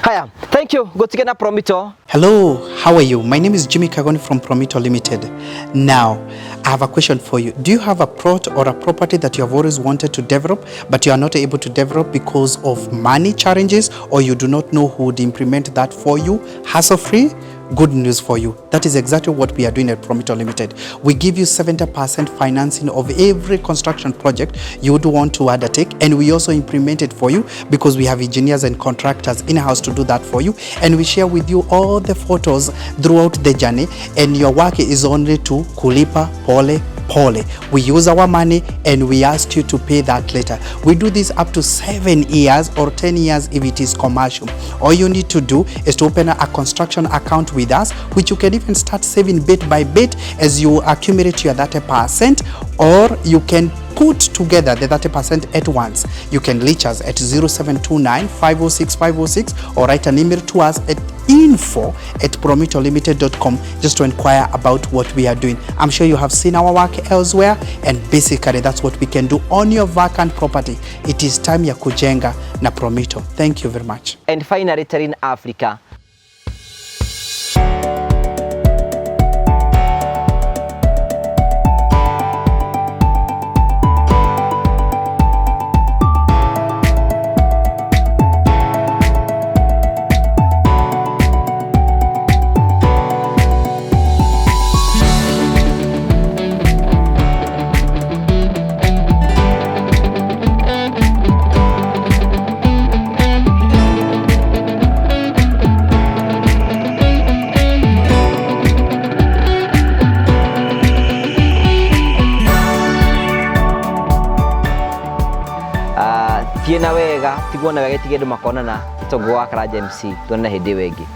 Haya, thank you. Gotige na Promito. Hello, how are you? My name is Jimmy Kagoni from Promito Limited. Now, I have a question for you. Do you have a plot or a property that you have always wanted to develop, but you are not able to develop because of money challenges, or you do not know who would implement that for you, hassle-free? Good news for you. That is exactly what we are doing at Promito Limited. We give you 70% financing of every construction project you would want to undertake, and we also implement it for you because we have engineers and contractors in-house to do that for you, and we share with you all the photos throughout the journey, and your work is only to kulipa pole pole. We use our money and we ask you to pay that later. We do this up to 7 years or 10 years if it is commercial. All you need to do is to open a construction account with us, which you can even start saving bit by bit as you accumulate your 30%, or you can put together the 30% at once. You can reach us at 0729 506 506 or write an email to us at info@promitolimited.com just to inquire about what we are doing. I'm sure you have seen our work elsewhere, and basically that's what we can do on your vacant property. It is time ya kujenga na Promito. Thank you very much. And finally, Terrain Africa. Tiena wega tiguona wega tigende makona na tongo wa Karaja MC tuone hindi wengi.